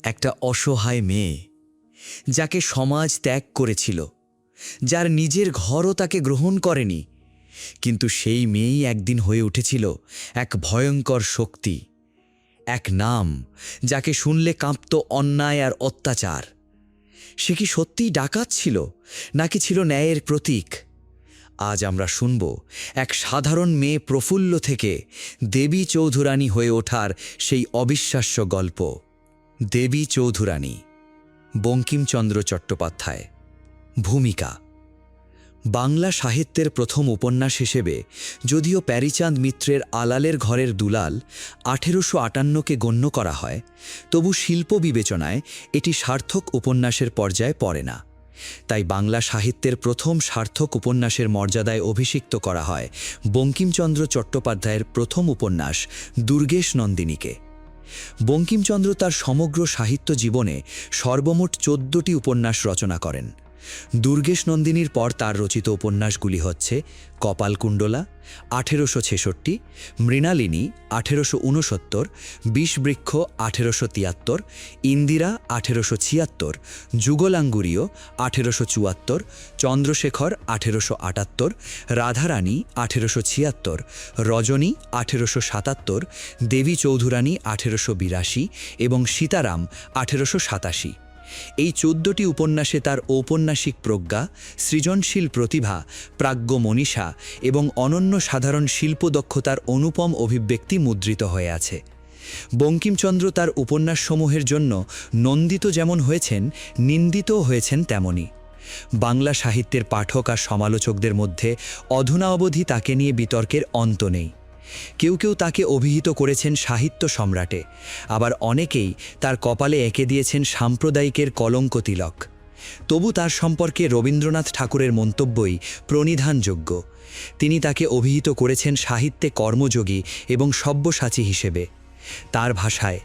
একটা অসহায় মেয়ে, যাকে সমাজ ত্যাগ করেছিল, যার নিজের ঘরও তাকে গ্রহণ করেনি, কিন্তু সেই মেয়েই একদিন হয়ে উঠেছিল এক ভয়ঙ্কর শক্তি, এক নাম যাকে শুনলে কাঁপত অন্যায় আর অত্যাচার। সে কি সত্যিই ডাকাত ছিল, নাকি ছিল ন্যায়ের প্রতীক? আজ আমরা শুনব এক সাধারণ মেয়ে প্রফুল্ল থেকে দেবী চৌধুরানী হয়ে ওঠার সেই অবিশ্বাস্য গল্প। দেবী চৌধুরানী, বঙ্কিমচন্দ্র চট্টোপাধ্যায়। ভূমিকা: বাংলা সাহিত্যের প্রথম উপন্যাস হিসেবে যদিও প্যারীচাঁদ মিত্রের আলালের ঘরের দুলাল 1858কে গণ্য করা হয়, তবু শিল্প বিবেচনায় এটি সার্থক উপন্যাসের পর্যায়ে পড়ে না। তাই বাংলা সাহিত্যের প্রথম সার্থক উপন্যাসের মর্যাদায় অভিষিক্ত করা হয় বঙ্কিমচন্দ্র চট্টোপাধ্যায়ের প্রথম উপন্যাস দুর্গেশ নন্দিনীকে। বঙ্কিমচন্দ্র তার সমগ্র সাহিত্য জীবনে সর্বমোট 14টি উপন্যাস রচনা করেন। দুর্গেশ নন্দিনীর পর তার রচিত উপন্যাসগুলি হচ্ছে কপালকুণ্ডলা 1866, মৃণালিনী 1869, বিষবৃক্ষ 1873, ইন্দিরা 1876, যুগলাঙ্গুরীয় 1874, চন্দ্রশেখর 1878, রাধারানী 1876, রজনী 1877, দেবী চৌধুরানী 1882 এবং সীতারাম 1887। এই 14টি উপন্যাসে তার ঔপন্যাসিক প্রজ্ঞা, সৃজনশীল প্রতিভা, প্রাজ্ঞ মনীষা এবং অনন্য সাধারণ শিল্পদক্ষতার অনুপম অভিব্যক্তি মুদ্রিত হয়ে আছে। বঙ্কিমচন্দ্র তার উপন্যাসসমূহের জন্য নন্দিত যেমন হয়েছেন, নিন্দিতও হয়েছেন তেমনি। বাংলা সাহিত্যের পাঠক আর সমালোচকদের মধ্যে অধুনা অবধি তাকে নিয়ে বিতর্কের অন্ত নেই। কেউ কেউ তাকে অভিহিত করেছেন সাহিত্য সম্রাটে, আবার অনেকেই তার কপালে এঁকে দিয়েছেন সাম্প্রদায়িকের কলঙ্ক তিলক। তবু তার সম্পর্কে রবীন্দ্রনাথ ঠাকুরের মন্তব্যই প্রণিধানযোগ্য। তিনি তাকে অভিহিত করেছেন সাহিত্যে কর্মযোগী এবং সব্যসাচী হিসেবে। তার ভাষায়,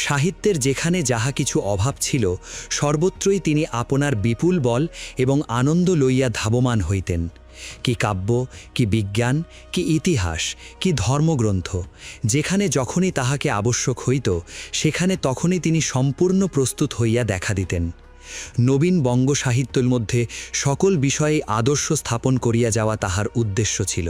সাহিত্যের যেখানে যাহা কিছু অভাব ছিল, সর্বত্রই তিনি আপনার বিপুল বল এবং আনন্দ লইয়া ধাবমান হইতেন। কি কাব্য, কি বিজ্ঞান, কি ইতিহাস, কি ধর্মগ্রন্থ, যেখানে যখনই তাহাকে আবশ্যক হইত, সেখানে তখনই তিনি সম্পূর্ণ প্রস্তুত হইয়া দেখা দিতেন। নবীন বঙ্গ সাহিত্যের মধ্যে সকল বিষয়ে আদর্শ স্থাপন করিয়া যাওয়া তাহার উদ্দেশ্য ছিল।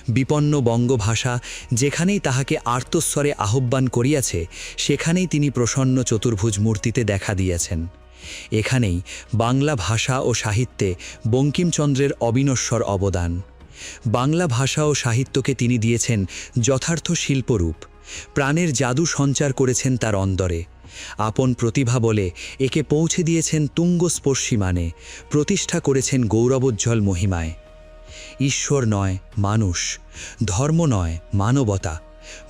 বিপন্ন বঙ্গভাষা যেখানেই তাহাকে আর্তস্বরে আহ্বান করিয়াছে, সেখানেই তিনি প্রসন্ন চতুর্ভুজ মূর্তিতে দেখা দিয়েছেন। এখানেই বাংলা ভাষা ও সাহিত্যে বঙ্কিমচন্দ্রের অবিনশ্বর অবদান। বাংলা ভাষা ও সাহিত্যকে তিনি দিয়েছেন যথার্থ শিল্পরূপ, প্রাণের জাদু সঞ্চার করেছেন তার অন্তরে। আপন প্রতিভা বলে একে পৌঁছে দিয়েছেন তুঙ্গস্পর্শী মানে, প্রতিষ্ঠা করেছেন গৌরবোজ্জ্বল মহিমায়। ঈশ্বর নয় মানুষ, ধর্ম নয় মানবতা,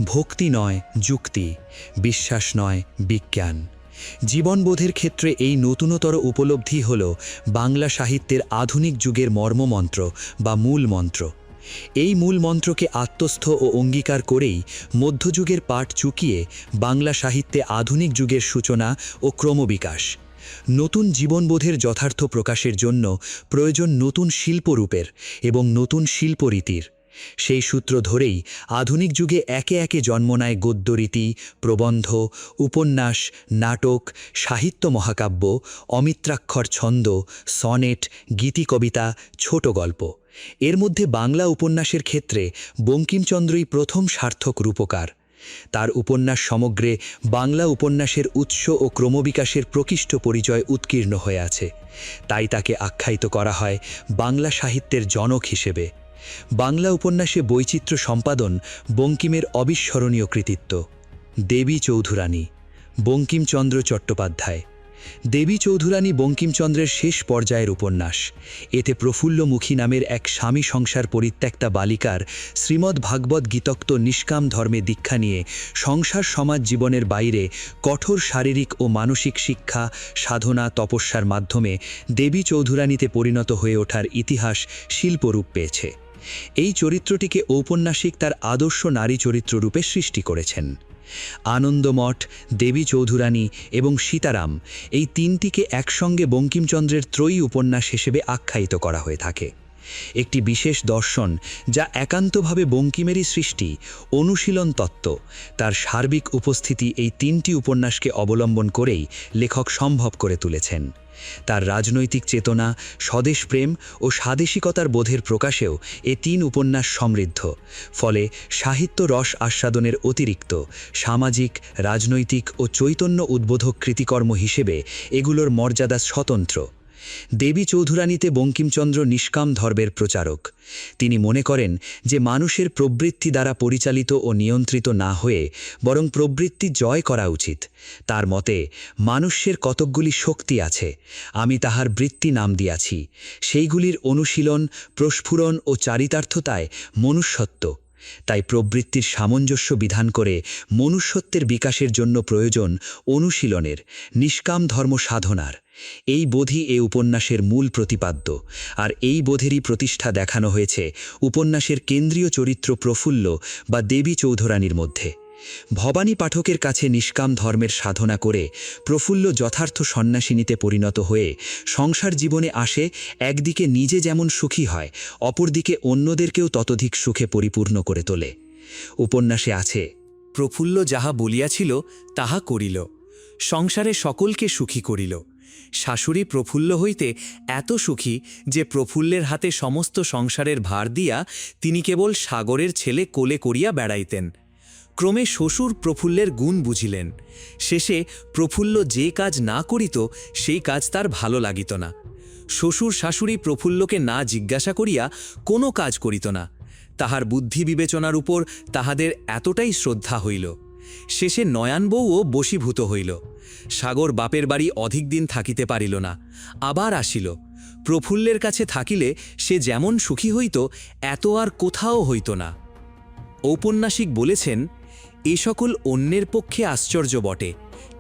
ভক্তি নয় যুক্তি, বিশ্বাস নয় বিজ্ঞান। জীবনবোধের ক্ষেত্রে এই নতুনতর উপলব্ধি হল বাংলা সাহিত্যের আধুনিক যুগের মর্মমন্ত্র বা মূল মন্ত্র। এই মূল মন্ত্রকে আত্মস্থ ও অঙ্গীকার করেই মধ্যযুগের পাঠ চুকিয়ে বাংলা সাহিত্যে আধুনিক যুগের সূচনা ও ক্রমবিকাশ। নতুন জীবনবোধের যথার্থ প্রকাশের জন্য প্রয়োজন নতুন শিল্পরূপের এবং নতুন শিল্পরীতির। সেই সূত্র ধরেই আধুনিক যুগে একে একে জন্ম নেয় গদ্যরীতি, প্রবন্ধ, উপন্যাস, নাটক, সাহিত্য মহাকাব্য, অমিত্রাক্ষর ছন্দ, সনেট, গীতিকবিতা, ছোট গল্প। এর মধ্যে বাংলা উপন্যাসের ক্ষেত্রে বঙ্কিমচন্দ্রই প্রথম সার্থক রূপকার। তার উপন্যাস সমগ্রে বাংলা উপন্যাসের উৎস ও ক্রমবিকাশের প্রকৃষ্ট পরিচয় উৎকীর্ণ হয়ে আছে। তাই তাকে আখ্যায়িত করা হয় বাংলা সাহিত্যের জনক হিসেবে। বাংলা উপন্যাসে বৈচিত্র্য সম্পাদন বঙ্কিমের অবিস্মরণীয় কৃতিত্ব। দেবী চৌধুরানী, বঙ্কিমচন্দ্র চট্টোপাধ্যায়। দেবী চৌধুরানী বঙ্কিমচন্দ্রের শেষ পর্যায়ের উপন্যাস। এতে প্রফুল্লমুখী নামের এক স্বামী সংসার পরিত্যক্তা বালিকার শ্রীমদ্ ভাগবত গীতোক্ত নিষ্কাম ধর্মে দীক্ষা নিয়ে সংসার সমাজ জীবনের বাইরে কঠোর শারীরিক ও মানসিক শিক্ষা, সাধনা, তপস্যার মাধ্যমে দেবী চৌধুরানীতে পরিণত হয়ে ওঠার ইতিহাস শিল্পরূপ পেয়েছে। এই চরিত্রটিকে ঔপন্যাসিক তার আদর্শ নারী চরিত্ররূপে সৃষ্টি করেছেন। আনন্দমঠ, দেবী চৌধুরানী এবং সীতারাম, এই তিনটিকে একসঙ্গে বঙ্কিমচন্দ্রের ত্রয়ী উপন্যাস হিসেবে আখ্যায়িত করা হয়ে থাকে। একটি বিশেষ দর্শন যা একান্তভাবে বঙ্কিমেরই সৃষ্টি, অনুশীলন তত্ত্ব। তার সার্বিক উপস্থিতি এই 3টি উপন্যাসকে অবলম্বন করেই লেখক সম্ভব করে তুলেছেন। তার রাজনৈতিক চেতনা, স্বদেশপ্রেম ও স্বাদেশিকতার বোধের প্রকাশেও এ 3 উপন্যাস সমৃদ্ধ। ফলে সাহিত্য রস আস্বাদনের অতিরিক্ত সামাজিক, রাজনৈতিক ও চৈতন্য উদ্বোধক কৃতিকর্ম হিসেবে এগুলোর মর্যাদা স্বতন্ত্র। দেবী চৌধুরানীতে বঙ্কিমচন্দ্র নিষ্কাম ধর্মের প্রচারক। তিনি মনে করেন যে মানুষের প্রবৃত্তি দ্বারা পরিচালিত ও নিয়ন্ত্রিত না হয়ে বরং প্রবৃত্তি জয় করা উচিত। তার মতে মানুষের কতকগুলি শক্তি আছে, আমি তাহার বৃত্তি নাম দিয়াছি, সেইগুলির অনুশীলন, প্রস্ফুরণ ও চারিতার্থতায় মনুষ্যত্ব। তাই প্রবৃত্তির সামঞ্জস্য বিধান করে মনুষ্যত্বের বিকাশের জন্য প্রয়োজন অনুশীলনের, নিষ্কাম ধর্ম সাধনার। এই বোধই এ উপন্যাসের মূল প্রতিপাদ্য, আর এই বোধেরই প্রতিষ্ঠা দেখানো হয়েছে উপন্যাসের কেন্দ্রীয় চরিত্র প্রফুল্ল বা দেবী চৌধুরানীর মধ্যে। ভবানী পাঠকের কাছে নিষ্কাম ধর্মের সাধনা করে প্রফুল্ল যথার্থ সন্ন্যাসিনীতে পরিণত হয়ে সংসার জীবনে আসে, একদিকে নিজে যেমন সুখী হয়, অপরদিকে অন্যদেরকেও ততোধিক সুখে পরিপূর্ণ করে তোলে। উপন্যাসে আছে, প্রফুল্ল যাহা বলিয়াছিল তাহা করিল, সংসারে সকলকে সুখী করিল। শাশুড়ি প্রফুল্ল হইতে এত সুখী যে প্রফুল্লের হাতে সমস্ত সংসারের ভার দিয়া তিনি কেবল সাগরের ছেলে কোলে করিয়া বেড়াইতেন। ক্রমে শ্বশুর প্রফুল্লের গুণ বুঝিলেন। শেষে প্রফুল্ল যে কাজ না করিত সেই কাজ তার ভালো লাগিত না। শ্বশুর শাশুড়ি প্রফুল্লকে না জিজ্ঞাসা করিয়া কোনো কাজ করিত না। তাহার বুদ্ধি বিবেচনার উপর তাহাদের এতটাই শ্রদ্ধা হইল। শেষে নয়ান বউও বশীভূত হইল। সাগর বাপের বাড়ি অধিক দিন থাকিতে পারিল না, আবার আসিল। প্রফুল্লের কাছে থাকিলে সে যেমন সুখী হইত এত আর কোথাও হইত না। ঔপন্যাসিক বলেছেন, এ সকল অন্যের পক্ষে আশ্চর্য বটে,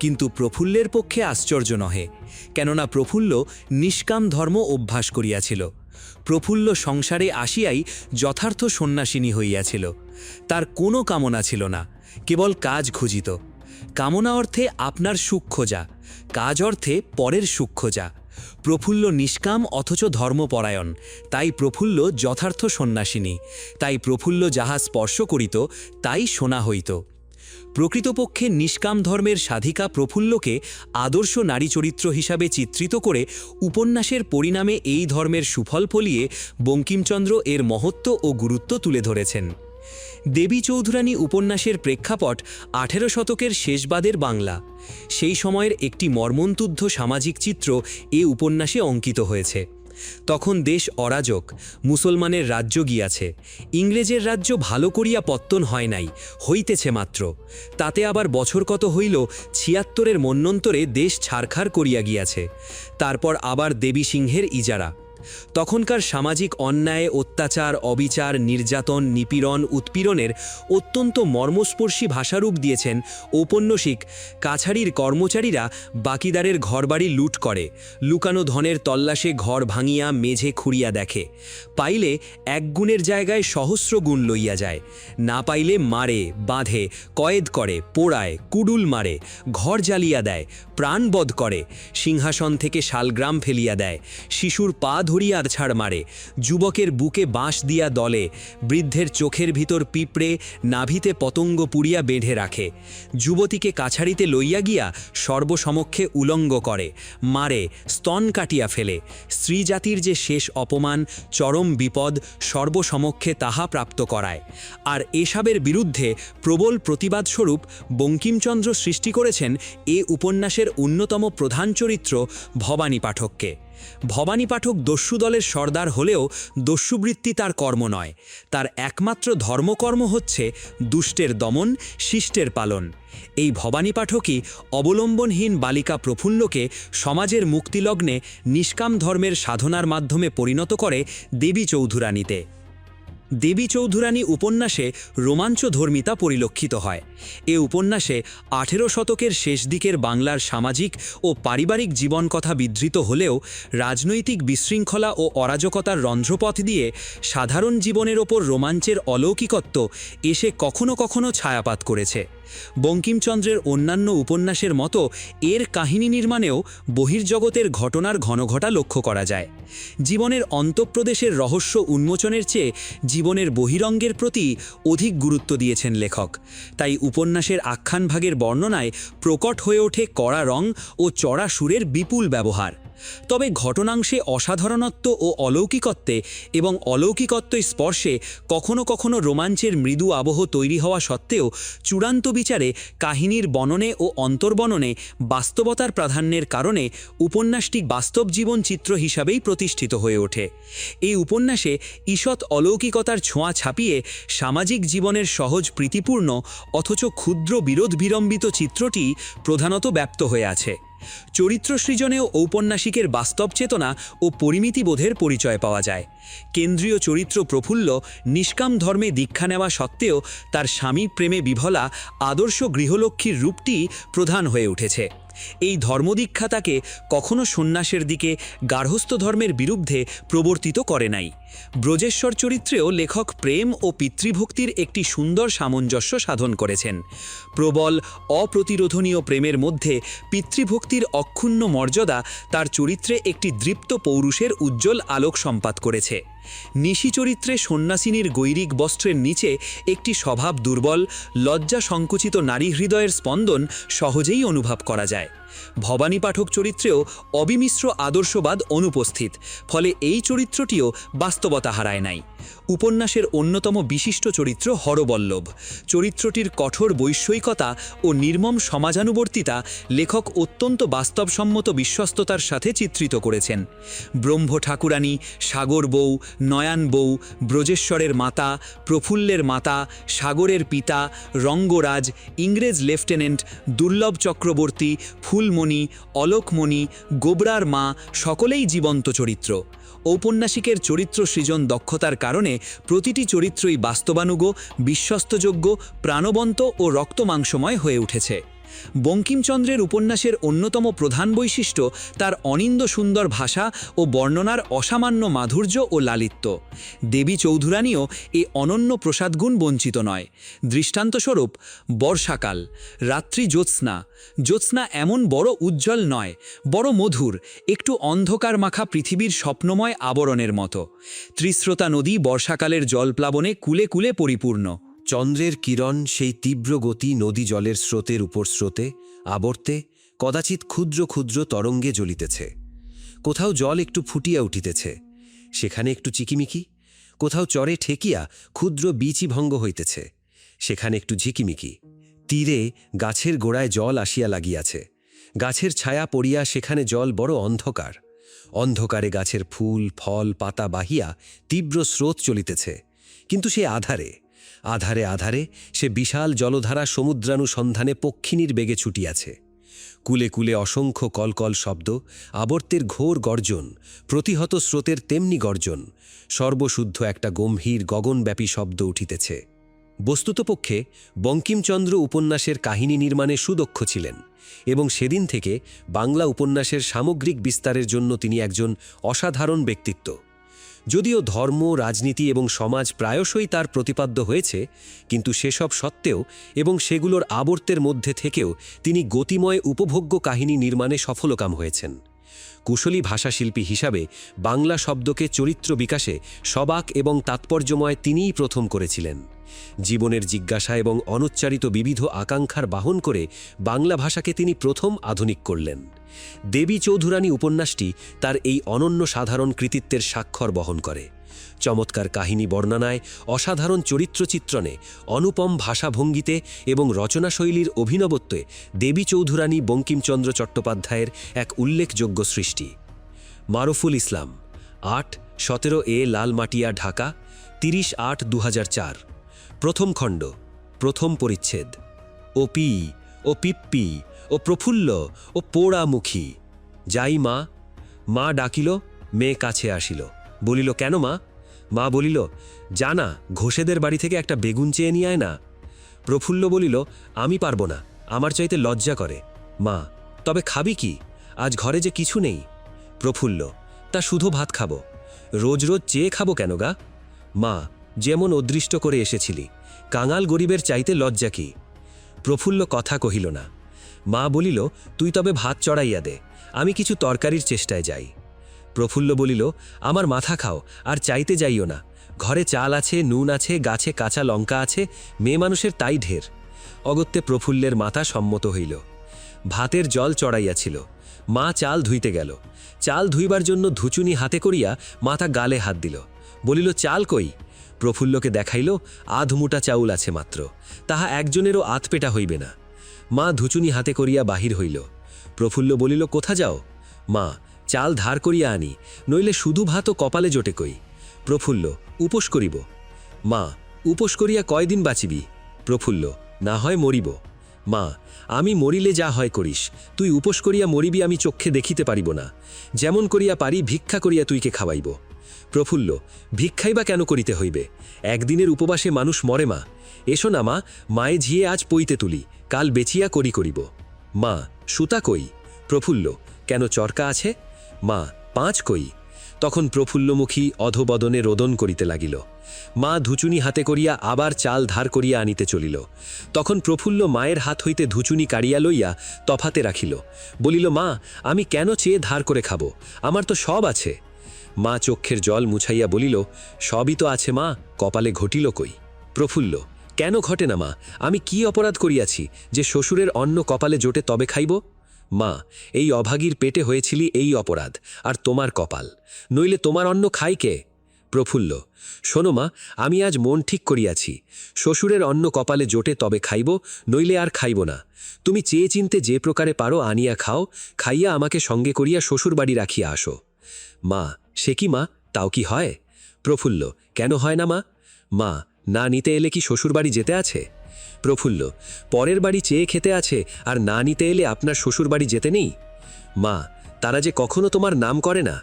কিন্তু প্রফুল্লের পক্ষে আশ্চর্য নহে, কেননা প্রফুল্ল নিষ্কাম ধর্ম অভ্যাস করিয়াছিল। প্রফুল্ল সংসারে আসিয়াই যথার্থ সন্ন্যাসিনী হইয়াছিল। তার কোনো কামনা ছিল না, কেবল কাজ খুঁজিত। কামনা অর্থে আপনার সুখ খোঁজা, কাজ অর্থে পরের সুখ খোঁজা। প্রফুল্ল নিষ্কাম অথচ ধর্মপরায়ণ, তাই প্রফুল্ল যথার্থ সন্ন্যাসিনী। তাই প্রফুল্ল যাহা স্পর্শ করিত তাই শোনা হইত। প্রকৃতপক্ষে নিষ্কাম ধর্মের সাধিকা প্রফুল্লকে আদর্শ নারী চরিত্র হিসাবে চিত্রিত করে উপন্যাসের পরিণামে এই ধর্মের সুফল ফলিয়ে বঙ্কিমচন্দ্র এর মহত্ব ও গুরুত্ব তুলে ধরেছেন। দেবী চৌধুরানী উপন্যাসের প্রেক্ষাপট 18 শতকের শেষবাদের বাংলা। সেই সময়ের একটি মর্মন্তুদ্ধ সামাজিক চিত্র এ উপন্যাসে অঙ্কিত হয়েছে। তখন দেশ অরাজক, মুসলমানের রাজ্য গিয়াছে, ইংরেজের রাজ্য ভালো করিয়া পত্তন হয় নাই, হইতেছে মাত্র। তাতে আবার বছর কত হইল 76-এর মন্বন্তরে দেশ ছারখার করিয়া গিয়াছে। তারপর আবার দেবী সিংহের ইজারা। তখনকার সামাজিক অন্যায়, অত্যাচার, অবিচার, নির্যাতন, নিপীড়ন, উৎপীড়নের অত্যন্ত মর্মস্পর্শী ভাষারূপ দিয়েছেন ঔপন্যাসিক। কাছারির কর্মচারীরা বাকিদারের ঘরবাড়ি লুট করে, লুকানো ধনের তল্লাশে ঘর ভাঙিয়া মেঝে খুঁড়িয়া দেখে। পাইলে 1 গুণের জায়গায় সহস্র গুণ লইয়া যায়, না পাইলে মারে, বাঁধে, কয়েদ করে, পোড়ায়, কুডুল মারে, ঘর জ্বালিয়া দেয়, প্রাণবধ করে, সিংহাসন থেকে শালগ্রাম ফেলিয়া দেয়, শিশুর পা ধরিয়া ছাড় মারে, যুবকের বুকে বাঁশ দিয়া দলে, বৃদ্ধের চোখের ভিতর পিঁপড়ে, নাভিতে পতঙ্গ পুড়িয়া বেঁধে রাখে, যুবতীকে কাছারিতে লইয়া গিয়া সর্বসমক্ষে উলঙ্গ করে, মারে, স্তন কাটিয়া ফেলে। স্ত্রী জাতির যে শেষ অপমান, চরম বিপদ সর্বসমক্ষে তাহা প্রাপ্ত করায়। আর এসবের বিরুদ্ধে প্রবল প্রতিবাদস্বরূপ বঙ্কিমচন্দ্র সৃষ্টি করেছেন এ উপন্যাসের অন্যতম প্রধান চরিত্র ভবানী পাঠককে। ভবানী পাঠক দস্যু দলের সর্দার হলেও দস্যুবৃত্তি তার কর্ম নয়, তার একমাত্র ধর্মকর্ম হচ্ছে দুষ্টের দমন, শিষ্টের পালন। এই ভবানী পাঠকই অবলম্বনহীন বালিকা প্রফুল্লকে সমাজের মুক্তিলগ্নে নিষ্কাম ধর্মের সাধনার মাধ্যমে পরিণত করে দেবী চৌধুরানীতে। দেবী চৌধুরানী উপন্যাসে রোমাঞ্চধর্মিতা পরিলক্ষিত হয়। এ উপন্যাসে 18 শতকের শেষ দিকের বাংলার সামাজিক ও পারিবারিক জীবন কথা বিধৃত হলেও রাজনৈতিক বিশৃঙ্খলা ও অরাজকতার রন্ধ্রপথ দিয়ে সাধারণ জীবনের ওপর রোমাঞ্চের অলৌকিকত্ব এসে কখনো কখনো ছায়াপাত করেছে। বঙ্কিমচন্দ্রের অন্যান্য উপন্যাসের মতো এর কাহিনী নির্মাণেও বহির্জগতের ঘটনার ঘনঘটা লক্ষ্য করা যায়। জীবনের অন্তঃপ্রদেশের রহস্য উন্মোচনের চেয়ে জীবনের বহিরঙ্গের প্রতি অধিক গুরুত্ব দিয়েছেন লেখক। তাই উপন্যাসের আখ্যানভাগের বর্ণনায় প্রকট হয়ে ওঠে কড়া রং ও চড়া সুরের বিপুল ব্যবহার। তবে ঘটনাংশে অসাধারণত্ব ও অলৌকিকত্বে এবং অলৌকিকত্ব স্পর্শে কখনো কখনো রোমাঞ্চের মৃদু আবহ তৈরি হওয়া সত্ত্বেও চূড়ান্ত বিচারে কাহিনীর বননে ও অন্তর্বননে বাস্তবতার প্রাধান্যের কারণে উপন্যাসটি বাস্তব জীবন চিত্র হিসাবেই প্রতিষ্ঠিত হয়ে ওঠে। এই উপন্যাসে ঈষৎ অলৌকিকতার ছোঁয়া ছাপিয়ে সামাজিক জীবনের সহজ প্রীতিপূর্ণ অথচ ক্ষুদ্র বিরোধ বিড়ম্বিত চিত্রটি প্রধানত ব্যপ্ত হয়ে আছে। চরিত্র সৃজনেও ঔপন্যাসিকের বাস্তব চেতনা ও পরিমিতিবোধের পরিচয় পাওয়া যায়। কেন্দ্রীয় চরিত্র প্রফুল্ল নিষ্কাম ধর্মে দীক্ষা নেওয়া সত্ত্বেও তার স্বামী প্রেমে বিভলা আদর্শ গৃহলক্ষ্মীর রূপটি প্রধান হয়ে উঠেছে। এই ধর্মদীক্ষা তাকে কখনো সন্ন্যাসের দিকে গার্হস্থ্য ধর্মের বিরুদ্ধে প্রবর্তিত করে নাই। ব্রজেশ্বর চরিত্রেও লেখক প্রেম ও পিতৃভক্তির একটি সুন্দর সামঞ্জস্য সাধন করেছেন। প্রবল অপ্রতিরোধনীয় প্রেমের মধ্যে পিতৃভক্তির অক্ষুণ্ণ মর্যাদা তার চরিত্রে একটি দৃপ্ত পৌরুষের উজ্জ্বল আলোক সম্পাত করেছে। নিশি চরিত্রে সন্ন্যাসিনীর গৈরিক বস্ত্রের নিচে একটি স্বভাব দুর্বল লজ্জা সংকুচিত নারী হৃদয়ের স্পন্দন সহজেই অনুভব করা যায়। ভবানী পাঠক চরিত্রেও অবিমিশ্র আদর্শবাদ অনুপস্থিত, ফলে এই চরিত্রটিও বাস্তবতা হারায় নাই। উপন্যাসের অন্যতম বিশিষ্ট চরিত্র হরবল্লভ। চরিত্রটির কঠোর বৈষয়িকতা ও নির্মম সমাজানুবর্তিতা লেখক অত্যন্ত বাস্তবসম্মত বিশ্বস্ততার সাথে চিত্রিত করেছেন। ব্রহ্ম ঠাকুরানী, সাগর বউ, নয়ান বউ, ব্রজেশ্বরের মাতা, প্রফুল্লের মাতা, সাগরের পিতা, রঙ্গরাজ, ইংরেজ লেফটেন্যান্ট, দুর্লভ চক্রবর্তী, ফুলমণি, অলোকমণি, গোবরার মা সকলেই জীবন্ত চরিত্র। ঔপন্যাসিকের চরিত্র সৃজন দক্ষতার কারণে প্রতিটি চরিত্রই বাস্তবানুগ, বিশ্বস্তযোগ্য, প্রাণবন্ত ও রক্তমাংসময় হয়ে উঠেছে। বঙ্কিমচন্দ্রের উপন্যাসের অন্যতম প্রধান বৈশিষ্ট্য তার অনিন্দ সুন্দর ভাষা ও বর্ণনার অসামান্য মাধুর্য ও লালিত্য। দেবী চৌধুরানীও এ অনন্য প্রসাদগুণ বঞ্চিত নয়। দৃষ্টান্তস্বরূপ বর্ষাকাল, রাত্রি জ্যোৎস্না। জ্যোৎস্না এমন বড় উজ্জ্বল নয়, বড় মধুর, একটু অন্ধকার মাখা পৃথিবীর স্বপ্নময় আবরণের মতো। ত্রিস্রোতা নদী বর্ষাকালের জলপ্লাবনে কুলে কুলে পরিপূর্ণ। চন্দ্রের কিরণ সেই তীব্র গতি নদী জলের স্রোতের উপর স্রোতে আবর্তে কদাচিৎ ক্ষুদ্র ক্ষুদ্র তরঙ্গে জ্বলিতেছে। কোথাও জল একটু ফুটিয়া উঠিতেছে, সেখানে একটু চিকিমিকি। কোথাও চরে ঠেকিয়া ক্ষুদ্র বীচি ভঙ্গ হইতেছে, সেখানে একটু ঝিকিমিকি। তীরে গাছের গোড়ায় জল আসিয়া লাগিয়াছে, গাছের ছায়া পড়িয়া সেখানে জল বড় অন্ধকার। অন্ধকারে গাছের ফুল ফল পাতা বাহিয়া তীব্র স্রোত চলিতেছে, কিন্তু সে আধারে আধারে আধারে সে বিশাল জলধারা সমুদ্রানুসন্ধানে পক্ষিণীর বেগে ছুটিয়াছে। কুলে কুলে অসংখ্য কলকল শব্দ, আবর্তের ঘোর গর্জন, প্রতিহত স্রোতের তেমনি গর্জন, সর্বশুদ্ধ একটা গম্ভীর গগনব্যাপী শব্দ উঠিতেছে। বস্তুতপক্ষে বঙ্কিমচন্দ্র উপন্যাসের কাহিনী নির্মাণে সুদক্ষ ছিলেন এবং সেদিন থেকে বাংলা উপন্যাসের সামগ্রিক বিস্তারের জন্য তিনি একজন অসাধারণ ব্যক্তিত্ব। যদিও ধর্ম, রাজনীতি এবং সমাজ প্রায়শই তার প্রতিপাদ্য হয়েছে, কিন্তু সেসব সত্ত্বেও এবং সেগুলোর আবর্তের মধ্যে থেকেও তিনি গতিময় উপভোগ্য কাহিনী নির্মাণে সফলকাম হয়েছেন। কুশলী ভাষাশিল্পী হিসাবে বাংলা শব্দকে চরিত্র বিকাশে সবাক এবং তাৎপর্যময় তিনিই প্রথম করেছিলেন। জীবনের জিজ্ঞাসা এবং অনুচ্চারিত বিবিধ আকাঙ্ক্ষার বাহন করে বাংলা ভাষাকে তিনি প্রথম আধুনিক করলেন। দেবী চৌধুরানী উপন্যাসটি তার এই অনন্য সাধারণ কৃতিত্বের স্বাক্ষর বহন করে। চমৎকার কাহিনী বর্ণনায়, অসাধারণ চরিত্র চিত্রণে, অনুপম ভাষাভঙ্গিতে এবং রচনাশৈলীর অভিনবত্বে দেবী চৌধুরানী বঙ্কিমচন্দ্র চট্টোপাধ্যায়ের এক উল্লেখযোগ্য সৃষ্টি। মারুফুল ইসলাম, 8-17 লালমাটিয়া, ঢাকা, 30-8-2004। প্রথম খণ্ড, প্রথম পরিচ্ছেদ। ও পি, ও পিপ্পি, ও প্রফুল্ল, ও পোড়ামুখী। যাই মা। মা ডাকিল, মেয়ে কাছে আসিল। বলিল, কেন মা? মা বলিল, জানা ঘোষেদের বাড়ি থেকে একটা বেগুন চেয়ে নিয়ে আয় না। প্রফুল্ল বলিল, আমি পারবো না, আমার চাইতে লজ্জা করে। মা, তবে খাবি কি? আজ ঘরে যে কিছু নেই। প্রফুল্ল, তা শুধু ভাত খাবো, রোজ রোজ চেয়ে খাবো কেন গা? মা, যেমন অদৃষ্ট করে এসেছিলি, কাঙাল গরিবের চাইতে লজ্জা কি? প্রফুল্ল কথা কহিল না। মা বলিল, তুই তবে ভাত চড়াইয়া দে, আমি কিছু তরকারির চেষ্টায় যাই। প্রফুল্ল বলিল, আমার মাথা খাও, আর চাইতে যাইও না, ঘরে চাল আছে, নুন আছে, গাছে কাঁচা লঙ্কা আছে, মেয়ে মানুষের তাই ঢের। অগত্যে প্রফুল্লের মাথা সম্মত হইল। ভাতের জল চড়াইয়াছিল। মা চাল ধুইতে গেল। চাল ধুইবার জন্য ধুচুনি হাতে করিয়া মাথা গালে হাত দিল, বলিল, চাল কই? প্রফুল্লকে দেখাইল, আধমুটা চাউল আছে মাত্র, তাহা একজনেরও আধপেটা হইবে না। মা ধুচুনি হাতে করিয়া বাহির হইল। প্রফুল্ল বলিল, কোথা যাও? মা, চাল ধার করিয়া আনি, নইলে শুধু ভাতও কপালে জোটে কই। প্রফুল্ল, উপোস করিব। মা, উপোস করিয়া কয়দিন বাঁচিবি? প্রফুল্ল, না হয় মরিব। মা, আমি মরিলে যা হয় করিস, তুই উপোস করিয়া মরিবি আমি চক্ষে দেখিতে পারিব না। যেমন করিয়া পারি ভিক্ষা করিয়া তুইকে খাওয়াইব। প্রফুল্ল, ভিক্ষাই বা কেন করিতে হইবে? একদিনের উপবাসে মানুষ মরে মা। এসো না মা, মায়ে ঝিয়ে আজ পইতে তুলি, কাল বেচিয়া করিব। মা, সুতা কই? প্রফুল্ল, কেন চরকা আছে? মা, 5 কই? তখন প্রফুল্লমুখী অধবদনে রোদন করিতে লাগিল। মা ধুচুনি হাতে করিয়া আবার চাল ধার করিয়া আনিতে চলিল। তখন প্রফুল্ল মায়ের হাত হইতে ধুচুনি কাড়িয়া লইয়া তফাতে রাখিল, বলিল, মা, আমি কেন চেয়ে ধার করে খাব? আমার তো সব আছে। মা চক্ষের জল মুছাইয়া বলিল, সবই তো আছে মা, কপালে ঘটিল কই? প্রফুল্ল, কেন ঘটে না মা? আমি কি অপরাধ করিয়াছি যে শ্বশুরের অন্ন কপালে জোটে তবে খাইব? মা, এই অভাগীর পেটে হয়েছিলি এই অপরাধ, আর তোমার কপাল, নইলে তোমার অন্ন খাই কে? প্রফুল্ল, শোনো মা, আমি আজ মন ঠিক করিয়াছি, শ্বশুরের অন্ন কপালে জোটে তবে খাইব, নইলে আর খাইব না। তুমি চেয়ে চিনতে যে প্রকারে পারো আনিয়া খাও, খাইয়া আমাকে সঙ্গে করিয়া শ্বশুর বাড়ি রাখিয়া আসো। মা, সে কি মা, তাও কি হয়? প্রফুল্ল, কেন হয় না মা? মা, না নিতে এলে কি শ্বশুর বাড়ি যেতে আছে? প্রফুল্ল, পরের বাড়ি চেয়ে খেতে আছে, আর না নিতে এলে আপনার শ্বশুর বাড়ি যেতে নেই? মা, তারা যে কখনো তোমার নাম করে না।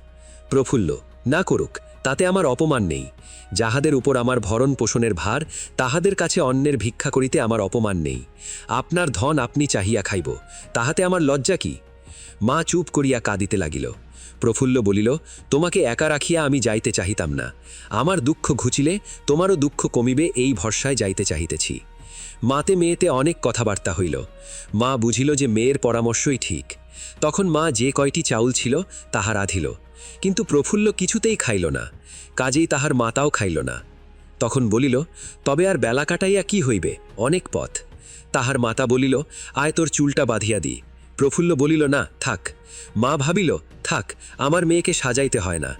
প্রফুল্ল, না করুক, তাতে আমার অপমান নেই। যাহাদের উপর আমার ভরণ পোষণের ভার, তাহাদের কাছে অন্যের ভিক্ষা করিতে আমার অপমান নেই। আপনার ধন আপনি চাহিয়া খাইব, তাহাতে আমার লজ্জা কি? মা চুপ করিয়া কাঁদিতে লাগিল। প্রফুল্ল বলিল, তোমাকে একা রাখিয়া আমি যাইতে চাহিতাম না। আমার দুঃখ ঘুচিলে তোমারও দুঃখ কমিবে, এই ভরসায় যাইতে চাহিতেছি। মাতে মেয়েতে অনেক কথাবার্তা হইল। মা বুঝিল যে মেয়ের পরামর্শই ঠিক। তখন মা যে কয়টি চাউল ছিল তাহা রাঁধিল, কিন্তু প্রফুল্ল কিছুতেই খাইল না, কাজেই তাহার মাতাও খাইল না। তখন বলিল, তবে আর বেলা কাটাইয়া কি হইবে, অনেক পথ। তাহার মাতা বলিল, আয় তোর চুলটা বাঁধিয়া দি। প্রফুল্ল বলিল, না থাক। মা ভাবিল, থাক, আমার মেয়েকে সাজাইতে হয় না।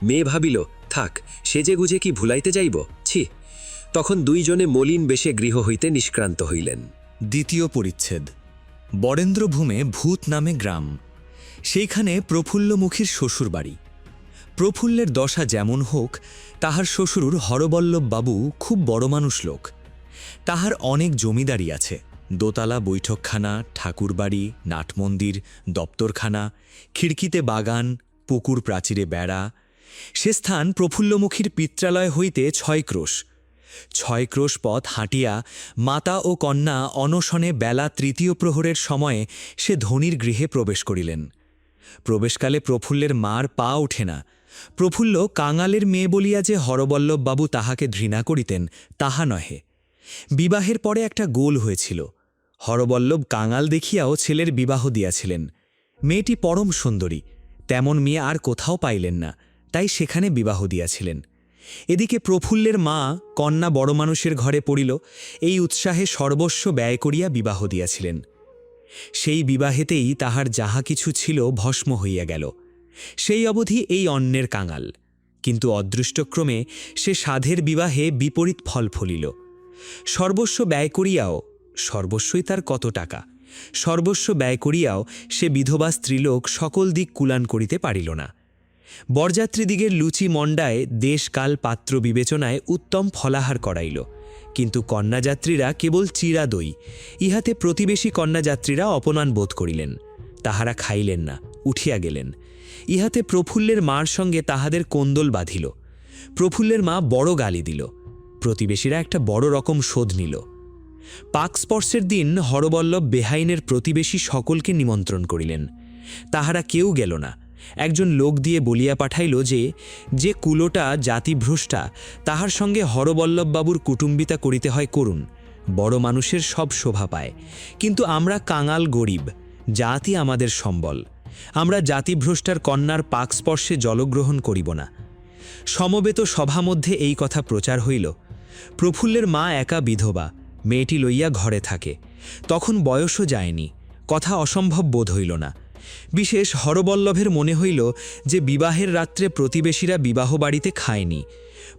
মেয়ে ভাবিল, থাক, সেজে গুজে কি ভুলাইতে যাইব, ছি। তখন দুইজনে মলিন বেশে গৃহ হইতে নিষ্ক্রান্ত হইলেন। দ্বিতীয় পরিচ্ছেদ। বরেন্দ্রভূমে ভূত নামে গ্রাম। সেইখানে প্রফুল্লমুখীর শ্বশুরবাড়ি। প্রফুল্লের দশা যেমন হোক, তাহার শ্বশুর হরবল্লভ বাবু খুব বড় মানুষ লোক। তাহার অনেক জমিদারি আছে, দোতলা বৈঠকখানা, ঠাকুরবাড়ি, নাটমন্দির, দপ্তরখানা, খিড়কিতে বাগান, পুকুর প্রাচীরে বেড়া। সে স্থান প্রফুল্লমুখীর পিত্রালয় হইতে 6 ক্রোশ। 6 ক্রোশ পথ হাঁটিয়া মাতা ও কন্যা অনশনে বেলা 3য় প্রহরের সময়ে সে ধনীর গৃহে প্রবেশ করিলেন। প্রবেশকালে প্রফুল্লের মার পা ওঠে না। প্রফুল্ল কাঙালের মেয়ে বলিয়া যে হরবল্লভবাবু তাহাকে ঘৃণা করিতেন, তাহা নহে। বিবাহের পরে একটা গোল হয়েছিল। হরবল্লভ কাঙাল দেখিয়াও ছেলের বিবাহ দিয়াছিলেন। মেয়েটি পরম সুন্দরী, তেমন মেয়ে আর কোথাও পাইলেন না, তাই সেখানে বিবাহ দিয়াছিলেন। এদিকে প্রফুল্লের মা কন্যা বড় মানুষের ঘরে পড়িল, এই উৎসাহে সর্বস্ব ব্যয় করিয়া বিবাহ দিয়াছিলেন। সেই বিবাহেতেই তাহার যাহা কিছু ছিল ভস্ম হইয়া গেল। সেই অবধি এই অন্যের কাঙাল, কিন্তু অদৃষ্টক্রমে সে সাধের বিবাহে বিপরীত ফল ফলিল। সর্বস্ব ব্যয় করিয়াও, সর্বস্বই তার কত টাকা, সর্বস্ব ব্যয় করিয়াও সে বিধবা স্ত্রীলোক সকল দিক কুলান করিতে পারিল না। বরযাত্রীদিগের লুচি মণ্ডায় দেশকাল পাত্র বিবেচনায় উত্তম ফলাহার করাইল, কিন্তু কন্যাযাত্রীরা কেবল চিরা দই। ইহাতে প্রতিবেশী কন্যাযাত্রীরা অপমান বোধ করিলেন, তাহারা খাইলেন না, উঠিয়া গেলেন। ইহাতে প্রফুল্লের মার সঙ্গে তাহাদের কোন্দল বাঁধিল। প্রফুল্লের মা বড় গালি দিল। প্রতিবেশীরা একটা বড় রকম শোধ নিল। পাকস্পর্শের দিন হরবল্লভ বেহাইনের প্রতিবেশী সকলকে নিমন্ত্রণ করিলেন। তাহারা কেউ গেল না। একজন লোক দিয়ে বলিয়া পাঠাইল যে কুলোটা জাতিভ্রষ্টা, তাহার সঙ্গে হরবল্লভবাবুর কুটুম্বিতা করিতে হয় করুন, বড় মানুষের সব শোভা পায়। কিন্তু আমরা কাঙাল গরিব, জাতি আমাদের সম্বল, আমরা জাতিভ্রষ্টার কন্যার পাকস্পর্শে জলগ্রহণ করিব না। সমবেত সভা মধ্যে এই কথা প্রচার হইল। প্রফুল্লের মা একা বিধবা, মেয়েটি লইয়া ঘরে থাকে। তখন বয়সও যায়নি, কথা অসম্ভব বোধ হইল না। বিশেষ হরবল্লভের মনে হইল যে বিবাহের রাত্রে প্রতিবেশীরা বিবাহ বাড়িতে খায়নি,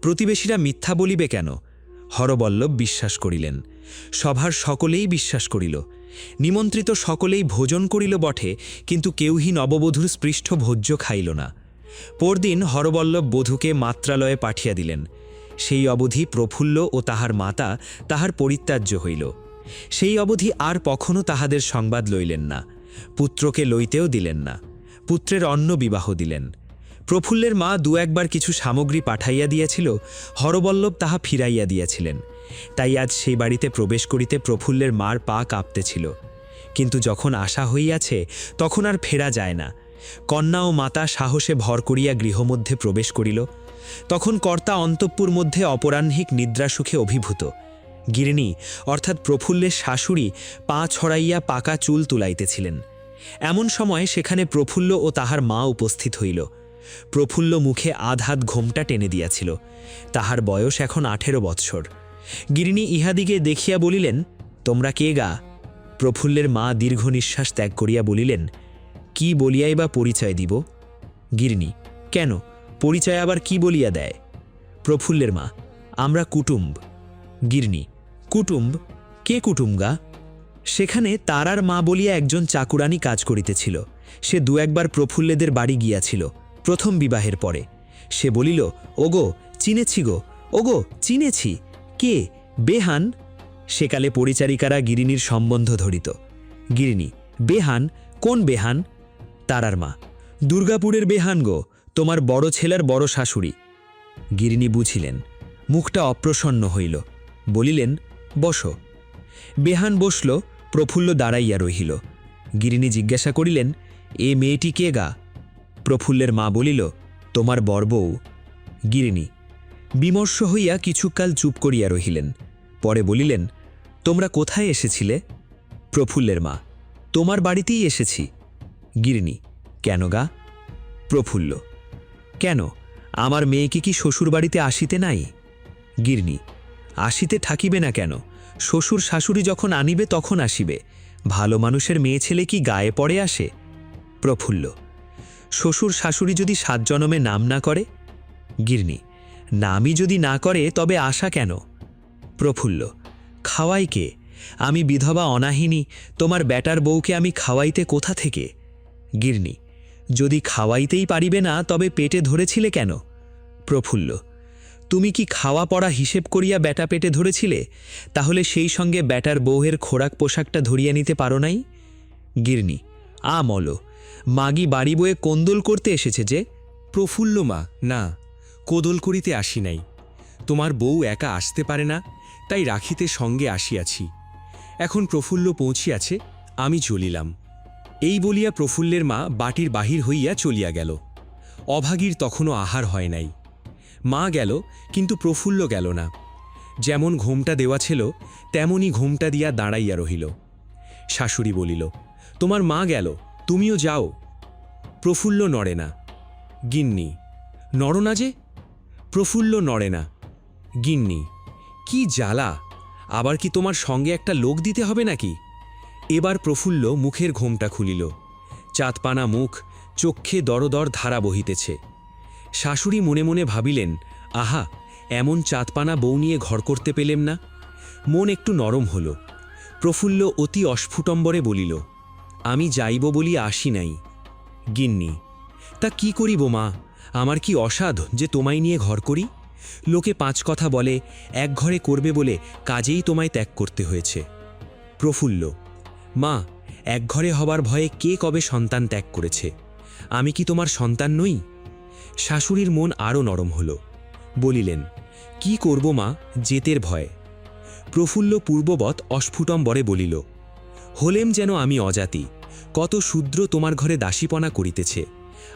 প্রতিবেশীরা মিথ্যা বলিবে কেন? হরবল্লভ বিশ্বাস করিলেন, সভার সকলেই বিশ্বাস করিল। নিমন্ত্রিত সকলেই ভোজন করিল বটে, কিন্তু কেউই নববধূর স্পৃষ্ট ভোজ্য খাইল না। পরদিন হরবল্লভ বধূকে মাত্রালয়ে পাঠিয়া দিলেন। সেই অবধি প্রফুল্ল ও তাহার মাতা তাহার পরিত্যাজ্য হইল। সেই অবধি আর কখনো তাহাদের সংবাদ লইলেন না। পুত্রকে লইতেও দিলেন না। পুত্রের অন্য বিবাহ দিলেন। প্রফুল্লের মা দু একবার কিছু সামগ্রী পাঠাইয়া দিয়াছিল, হরবল্লভ তাহা ফিরাইয়া দিয়াছিলেন। তাই আজ সেই বাড়িতে প্রবেশ করিতে প্রফুল্লের মার পা কাঁপতেছিল। কিন্তু যখন আশা হইয়াছে তখন আর ফেরা যায় না। কন্যা ও মাতা সাহসে ভর করিয়া গৃহমধ্যে প্রবেশ করিল। তখন কর্তা অন্তঃপুর মধ্যে অপরাহ্নিক নিদ্রাসুখে অভিভূত। গিরিনী অর্থাৎ প্রফুল্লের শাশুড়ি পা ছড়াইয়া পাকা চুল তুলাইতেছিলেন। এমন সময় সেখানে প্রফুল্ল ও তাহার মা উপস্থিত হইল। প্রফুল্ল মুখে আধ ঘোমটা টেনে দিয়াছিল। তাহার বয়স এখন 18 বৎসর। গিরিনী ইহাদিকে দেখিয়া বলিলেন, তোমরা কে গা? প্রফুল্লের মা দীর্ঘ নিঃশ্বাস ত্যাগ করিয়া বলিলেন, কি বলিয়াই বা পরিচয় দিব? গিরিনী, কেন, পরিচয় আবার কি বলিয়া দেয়? প্রফুল্লের মা, আমরা কুটুম্ব। গিরনী, কুটুম্ব? কে কুটুম্ব গা? সেখানে তারার মা বলিয়া একজন চাকুরানী কাজ করিতেছিল। সে দু একবার প্রফুল্লেদের বাড়ি গিয়াছিল, প্রথম বিবাহের পরে। সে বলিল, ওগো চিনেছি গো, ওগো চিনেছি। কে? বেহান? সেকালে পরিচারিকারা গিরিনীর সম্বন্ধ ধরিত। গিরিনী, বেহান? কোন বেহান? তারার মা, দুর্গাপুরের বেহান গো, তোমার বড় ছেলের বড় শাশুড়ি। গিরিনী বুঝিলেন, মুখটা অপ্রসন্ন হইল। বলিলেন, বসো। বেহান বসল, প্রফুল্ল দাঁড়াইয়া রহিল। গিরিনী জিজ্ঞাসা করিলেন, এ মেয়েটি কে গা? প্রফুল্লের মা বলিল, তোমার বরবউ। গিরিনী বিমর্ষ হইয়া কিছুকাল চুপ করিয়া রহিলেন। পরে বলিলেন, তোমরা কোথায় এসেছিলে? প্রফুল্লের মা, তোমার বাড়িতেই এসেছি। গিরিনী, কেন গা? প্রফুল্ল, কেন, আমার মেয়েকে কি শ্বশুর বাড়িতে আসিতে নাই? গিরনী, আসিতে থাকিবে না কেন? শ্বশুর শাশুড়ি যখন আনিবে তখন আসিবে। ভালো মানুষের মেয়ে ছেলে কি গায়ে পড়ে আসে? প্রফুল্ল, শ্বশুর শাশুড়ি যদি 7 জনমে নাম না করে? গিরনী, নামই যদি না করে তবে আশা কেন? প্রফুল্ল, খাওয়াই কে? আমি বিধবা অনাহিনী, তোমার বেটার বউকে আমি খাওয়াইতে কোথা থেকে? গিরনী, যদি খাওয়াইতেই পারিবে না তবে পেটে ধরেছিলে কেন? প্রফুল্ল, তুমি কি খাওয়া পড়া হিসেব করিয়া বেটা পেটে ধরেছিলে? তাহলে সেই সঙ্গে বেটার বউয়ের খোরাক পোশাকটা ধরিয়া নিতে পারো নাই? গিরনী, মল, মাগি বাড়ি বয়ে কোন্দল করতে এসেছে যে? প্রফুল্ল মা, না, কোদল করিতে আসি নাই। তোমার বউ একা আসতে পারে না, তাই রাখিতে সঙ্গে আসিয়াছি। এখন প্রফুল্ল পৌঁছিয়াছে, আমি চলিলাম। এই বলিয়া প্রফুল্লের মা বাটির বাহির হইয়া চলিয়া গেল। অভাগীর তখনও আহার হয় নাই। মা গেল, কিন্তু প্রফুল্ল গেল না। যেমন ঘোমটা দেওয়া ছিল তেমনই ঘোমটা দিয়া দাঁড়াইয়া রহিল। শাশুড়ি বলিল, তোমার মা গেল, তুমিও যাও। প্রফুল্ল নড়ে না। গিন্নি, নড়ো না যে? প্রফুল্ল নড়ে না। গিন্নি, কি জ্বালা, আবার কি তোমার সঙ্গে একটা লোক দিতে হবে নাকি? এবার প্রফুল্ল মুখের ঘোমটা খুলিল। চাঁদপানা মুখ, চক্ষে দরদর ধারা বহিতেছে। শাশুড়ি মনে মনে ভাবিলেন, আহা, এমন চাঁদপানা বউ নিয়ে ঘর করতে পেলেম না। মন একটু নরম হল। প্রফুল্ল অতি অস্ফুটম্বরে বলিল, আমি যাইব বলিয়া আসি নাই। গিন্নি, তা কি করিব মা, আমার কি অসাধ যে তোমায় নিয়ে ঘর করি? লোকে 5 কথা বলে, এক ঘরে করবে বলে কাজেই তোমায় ত্যাগ করতে হয়েছে। প্রফুল্ল, মা, এক ঘরে হবার ভয়ে কে কবে সন্তান ত্যাগ করেছে? আমি কি তোমার সন্তান নই? শাশুড়ির মন আরও নরম হল। বলিলেন, কি করব মা, জেতের ভয়। প্রফুল্ল পূর্ববৎ অস্ফুটম্বরে বলিল, হলেম যেন আমি অজাতি, কত শূদ্র তোমার ঘরে দাসীপনা করিতেছে,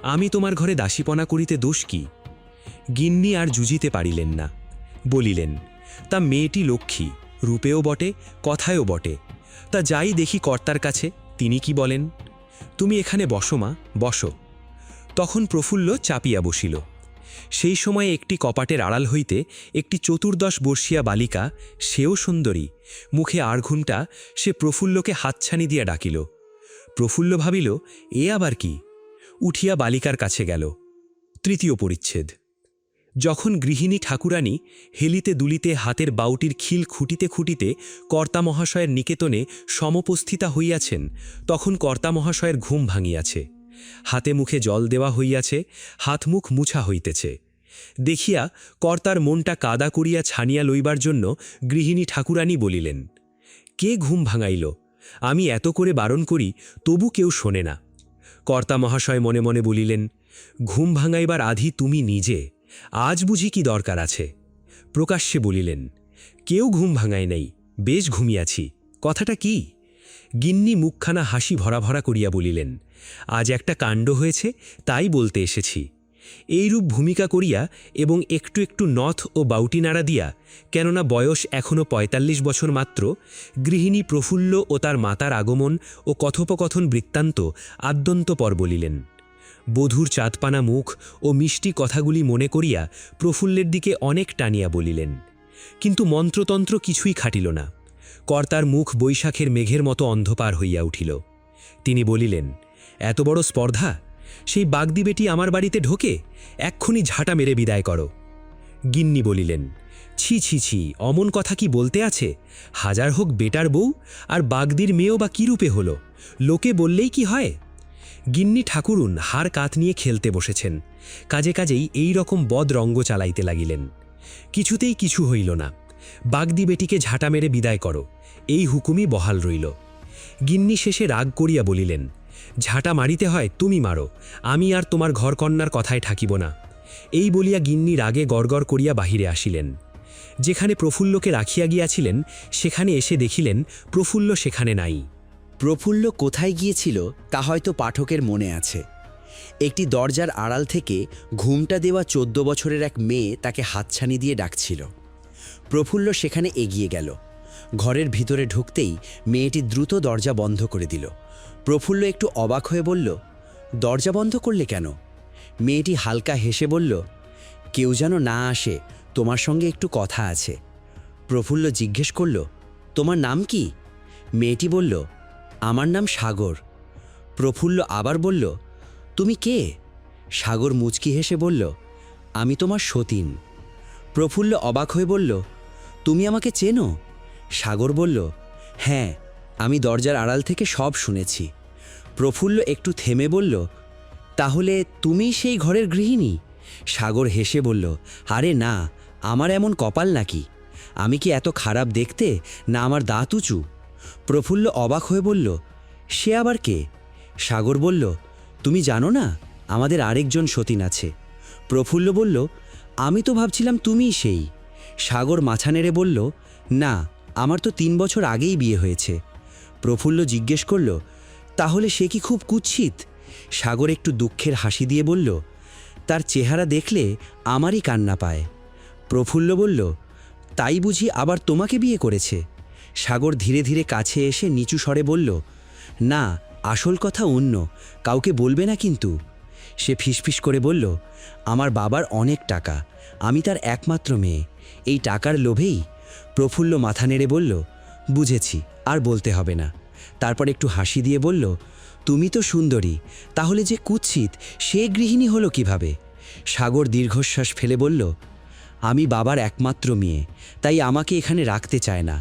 আমি তোমার ঘরে দাসীপনা করিতে দোষ কি? গিন্নি আর জুজিতে পারিলেন না, বলিলেন, তা মেয়েটি লক্ষ্মী, রূপেও বটে, কথায়ও বটে, তা যাই দেখি কর্তার কাছে, তিনি কি বলেন। তুমি এখানে বসো মা, বসো। তখন প্রফুল্ল চাপিয়া বসিল। সেই সময়ে একটি কপাটের আড়াল হইতে একটি 14 বর্ষীয়া বালিকা, সেও সুন্দরী, মুখে আড়ঘুমটা, সে প্রফুল্লকে হাতছানি দিয়া ডাকিল। প্রফুল্ল ভাবিল, এ আবার কি? উঠিয়া বালিকার কাছে গেল। 3য় পরিচ্ছেদ। যখন গৃহিণী ঠাকুরানী হেলিতে দুলিতে হাতের বাউটির খিল খুঁটিতে খুঁটিতে কর্তামহাশয়ের নিকেতনে সমপস্থিতা হইয়াছেন, তখন কর্তামহাশয়ের ঘুম ভাঙিয়াছে, হাতে মুখে জল দেওয়া হইয়াছে, হাত মুখ মুছা হইতেছে। দেখিয়া কর্তার মনটা কাদা করিয়া ছানিয়া লইবার জন্য গৃহিণী ঠাকুরানী বলিলেন, কে ঘুম ভাঙাইল? আমি এত করে বারণ করি, তবু কেউ শোনে না। কর্তামহাশয় মনে মনে বলিলেন, ঘুম ভাঙাইবার আধি তুমি নিজে, আজ বুঝি কি দরকার আছে? প্রকাশ্যে বলিলেন, কেউ ঘুম ভাঙায় নাই, বেশ ঘুমিয়াছি, কথাটা কি? গিন্নি মুখখানা হাসি ভরা ভরা করিয়া বলিলেন, আজ একটা কাণ্ড হয়েছে, তাই বলতে এসেছি। এইরূপ ভূমিকা করিয়া এবং একটু একটু নথ ও বাউটি নাড়া দিয়া, কেননা বয়স এখনও 45 বছর মাত্র, গৃহিণী প্রফুল্ল ও তার মাতার আগমন ও কথোপকথন বৃত্তান্ত আদ্যন্তপর বলিলেন। বধূর চাঁদপানা মুখ ও মিষ্টি কথাগুলি মনে করিয়া প্রফুল্লের দিকে অনেক টানিয়া বলিলেন, কিন্তু মন্ত্রতন্ত্র কিছুই খাটিল না। কর্তার মুখ বৈশাখের মেঘের মতো অন্ধকার হইয়া উঠিল। তিনি বলিলেন, এত বড় স্পর্ধা! সেই বাগদি বেটি আমার বাড়িতে ঢোকে, এক্ষুনি ঝাঁটা মেরে বিদায় করো। গিন্নি বলিলেন, ছি ছি ছি, অমন কথা কি বলতে আছে? হাজার হোক বেটার বউ, আর বাগদির মেয়েও বা কী রূপে হল, লোকে বললেই কি হয়? গিন্নি ঠাকুরুন হার কাত নিয়ে খেলতে বসেছেন, কাজে কাজেই এই রকম বদ রঙ্গ চালাইতে লাগিলেন। কিছুতেই কিছু হইল না। বাগদি বেটিকে ঝাঁটা মেরে বিদায় করো, এই হুকুমই বহাল রইল। গিন্নি শেষে রাগ করিয়া বলিলেন, ঝাঁটা মারিতে হয় তুমি মারো, আমি আর তোমার ঘরকন্যার কথায় ঠাকিব না। এই বলিয়া গিন্নি রাগে গড়গড় করিয়া বাহিরে আসিলেন। যেখানে প্রফুল্লকে রাখিয়া গিয়াছিলেন, সেখানে এসে দেখিলেন প্রফুল্ল সেখানে নাই। প্রফুল্ল কোথায় গিয়েছিল তা হয়তো পাঠকের মনে আছে। একটি দরজার আড়াল থেকে ঘুমটা দেওয়া 14 বছরের এক মেয়ে তাকে হাতছানি দিয়ে ডাকছিল। প্রফুল্ল সেখানে এগিয়ে গেল। ঘরের ভিতরে ঢুকতেই মেয়েটি দ্রুত দরজা বন্ধ করে দিল। প্রফুল্ল একটু অবাক হয়ে বলল, দরজা বন্ধ করলে কেন? মেয়েটি হালকা হেসে বলল, কেউ যেন না আসে, তোমার সঙ্গে একটু কথা আছে। প্রফুল্ল জিজ্ঞেস করল, তোমার নাম কি? মেয়েটি বলল, আমার নাম সাগর। প্রফুল্ল আবার বলল, তুমি কে? সাগর মুচকি হেসে বলল, আমি তোমার সতীন। প্রফুল্ল অবাক হয়ে বলল, তুমি আমাকে চেনো? সাগর বলল, হ্যাঁ, আমি দরজার আড়াল থেকে সব শুনেছি। প্রফুল্ল একটু থেমে বলল, তাহলে তুমিই সেই ঘরের গৃহিণী? সাগর হেসে বলল, আরে না, আমার এমন কপাল নাকি? আমি কি এত খারাপ দেখতে, না আমার দাঁত উঁচু? প্রফুল্ল অবাক হয়ে বলল, সে আবার কে? সাগর বলল, তুমি জানো না, আমাদের আরেকজন সতীন আছে। প্রফুল্ল বলল, আমি তো ভাবছিলাম তুমিই সেই। সাগর মাথা নেড়ে বলল, না, আমার তো 3 বছর আগেই বিয়ে হয়েছে। প্রফুল্ল জিজ্ঞেস করল, তাহলে সে কি খুব কুৎসিত? সাগর একটু দুঃখের হাসি দিয়ে বলল, তার চেহারা দেখলে আমারই কান্না পায়। প্রফুল্ল বলল, তাই বুঝি আবার তোমাকে বিয়ে করেছে? সাগর ধীরে ধীরে কাছে এসে নিচু স্বরে বলল, না, আসল কথা অন্য, কাউকে বলবে না কিন্তু। সে ফিসফিস করে বলল, আমার বাবার অনেক টাকা, আমি তার একমাত্র মেয়ে, এই টাকার লোভেই। প্রফুল্ল মাথা নেড়ে বলল, বুঝেছি, আর বলতে হবে না। তারপর একটু হাসি দিয়ে বলল, তুমি তো সুন্দরী, তাহলে যে কুৎসিত সে গৃহিণী হলো কিভাবে? সাগর দীর্ঘশ্বাস ফেলে বলল, আমি বাবার একমাত্র মেয়ে, তাই আমাকে এখানে রাখতে চায় না।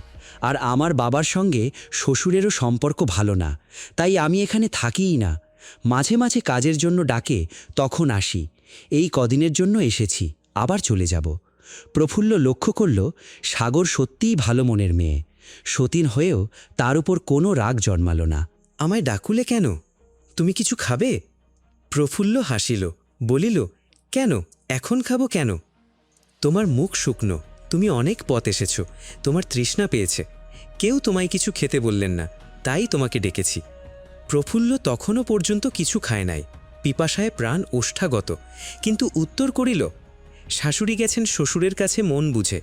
আর আমার বাবার সঙ্গে শ্বশুরেরও সম্পর্ক ভালো না, তাই আমি এখানে থাকিই না। মাঝে মাঝে কাজের জন্য ডাকে, তখন আসি। এই কদিনের জন্য এসেছি, আবার চলে যাব। প্রফুল্ল লক্ষ্য করল, সাগর সত্যিই ভালো মনের মেয়ে। সতীন হয়েও তার উপর কোনো রাগ জন্মালো না। আমায় ডাকুলে কেন? তুমি কিছু খাবে? প্রফুল্ল হাসিল, বলিল, কেন, এখন খাবো কেন? তোমার মুখ শুকনো, তুমি অনেক পথ এসেছ, তোমার তৃষ্ণা পেয়েছে, কেউ তোমায় কিছু খেতে বললেন না, তাই তোমাকে ডেকেছি। প্রফুল্ল তখনও পর্যন্ত কিছু খায় নাই, পিপাসায় প্রাণ ওষ্ঠাগত, কিন্তু উত্তর করিল, শাশুড়ি গেছেন শ্বশুরের কাছে মন বুঝে,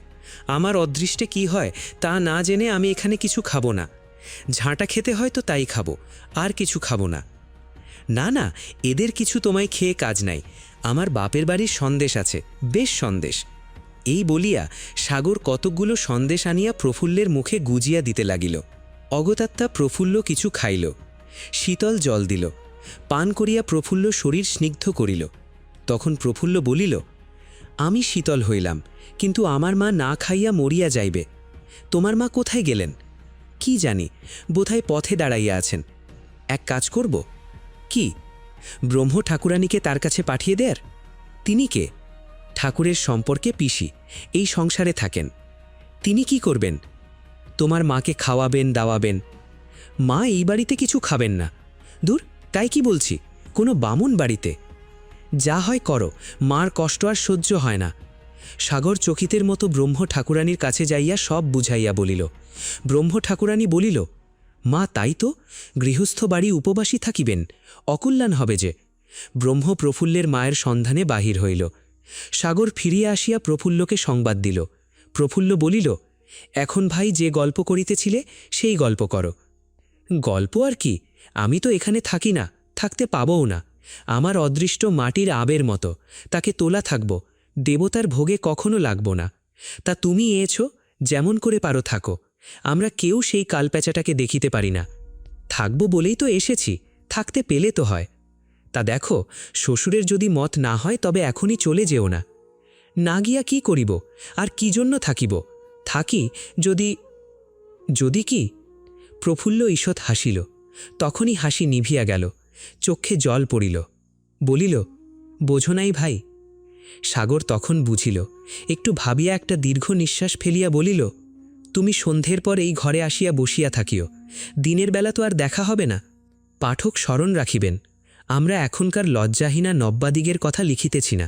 আমার অদৃষ্টে কি হয় তা না জেনে আমি এখানে কিছু খাবো না। ঝাঁটা খেতে হয় তো তাই খাবো, আর কিছু খাবো না। না না, এদের কিছু তোমায় খেয়ে কাজ নাই, আমার বাপের বাড়ির সন্দেশ আছে, বেশ সন্দেশ। এই বলিয়া সাগর কতকগুলো সন্দেশ আনিয়া প্রফুল্লের মুখে গুজিয়া দিতে লাগিল। অগত্যাত্মা প্রফুল্ল কিছু খাইল, শীতল জল দিল, পান করিয়া প্রফুল্ল শরীর স্নিগ্ধ করিল। তখন প্রফুল্ল বলিল, আমি শীতল হইলাম, কিন্তু আমার মা না খাইয়া মরিয়া যাইবে। তোমার মা কোথায় গেলেন? কি জানি, বোধহয় পথে দাঁড়াইয়া আছেন। এক কাজ করব। কি? ব্রহ্ম ঠাকুরানীকে তার কাছে পাঠিয়ে দেয়ার? তিনি কে? ঠাকুরের সম্পর্কে পিসি, এই সংসারে থাকেন। তিনি কি করবেন? তোমার মাকে খাওয়াবেন দাওয়াবেন। মা এই বাড়িতে কিছু খাবেন না। দূর, তাই কি বলছি, কোনো বামুন বাড়িতে। যা হয় করো, মার কষ্ট আর সহ্য হয় না। সাগর চকিতের মতো ব্রহ্ম ঠাকুরানীর কাছে যাইয়া সব বুঝাইয়া বলিল। ব্রহ্ম ঠাকুরানী বলিল, মা তাই তো, গৃহস্থ বাড়ি উপবাসী থাকিবেন, অকল্যাণ হবে যে। ব্রহ্ম প্রফুল্লের মায়ের সন্ধানে বাহির হইল। সাগর ফিরিয়া আসিয়া প্রফুল্লকে সংবাদ দিল। প্রফুল্ল বলিল, এখন ভাই যে গল্প করিতেছিলে সেই গল্প করো। গল্প আর কি, আমি তো এখানে থাকি না, থাকতে পাবও না। আমার অদৃষ্ট মাটির আবের মতো, তাকে তোলা থাকব, দেবতার ভোগে কখনো লাগব না। তা তুমি এছো, যেমন করে পারো থাকো, আমরা কেউ সেই কালপ্যাচাটাকে দেখিতে পারি না। থাকব বলেই তো এসেছি, থাকতে পেলে তো হয়। তা দেখো, শ্বশুরের যদি মত না হয় তবে এখনই চলে যেও না। না গিয়া কি করিব, আর কি জন্য থাকিব? থাকি যদি। যদি কি? প্রফুল্ল ঈষৎ হাসিল, তখনই হাসি নিভিয়া গেল, চক্ষে জল পড়িল। বলিল, বোঝো নাই ভাই? সাগর তখন বুঝিল, একটু ভাবিয়া একটা দীর্ঘ নিঃশ্বাস ফেলিয়া বলিল, তুমি সন্ধ্যের পর এই ঘরে আসিয়া বসিয়া থাকিও, দিনের বেলা তো আর দেখা হবে না। পাঠক স্মরণ রাখিবেন, আমরা এখনকার লজ্জাহীনা নব্যাদিগের কথা লিখিতেছি না।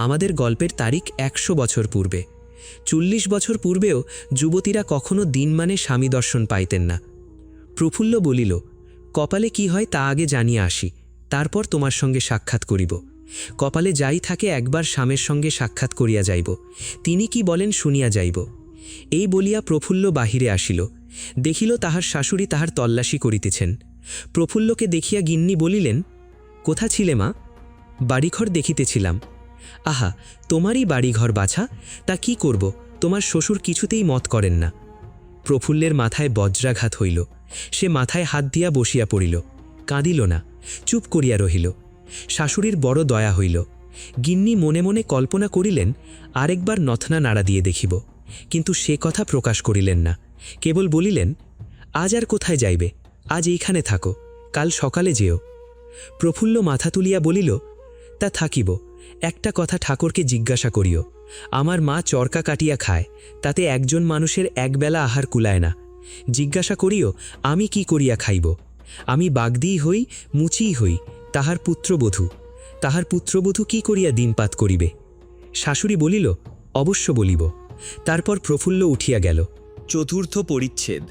আমাদের গল্পের তারিখ 100 বছর পূর্বে। 40 বছর পূর্বেও যুবতীরা কখনো দিনমানে স্বামী দর্শন পাইতেন না। প্রফুল্ল বলিল, কপালে কি হয় তা আগে জানিয়া আসি, তারপর তোমার সঙ্গে সাক্ষাৎ করিব। কপালে যাই থাকে একবার স্বামীর সঙ্গে সাক্ষাৎ করিয়া যাইব, তিনি কি বলেন শুনিয়া যাইব। এই বলিয়া প্রফুল্ল বাহিরে আসিল, দেখিল তাহার শাশুড়ি তাহার তল্লাশি করিতেছেন। প্রফুল্লকে দেখিয়া গিন্নি বলিলেন, কোথা ছিলে মা? বাড়িঘর দেখিতেছিলাম। আহা, তোমারই বাড়িঘর বাছা, তা কি করব, তোমার শ্বশুর কিছুতেই মত করেন না। প্রফুল্লের মাথায় বজ্রাঘাত হইল, সে মাথায় হাত দিয়া বসিয়া পড়িল, কাঁদিল না, চুপ করিয়া রহিল। শাশুড়ির বড় দয়া হইল। গিন্নি মনে মনে কল্পনা করিলেন, আরেকবার নথনা নাড়া দিয়ে দেখিব, কিন্তু সে কথা প্রকাশ করিলেন না, কেবল বলিলেন, আজ আর কোথায় যাইবে, আজ এইখানে থাকো, কাল সকালে যেও। প্রফুল্ল মাথা তুলিয়া বলিল, তা থাকিব, একটা কথা ঠাকুরকে জিজ্ঞাসা করিও। আমার মা চরকা কাটিয়া খায়, তাতে একজন মানুষের একবেলা আহার কুলায় না। জিজ্ঞাসা করিও, আমি কি করিয়া খাইব? আমি বাগদিই হই, মুচিই হই, তাহার পুত্রবধূ, তাহার পুত্রবধূ কি করিয়া দিনপাত করিবে? শাশুড়ি বলিল, অবশ্য বলিব। তারপর প্রফুল্ল উঠিয়া গেল। চতুর্থ পরিচ্ছেদ।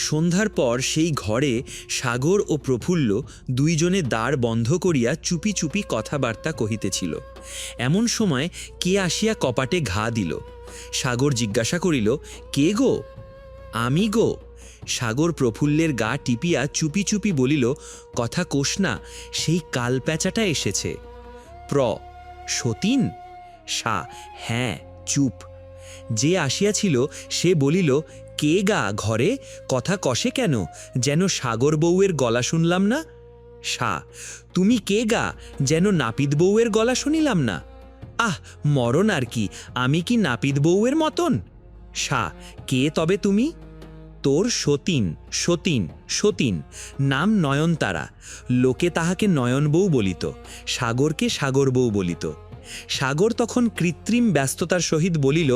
সন্ধ্যার পর সেই ঘরে সাগর ও প্রফুল্ল দুইজনে দ্বার বন্ধ করিয়া চুপি চুপি কথাবার্তা কহিতেছিল। এমন সময় কে আসিয়া কপাটে ঘা দিল। সাগর জিজ্ঞাসা করিল, কে গো? আমি গো। সাগর প্রফুল্লের গা টিপিয়া চুপি চুপি বলিল, কথা কোষ না, সেই কালপ্যাচাটা এসেছে। সতীন? সা, হ্যাঁ, চুপ। যে আসিয়াছিল সে বলিল, কে গা ঘরে, কথা কষে কেন, যেন সাগর বউয়ের গলা শুনলাম না। সা, তুমি কে গা, যেন নাপিত বউয়ের গলা শুনিলাম না। আহ, মরণ আর কি, আমি কি নাপিত বউয়ের মতন? সা, কে তবে তুমি? তোর সতীন, সতীন, সতীন, নাম নয়নতারা, লোকে তাহাকে নয়ন বউ বলিত, সাগরকে সাগর বউ বলিত। সাগর তখন কৃত্রিম ব্যস্ততার সহিত বলিল,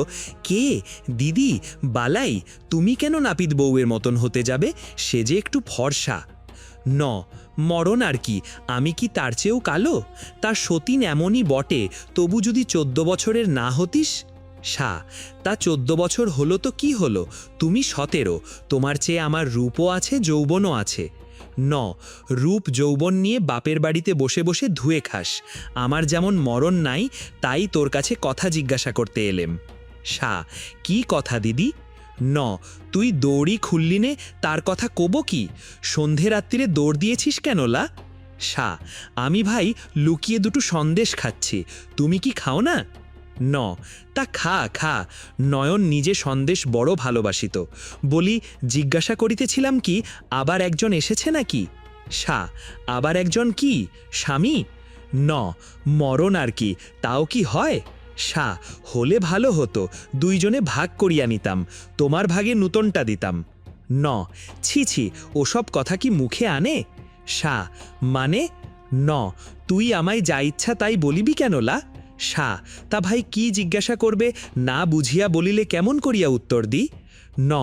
কে দিদি, বালাই, তুমি কেন নাপিত বউয়ের মতন হতে যাবে, সে যে একটু ফর্সা। মরণ আর কি, আমি কি তার চেয়েও কালো? তার সতীন এমনই বটে, তবু যদি 14 বছরের না হতিস। সা, তা 14 বছর হলো তো কি হলো, তুমি 17, তোমার চেয়ে আমার রূপও আছে, যৌবনও আছে। ন, রূপ যৌবন নিয়ে বাপের বাড়িতে বসে বসে ধুয়ে খাস, আমার যেমন মরণ নাই, তাই তোর কাছে কথা জিজ্ঞাসা করতে এলেম। সা, কি কথা দিদি? ন, তুই দৌড়ি খুললিনে, তার কথা কব কি? সন্ধে রাত্রিরে দৌড় দিয়েছিস কেন লা? সা, আমি ভাই লুকিয়ে দুটো সন্দেশ খাচ্ছি, তুমি কি খাও না? ন, তা খা খা। নয়ন নিজে সন্দেশ বড় ভালোবাসিত, বলি জিজ্ঞাসা করিতেছিলাম কি আবার একজন এসেছে নাকি? সা, আবার একজন কি, স্বামী? ন, মরণ আর কি, তাও কি হয়? সা, হলে ভালো হতো, দুইজনে ভাগ করিয়া নিতাম, তোমার ভাগে নূতনটা দিতাম। ন, ছি ছি, ওসব কথা কি মুখে আনে? সা, মানে? ন, তুই আমায় যা ইচ্ছা তাই বলিবি কেন লা? সা, তা ভাই কি জিজ্ঞাসা করবে, না বুঝিয়া বলিলে কেমন করিয়া উত্তর দি? ন,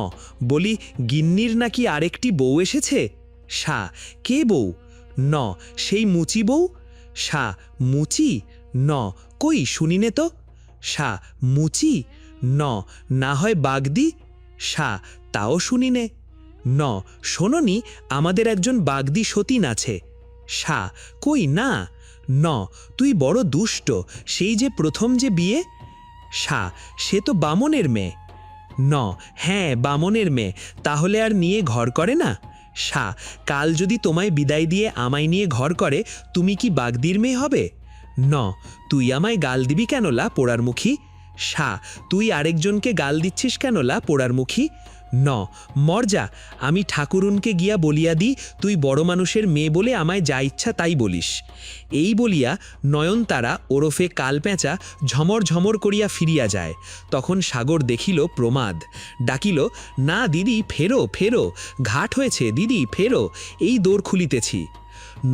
বলি গিন্নির নাকি আরেকটি বউ এসেছে? সা, কে বউ? ন, সেই মুচি বউ। সা, মুচি? ন, কই শুনিনে তো। সা, মুচি? ন, না হয় বাগদি? সা, তাও শুনিনে। ন, শোনোনি, আমাদের একজন বাগদি সতীন আছে। সা, কই না। ন, তুই বড় দুষ্ট, সেই যে প্রথম যে বিয়ে। সা, সে তো বামনের মেয়ে। ন, হ্যাঁ বামনের মেয়ে, তাহলে আর নিয়ে ঘর করে না? সা, কাল যদি তোমায় বিদায় দিয়ে আমায় নিয়ে ঘর করে, তুমি কি বাগদির মেয়ে হবে? ন, তুই আমায় গাল দিবি কেন লা পোড়ার মুখী? সা, তুই আরেকজনকে গাল দিচ্ছিস কেন লা পোড়ার মুখী? ন, মরজা, আমি ঠাকুরুনকে গিয়া বলিয়া দি তুই বড় মানুষের মেয়ে বলে আমায় যা ইচ্ছা তাই বলিস। এই বলিয়া নয়নতারা ওরফে কালপেঁচা ঝমর ঝমর করিয়া ফিরিয়া যায়। তখন সাগর দেখিল প্রমাদ, ডাকিল, না দিদি ফেরো ফেরো, ঘাট হয়েছে দিদি ফেরো, এই দোর খুলিতেছি।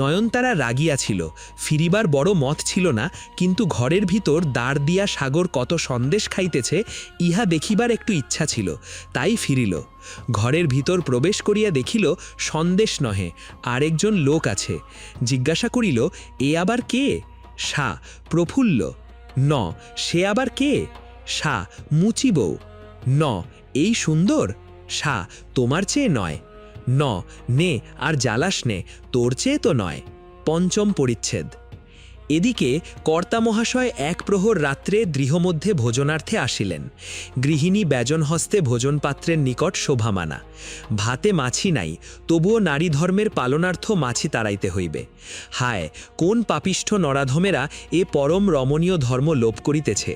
নয়নতারা রাগিয়াছিল, ফিরিবার বড় মত ছিল না, কিন্তু ঘরের ভিতর দ্বার দিয়া সাগর কত সন্দেশ খাইতেছে ইহা দেখিবার একটু ইচ্ছা ছিল, তাই ফিরিল। ঘরের ভিতর প্রবেশ করিয়া দেখিল সন্দেশ নহে, আরেকজন লোক আছে। জিজ্ঞাসা করিল, এ আবার কে? সা, প্রফুল্ল। ন, সে আবার কে? সা, মুচি বউ। ন, এই সুন্দর? সা, তোমার চেয়ে নয়। ন, নে আর জ্বালাস নে, তোর চেয়ে তো নয়। পঞ্চম পরিচ্ছেদ। এদিকে কর্তা মহাশয় এক প্রহর রাত্রে গৃহমধ্যে ভোজনার্থে আসিলেন। গৃহিণী ব্যজন হস্তে ভোজনপাত্রের নিকট শোভামানা। ভাতে মাছি নাই, তবুও নারী ধর্মের পালনার্থ মাছি তাড়াইতে হইবে। হায়, কোন পাপিষ্ঠ নরাধমেরা এ পরম রমণীয় ধর্ম লোপ করিতেছে।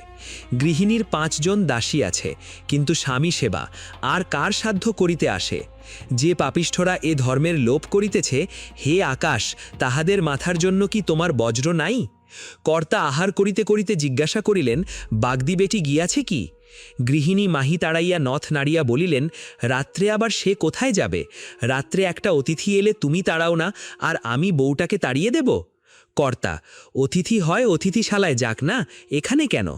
গৃহিণীর 5 জন দাসী আছে, কিন্তু স্বামী সেবা আর কার সাধ্য করিতে আসে? যে পাপিষ্ঠরা এ ধর্মের লোপ করিতেছে, হে আকাশ, তাহাদের মাথার জন্য কি তোমার বজ্র নাই? কর্তা আহার করিতে করিতে জিজ্ঞাসা করিলেন, বাগদি বেটি গিয়াছে কি? গৃহিণী মাহি তাড়াইয়া নথ নাড়িয়া বলিলেন, রাত্রে আবার সে কোথায় যাবে? রাত্রে একটা অতিথি এলে তুমি তাড়াও না, আর আমি বউটাকে তাড়িয়ে দেব? কর্তা, অতিথি হয় অতিথিশালায় যাক না, এখানে কেন?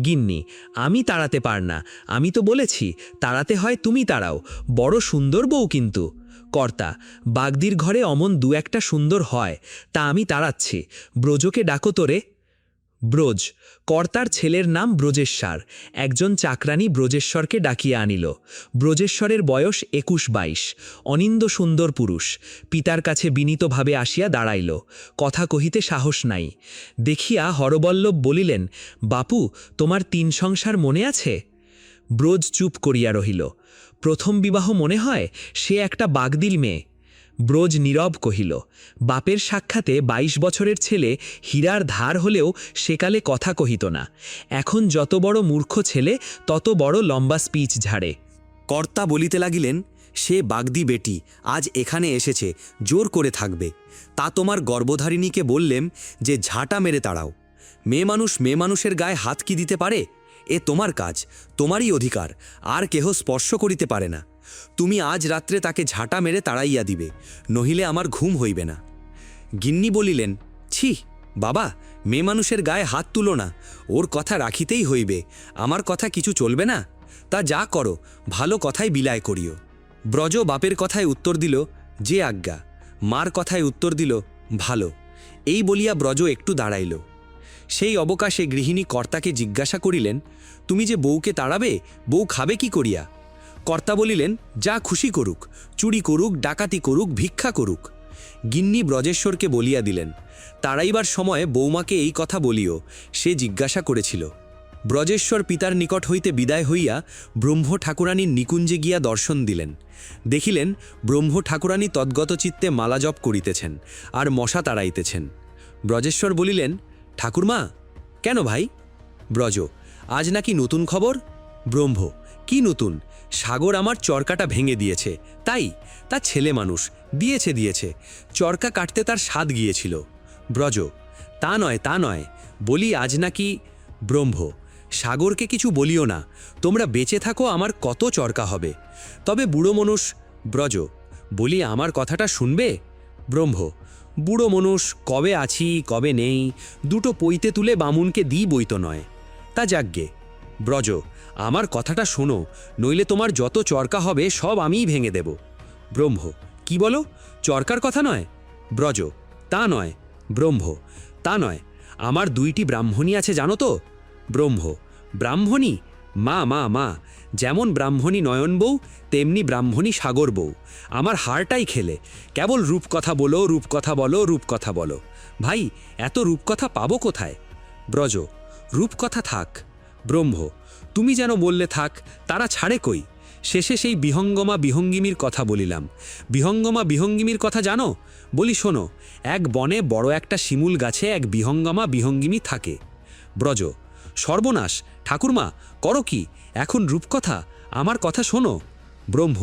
গিন্নি, আমি তাড়াতে পার না, আমি তো বলেছি তাড়াতে হয় তুমি তাড়াও, বড় সুন্দর বউ কিন্তু। কর্তা, বাগদির ঘরে অমন 2-1টা সুন্দর হয়, তা আমি তাড়াচ্ছি, ব্রজকে ডাকো তোরে। ব্রজ, কর্তার ছেলের নাম ব্রজেশ্বর। একজন চাকরানী ব্রজেশ্বরকে ডাকিয়া আনিল। ব্রজেশ্বরের বয়স 21-22, অনিন্দ সুন্দর পুরুষ। পিতার কাছে বিনীতভাবে আসিয়া দাঁড়াইল, কথা কহিতে সাহস নাই। দেখিয়া হরবল্লভ বলিলেন, বাপু, তোমার 3 সংসার মনে আছে? ব্রজ চুপ করিয়া রহিল। প্রথম বিবাহ মনে হয়, সে একটা বাগদির মেয়ে। ব্রজ নীরব কহিল, বাপের সাক্ষাতে 22 বছরের ছেলে হীরার ধার হলেও সেকালে কথা কহিত না। এখন যত বড় মূর্খ ছেলে তত বড় লম্বা স্পিচ ঝাড়ে। কর্তা বলিতে লাগিলেন, সে বাগদি বেটি আজ এখানে এসেছে, জোর করে থাকবে। তা তোমার গর্ভধারিণীকে বললেম যে ঝাঁটা মেরে তাড়াও। মেয়ে মানুষের গায়ে হাত কি দিতে পারে? এ তোমার কাজ, তোমারই অধিকার, আর কেহ স্পর্শ করিতে পারে না। তুমি আজ রাত্রে তাকে ঝাঁটা মেরে তাড়াইয়া দিবে, নহিলে আমার ঘুম হইবে না। গিন্নি বলিলেন, ছি বাবা, মেয়ে মানুষের গায়ে হাত তুলো না, ওর কথা রাখিতেই হইবে, আমার কথা কিছু চলবে না? তা যা করো, ভালো কথায় বিলায় করিও। ব্রজ বাপের কথায় উত্তর দিল, যে আজ্ঞা। মার কথায় উত্তর দিল, ভালো। এই বলিয়া ব্রজ একটু দাঁড়াইল। সেই অবকাশে গৃহিণী কর্তাকে জিজ্ঞাসা করিলেন, তুমি যে বউকে তাড়াবে, বউ খাবে কি করিয়া? কর্তা বলিলেন, যা খুশি করুক, চুরি করুক, ডাকাতি করুক, ভিক্ষা করুক। গিন্নি ব্রজেশ্বরকে বলিয়া দিলেন, তাড়াইবার সময় বৌমাকে এই কথা বলিও, সে জিজ্ঞাসা করেছিল। ব্রজেশ্বর পিতার নিকট হইতে বিদায় হইয়া ব্রহ্ম ঠাকুরানীর নিকুঞ্জে গিয়া দর্শন দিলেন। দেখিলেন ব্রহ্ম ঠাকুরানী তদ্গত চিত্তে মালা জপ করিতেছেন আর মশা তাড়াইতেছেন। ব্রজেশ্বর বলিলেন, ঠাকুরমা, কেন ভাই? ব্রজ, আজ নাকি নতুন খবর? ব্রহ্ম, কি নতুন? সাগর আমার চরকাটা ভেঙে দিয়েছে, তাই? তা ছেলে মানুষ, দিয়েছে, চরকা কাটতে তার স্বাদ গিয়েছিল। ব্রজ, তা নয়, বলি আজ নাকি। ব্রহ্ম, সাগরকে কিছু বলিও না, তোমরা বেঁচে থাকো, আমার কত চরকা হবে। তবে বুড়ো মানুষ। ব্রজ, বলি আমার কথাটা শুনবে? ব্রহ্ম, বুড়ো মানুষ, কবে আছি কবে নেই, দুটো পইতে তুলে বামুনকে দিই বই তো নয়। তা যাগ্গে। ব্রজ, আমার কথাটা শোনো, নইলে তোমার যত চরকা হবে সব আমিই ভেঙে দেব। ব্রহ্ম, কি বলো? চরকার কথা নয়? ব্রজ, তা নয়। ব্রহ্ম, তা নয়, আমার 2টি ব্রাহ্মণী আছে জানো তো? ব্রহ্ম, ব্রাহ্মণী? মা, যেমন ব্রাহ্মণী নয়ন বউ, তেমনি ব্রাহ্মণী সাগর বউ। আমার হাড়টাই খেলে, কেবল রূপকথা বলো, রূপকথা বলো। ভাই, এত রূপকথা পাবো কোথায়? ব্রজ, রূপকথা থাক। ব্রহ্ম, তুমি যেন বললে থাক, তারা ছাড়ে কই? শেষে সেই বিহঙ্গমা বিহঙ্গিমীর কথা বলিলাম। বিহঙ্গমা বিহঙ্গিমীর কথা জানো? বলি শোনো, এক বনে বড় একটা শিমুল গাছে এক বিহঙ্গমা বিহঙ্গিমী থাকে। ব্রজ, সর্বনাশ, ঠাকুরমা, করো কি এখন? রূপকথা, আমার কথা শোনো। ব্রহ্ম,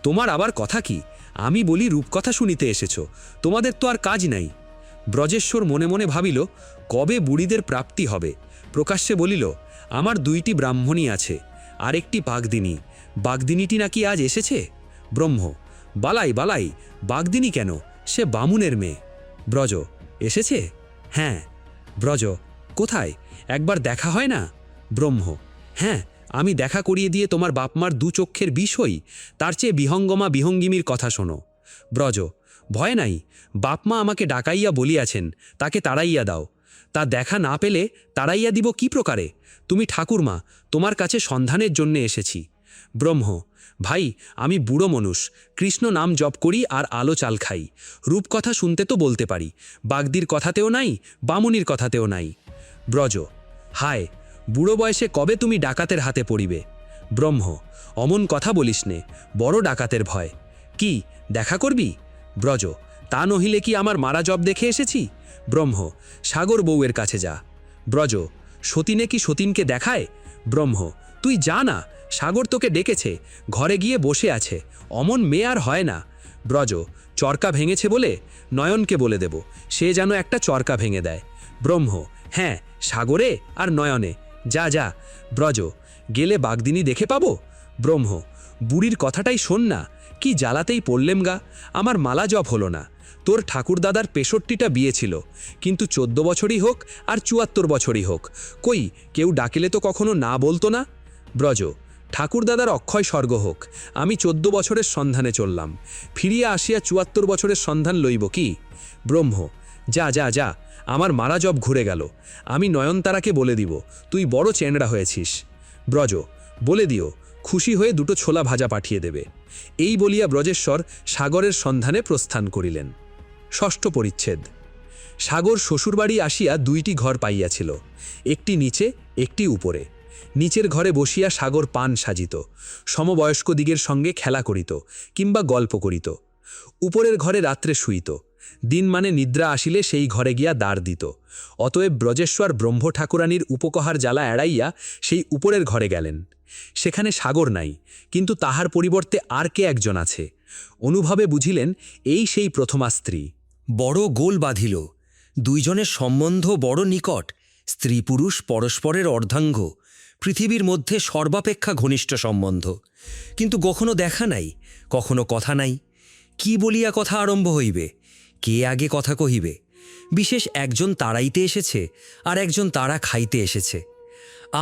তোমার আবার কথা কি? আমি বলি রূপকথা শুনিতে এসেছ, তোমাদের তো আর কাজ নাই। ব্রজেশ্বর মনে মনে ভাবিল, কবে বুড়িদের প্রাপ্তি হবে। প্রকাশ্যে বলিল, আমার 2টি ব্রাহ্মণী আছে, আর একটি বাগদিনী। বাগদিনীটি নাকি আজ এসেছে। ব্রহ্ম, বালাই, বাগদিনী কেন? সে বামুনের মেয়ে। ব্রজ, এসেছে? হ্যাঁ। ব্রজ, কোথায়? একবার দেখা হয় না? ব্রহ্ম, হ্যাঁ, আমি দেখা করিয়ে দিয়ে তোমার বাপমার 2 চক্ষের বিষ হই, তার চেয়ে বিহঙ্গমা বিহঙ্গিমীর কথা শোনো। ব্রজ, ভয় নাই, বাপমা আমাকে ডাকাইয়া বলিয়াছেন, তাকে তাড়াইয়া দাও। তা দেখা না পেলে তাড়াইয়া দিব কি প্রকারে? তুমি ঠাকুরমা, তোমার কাছে সন্ধানের জন্যে এসেছি। ব্রহ্ম, ভাই, আমি বুড়ো মানুষ, কৃষ্ণ নাম জপ করি আর আলো চাল খাই। রূপকথা শুনতে তো বলতে পারি, বাগদির কথাতেও নাই, বামুনির কথাতেও নাই। ব্রজ, হায়, বুড়ো বয়সে কবে তুমি ডাকাতের হাতে পড়িবে? ব্রহ্ম, অমন কথা বলিস নে, বড় ডাকাতের ভয়। কি দেখা করবি? ব্রজ, তা নহিলে কি আমার মারা জব দেখে এসেছি? ব্রহ্ম, সাগর বউয়ের কাছে যা। ব্রজ, সতীনে কি সতীনকে দেখায়? ব্রহ্ম, তুই যা না, সাগর তোকে ডেকেছে, ঘরে গিয়ে বসে আছে, অমন মেয়ে আর হয় না। ব্রজ, চরকা ভেঙেছে বলে নয়নকে বলে দেব, সে যেন একটা চরকা ভেঙে দেয়। ব্রহ্ম, হ্যাঁ, সাগরে আর নয়নে, যা। ব্রজ, গেলে বাগদিনী দেখে পাবো? ব্রহ্ম, বুড়ির কথাটাই শোন না, কি জ্বালাতেই পড়লেম গা, আমার মালা জপ হলো না। তোর ঠাকুরদাদার 65টা বিয়ে ছিল, কিন্তু 14 বছরই হোক আর 74 বছরই হোক, কই কেউ ডাকিলে তো কখনো না বলতো না। ব্রজ, ঠাকুরদাদার অক্ষয় স্বর্গ হোক, আমি 14 বছরের সন্ধানে চললাম, ফিরিয়া আসিয়া 74 বছরের সন্ধান লইব কি? ব্রহ্ম, যা, আমার মারা জব ঘুরে গেল, আমি নয়নতারাকে বলে দিব তুই বড় চেংড়া হয়েছিস। ব্রজ, বলে দিও, খুশি হয়ে 2টো ছোলা ভাজা পাঠিয়ে দেবে। এই বলিয়া ব্রজেশ্বর সাগরের সন্ধানে প্রস্থান করিলেন। 6ষ্ঠ পরিচ্ছেদ। সাগর শ্বশুরবাড়ি আসিয়া 2টি ঘর পাইয়াছিল, একটি নিচে, একটি উপরে। নিচের ঘরে বসিয়া সাগর পান সাজিত, সমবয়স্ক দিগের সঙ্গে খেলা করিত কিংবা গল্প করিত। উপরের ঘরে রাত্রে শুইত, দিন মানে নিদ্রা আসিলে সেই ঘরে গিয়া দ্বার দিত। অতএব ব্রজেশ্বর ব্রহ্ম ঠাকুরানীর উপকহার জ্বালা এড়াইয়া সেই উপরের ঘরে গেলেন। সেখানে সাগর নাই, কিন্তু তাহার পরিবর্তে আর কে একজন আছে। অনুভবে বুঝিলেন এই সেই প্রথমা স্ত্রী। বড় গোল বাঁধিল, 2 জনের সম্বন্ধ বড় নিকট, স্ত্রী পুরুষ পরস্পরের অর্ধাঙ্গ, পৃথিবীর মধ্যে সর্বাপেক্ষা ঘনিষ্ঠ সম্বন্ধ। কিন্তু কখনো দেখা নাই, কখনো কথা নাই। কি বলিয়া কথা আরম্ভ হইবে? কে আগে কথা কহিবে? বিশেষ একজন তাড়াইতে এসেছে, আর একজন তাড়া খাইতে এসেছে।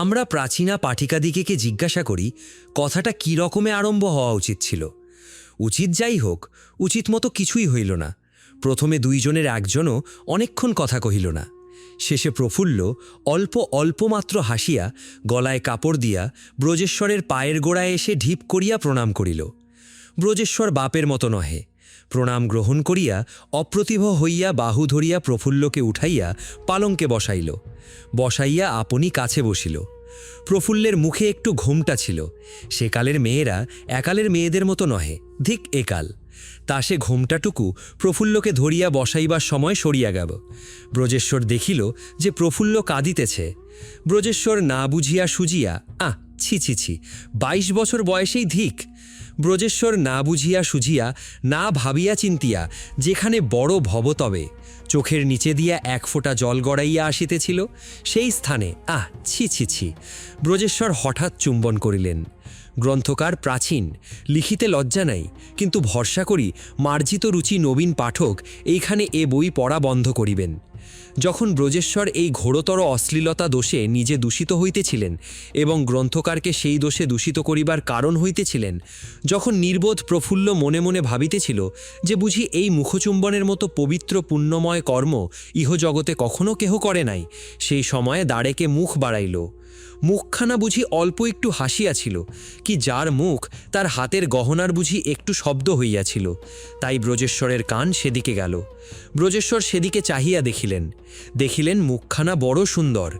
আমরা প্রাচীনা পাঠিকাদিকে জিজ্ঞাসা করি, কথাটা কি রকমে আরম্ভ হওয়া উচিত ছিল। উচিত যাই হোক, উচিত মতো কিছুই হইল না। প্রথমে 2 জনের একজনও অনেকক্ষণ কথা কহিল না। শেষে প্রফুল্ল অল্প অল্প মাত্র হাসিয়া গলায় কাপড় দিয়া ব্রজেশ্বরের পায়ের গোড়ায় এসে ঢিপ করিয়া প্রণাম করিল। ব্রজেশ্বর বাপের মতো নহে। প্রণাম গ্রহণ করিয়া অপ্রতিভ হইয়া বাহু ধরিয়া প্রফুল্লকে উঠাইয়া পালঙ্কে বসাইল। বসাইয়া আপনি কাছে বসিল। প্রফুল্লের মুখে একটু ঘোমটা ছিল। সেকালের মেয়েরা একালের মেয়েদের মতো নহে, ধিক একাল। তা সে ঘোমটাটুকু প্রফুল্লকে ধরিয়া বসাইবার সময় সরিয়া গেল। ব্রজেশ্বর দেখিল যে প্রফুল্ল কাঁদিতেছে। ব্রজেশ্বর না বুঝিয়া সুজিয়া, ছি ছি ছি, 22 বছর বয়সেই ধিক। ব্রজেশ্বর না বুঝিয়া সুঝিয়া, না ভাবিয়া চিন্তিয়া, যেখানে বড় ভবতবে চোখের নিচে দিয়া 1 ফোঁটা জল গড়াইয়া আসিতেছিল, সেই স্থানে ছি ছি ছি। ব্রজেশ্বর হঠাৎ চুম্বন করিলেন। গ্রন্থকার প্রাচীন, লিখিতে লজ্জা নাই, কিন্তু ভরসা করি মার্জিত রুচি নবীন পাঠক এইখানে এ বই পড়া বন্ধ করিবেন। যখন ব্রজেশ্বর এই ঘোরতর অশ্লীলতা দোষে নিজে দূষিত হইতেছিলেন এবং গ্রন্থকারকে সেই দোষে দূষিত করিবার কারণ হইতেছিলেন, যখন নির্বোধ প্রফুল্ল মনে মনে ভাবিতেছিল যে বুঝি এই মুখচুম্বনের মতো পবিত্র পুণ্যময় কর্ম ইহজগতে কখনো কেহ করে নাই, সেই সময়ে দাঁড়েকে মুখ বাড়াইল। মুখখানা বুঝি অল্প একটু হাসিয়াছিল, কি যার মুখ তার হাতের গহনার বুঝি একটু শব্দ হইয়াছিল। তাই ব্রজেশ্বরের কান সেদিকে গেল। ব্রজেশ্বর সেদিকে চাহিয়া দেখিলেন মুখখানা বড় সুন্দর,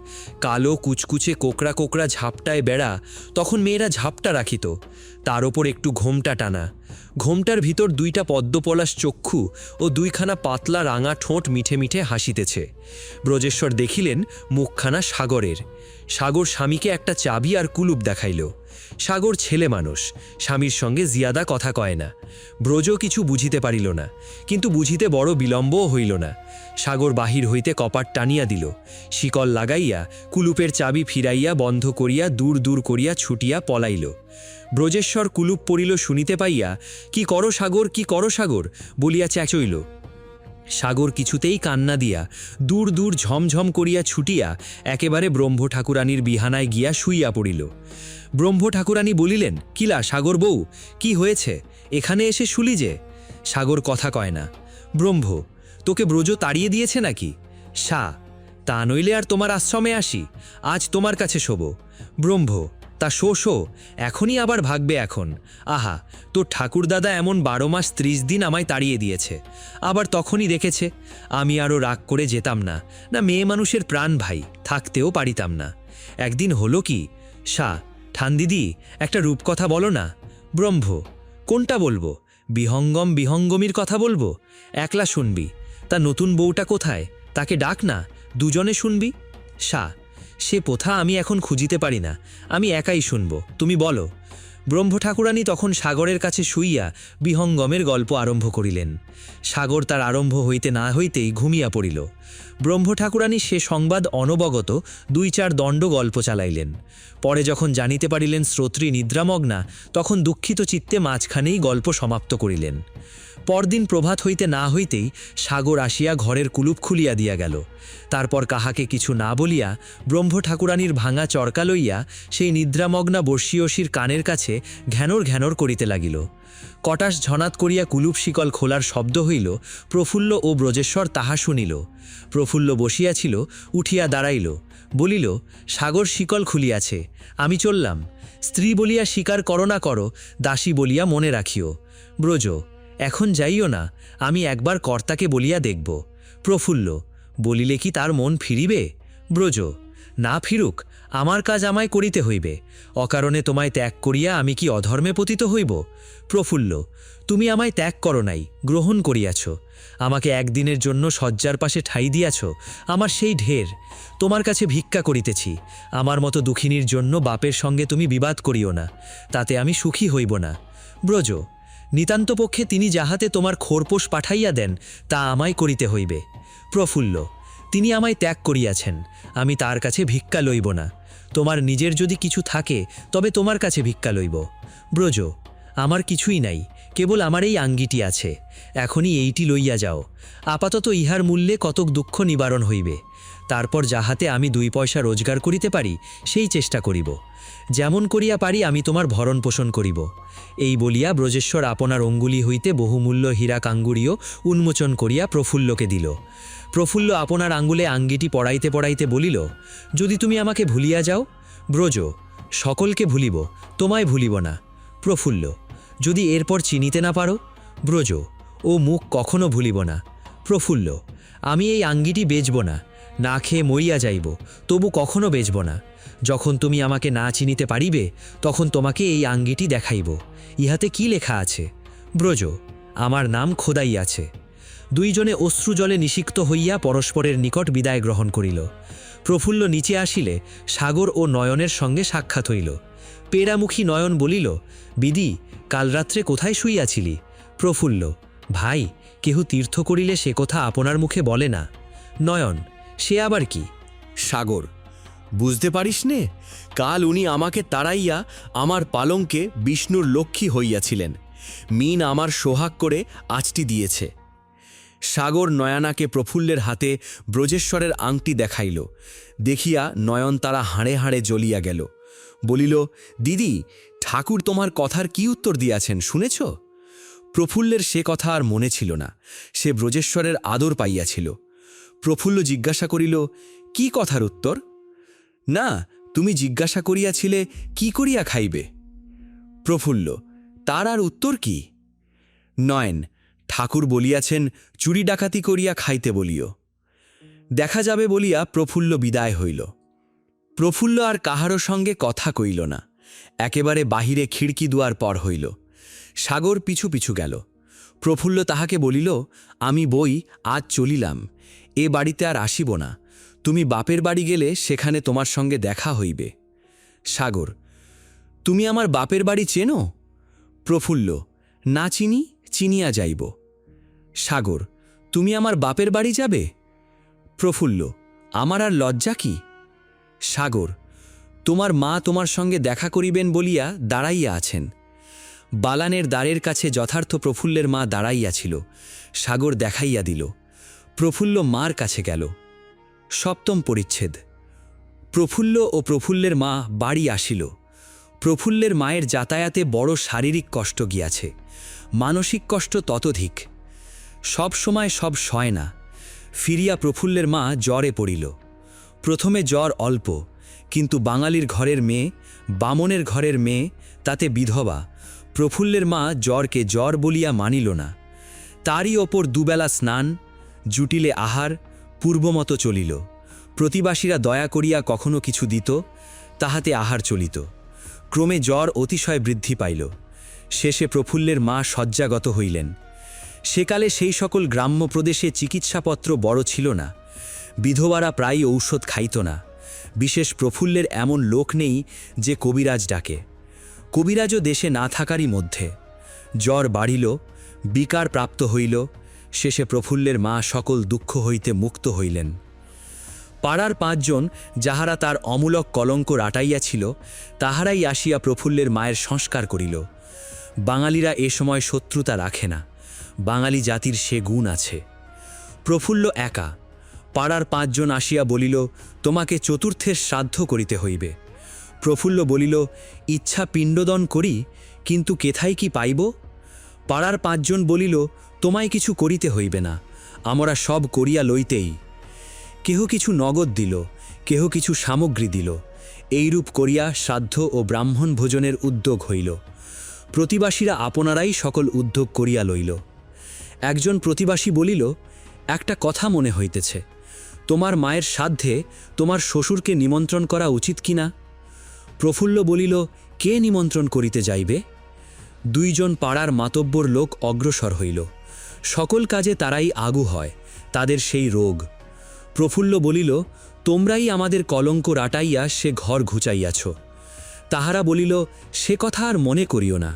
কালো কুচকুচে কোকড়া কোকড়া ঝাপটায় বেড়া, তখন মেয়েরা ঝাপটা রাখিত, তার ওপর একটু ঘোমটা টানা। ঘোমটার ভিতর 2টা পদ্মপলাশ চক্ষু ও 2খানা পাতলা রাঙা ঠোঁট মিঠে মিঠে হাসিতেছে। ব্রজেশ্বর দেখিলেন মুখখানা সাগরের। সাগর স্বামীকে একটা চাবি আর কুলুপ দেখাইল। সাগর ছেলে মানুষ, স্বামীর সঙ্গে জিয়াদা কথা কয় না। ব্রজ কিছু বুঝিতে পারিল না, কিন্তু বুঝিতে বড় বিলম্বও হইল না। সাগর বাহির হইতে কপাট টানিয়া দিল, শিকল লাগাইয়া কুলুপের চাবি ফিরাইয়া বন্ধ করিয়া দূর দূর করিয়া ছুটিয়া পলাইল। ব্রজেশ্বর কুলুপ পড়িল শুনিতে পাইয়া, কি করো সাগর, কি করো সাগর বলিয়া চেঁচইল। সাগর কিছুতেই কান্না দিয়া দূর দূর ঝমঝম করিয়া ছুটিয়া একেবারে ব্রহ্ম ঠাকুরানীর বিহানায় গিয়া শুইয়া পড়িল। ব্রহ্ম ঠাকুরানী বলিলেন, কিলা সাগর বউ, কি হয়েছে, এখানে এসে শুলি যে? সাগর কথা কয় না। ব্রহ্ম, তোকে ব্রজ তাড়িয়ে দিয়েছে নাকি? তা নইলে আর তোমার আশ্রমে আসি, আজ তোমার কাছে শোবো। ব্রহ্ম, তা শো, এখনই আবার ভাগবে এখন? আহা, তোর ঠাকুরদাদা এমন 12 মাস 30 দিন আমায় তাড়িয়ে দিয়েছে, আবার তখনই দেখেছে। আমি আরও রাগ করে যেতাম না, মেয়ে মানুষের প্রাণ ভাই, থাকতেও পারিতাম না। একদিন হলো কি, ঠান দিদি, একটা রূপকথা বলো না। ব্রহ্ম, কোনটা বলবো? বিহঙ্গমীর কথা বলবো? একলা শুনবি? তা নতুন বউটা কোথায়, তাকে ডাক না, দুজনে শুনবি। সে প্রথা আমি এখন খুঁজিতে পারি না, আমি একাই শুনব, তুমি বলো। ব্রহ্ম ঠাকুরানী তখন সাগরের কাছে শুইয়া বিহঙ্গমের গল্প আরম্ভ করিলেন। সাগর তার আরম্ভ হইতে না হইতেই ঘুমিয়া পড়িল। ব্রহ্ম ঠাকুরানী সে সংবাদ অনবগত 2-4 দণ্ড গল্প চালাইলেন। পরে যখন জানিতে পারিলেন শ্রোত্রী নিদ্রামগ্না, তখন দুঃখিত চিত্তে মাঝখানেই গল্প সমাপ্ত করিলেন। পরদিন প্রভাত হইতে না হইতেই সাগর আসিয়া ঘরের কুলুপ খুলিয়া দিয়া গেল। তারপর কাহাকে কিছু না বলিয়া ব্রহ্ম ঠাকুরানীর ভাঙা চরকা লইয়া সেই নিদ্রামগ্না বর্ষীয়সীর কানের কাছে ঘ্যানর ঘ্যানর করিতে লাগিল। কটাস ঝনাত করিয়া কুলুপ শিকল খোলার শব্দ হইল। প্রফুল্ল ও ব্রজেশ্বর তাহা শুনিল। প্রফুল্ল বসিয়াছিল, উঠিয়া দাঁড়াইল, বলিল, সাগর শিকল খুলিয়াছে, আমি চললাম। স্ত্রী বলিয়া স্বীকার করো না করো, দাসী বলিয়া মনে রাখিও। ব্রজ, এখন যাইও না, আমি একবার কর্তাকে বলিয়া দেখব। প্রফুল্ল, বলিলে কি তার মন ফিরিবে? ব্রজ, না ফিরুক, আমার কাজ আমায় করিতে হইবে। অকারণে তোমায় ত্যাগ করিয়া আমি কি অধর্মে পতিত হইব? প্রফুল্ল, তুমি আমায় ত্যাগ করো নাই, গ্রহণ করিয়াছ। আমাকে একদিনের জন্য শয্যার পাশে ঠাঁই দিয়াছ, আমার সেই ঢের। তোমার কাছে ভিক্ষা করিতেছি, আমার মতো দুঃখিনীর জন্য বাপের সঙ্গে তুমি বিবাদ করিও না, তাতে আমি সুখী হইব না। ব্রজ, নিতান্তপক্ষে তিনি যাহাতে তোমার খোরপোষ পাঠাইয়া দেন, তা আমায় করিতে হইবে। প্রফুল্ল, তিনি আমায় ত্যাগ করিয়াছেন, আমি তার কাছে ভিক্ষা লইব না। তোমার নিজের যদি কিছু থাকে তবে তোমার কাছে ভিক্ষা লইব। ব্রজ, আমার কিছুই নাই, কেবল আমার এই আঙ্গিটি আছে, এখনই এইটি লইয়া যাও। আপাতত ইহার মূল্যে কতক দুঃখ নিবারণ হইবে, তারপর যাহাতে আমি 2 পয়সা রোজগার করিতে পারি সেই চেষ্টা করিব। যেমন করিয়া পারি আমি তোমার ভরণ পোষণ করিব। এই বলিয়া ব্রজেশ্বর আপনার অঙ্গুলি হইতে বহুমূল্য হীরা কাঙ্গুরীয় উন্মোচন করিয়া প্রফুল্লকে দিল। প্রফুল্ল আপনার আঙ্গুলে আঙ্গিটি পড়াইতে পড়াইতে বলিল, যদি তুমি আমাকে ভুলিয়া যাও, ব্রজ, সকলকে ভুলিব, তোমায় ভুলিব না। প্রফুল্ল, যদি এরপর চিনিতে না পারো, ব্রজ, ও মুখ কখনো ভুলিব না। প্রফুল্ল, আমি এই আঙ্গিটি বেচব না, না খেয়ে মরিয়া যাইব, তবু কখনো বেচব না। যখন তুমি আমাকে না চিনিতে পারিবে, তখন তোমাকে এই আঙ্গিটি দেখাইব। ইহাতে কি লেখা আছে? ব্রজ, আমার নাম খোদাই আছে। দুইজনে অশ্রুজলে নিষিক্ত হইয়া পরস্পরের নিকট বিদায় গ্রহণ করিল। প্রফুল্ল নিচে আসিলে সাগর ও নয়নের সঙ্গে সাক্ষাৎ হইল। পেড়ামুখী নয়ন বলিল, বিদি, কাল রাত্রে কোথায় শুইয়াছিলি? প্রফুল্ল, ভাই, কেহ তীর্থ করিলে সে কথা আপনার মুখে বলে না। নয়ন, সে আবার কি? সাগর, বুঝতে পারিস নে, কাল উনি আমাকে তাড়াইয়া আমার পালঙ্কে বিষ্ণুর লক্ষ্মী হইয়াছিলেন। মিন আমার সোহাগ করে আঁচটি দিয়েছে। সাগর নয়নাকে প্রফুল্লের হাতে ব্রজেশ্বরের আংটি দেখাইল। দেখিয়া নয়নতারা হাড়ে হাড়ে জ্বলিয়া গেল। বলিল, দিদি, ঠাকুর তোমার কথার কি উত্তর দিয়াছেন শুনেছ? প্রফুল্লের সে কথা আর মনে ছিল না। সে ব্রজেশ্বরের আদর পাইয়াছিল। প্রফুল্ল জিজ্ঞাসা করিল, কি কথার উত্তর? না, তুমি জিজ্ঞাসা করিয়াছিলে কি করিয়া খাইবে। প্রফুল্ল, তার আর উত্তর কি? নয়ন, ঠাকুর বলিয়াছেন চুরি ডাকাতি করিয়া খাইতে বলিও। দেখা যাবে বলিয়া প্রফুল্ল বিদায় হইল। প্রফুল্ল আর কাহারও সঙ্গে কথা কইল না। একেবারে বাহিরে খিড়কি দুয়ার পর হইল। সাগর পিছু পিছু গেল। প্রফুল্ল তাহাকে বলিল, আমি বই আজ চলিলাম, এ বাড়িতে আর আসিব না। তুমি বাপের বাড়ি গেলে সেখানে তোমার সঙ্গে দেখা হইবে। সাগর, তুমি আমার বাপের বাড়ি চেনো? প্রফুল্ল, না চিনি, চিনিয়া যাইব। সাগর, তুমি আমার বাপের বাড়ি যাবে? প্রফুল্ল, আমার আর লজ্জা কি? সাগর, তোমার মা তোমার সঙ্গে দেখা করিবেন বলিয়া দাঁড়াইয়া আছেন। বালানের দ্বারের কাছে যথার্থ প্রফুল্লের মা দাঁড়াইয়াছিল। সাগর দেখাইয়া দিল। প্রফুল্ল মার কাছে গেল। সপ্তম পরিচ্ছেদ। প্রফুল্ল ও প্রফুল্লের মা বাড়ি আসিল। প্রফুল্লের মায়ের যাতায়াতে বড় শারীরিক কষ্ট গিয়াছে, মানসিক কষ্ট ততোধিক। সব সময় সব সয় না। ফিরিয়া প্রফুল্লের মা জ্বরে পড়িল। প্রথমে জ্বর অল্প, কিন্তু বাঙালির ঘরের মেয়ে, বামনের ঘরের মেয়ে, তাতে বিধবা। প্রফুল্লের মা জ্বরকে জ্বর বলিয়া মানিল না। তারই ওপর দুবেলা স্নান, জুটিলে আহার, পূর্বমতো চলিল। প্রতিবাসীরা দয়া করিয়া কখনো কিছু দিত, তাহাতে আহার চলিত। ক্রমে জ্বর অতিশয় বৃদ্ধি পাইল। শেষে প্রফুল্লের মা শয্যাগত হইলেন। সেকালে সেই সকল গ্রাম্য প্রদেশে চিকিৎসাপত্র বড় ছিল না। বিধবারা প্রায় ঔষধ খাইত না। বিশেষ প্রফুল্লের এমন লোক নেই যে কবিরাজ ডাকে। কবিরাজও দেশে না থাকারই মধ্যে। জ্বর বাড়িল, বিকার প্রাপ্ত হইল। শেষে প্রফুল্লের মা সকল দুঃখ হইতে মুক্ত হইলেন। পাড়ার 5 জন যাহারা তার অমূলক কলঙ্ক রাটাইয়াছিল, তাহারাই আসিয়া প্রফুল্লের মায়ের সংস্কার করিল। বাঙালিরা এ সময় শত্রুতা রাখে না। বাঙালি জাতির সে গুণ আছে। প্রফুল্ল একা। পাড়ার 5 জন আসিয়া বলিল, তোমাকে চতুর্থের শ্রাদ্ধ করিতে হইবে। প্রফুল্ল বলিল, ইচ্ছা পিণ্ডদান করি, কিন্তু কেথায় কি পাইব? পাড়ার 5 জন বলিল, তোমায় কিছু করিতে হইবে না, আমরা সব করিয়া লইতেই। কেহ কিছু নগদ দিল, কেহ কিছু সামগ্রী দিল। এইরূপ করিয়া শ্রাদ্ধ ও ব্রাহ্মণ ভোজনের উদ্যোগ হইল। প্রতিবাসীরা আপনারাই সকল উদ্যোগ করিয়া লইল। একজন প্রতিবাসী বলিল, একটা কথা মনে হইতেছে, তোমার মায়ের শ্রাদ্ধে তোমার শ্বশুরকে নিমন্ত্রণ করা উচিত কিনা? প্রফুল্ল বলিল, কে নিমন্ত্রণ করিতে যাইবে? 2 জন পাড়ার মাতব্বর লোক অগ্রসর হইল। সকল কাজে তারাই আগু হয়, তাদের সেই রোগ। প্রফুল্ল বলিল, তোমরাই আমাদের কলঙ্ক রাটাইয়া সে ঘর ঘুচাইয়াছ। তাহারা বলিল, সে কথা আর মনে করিও না,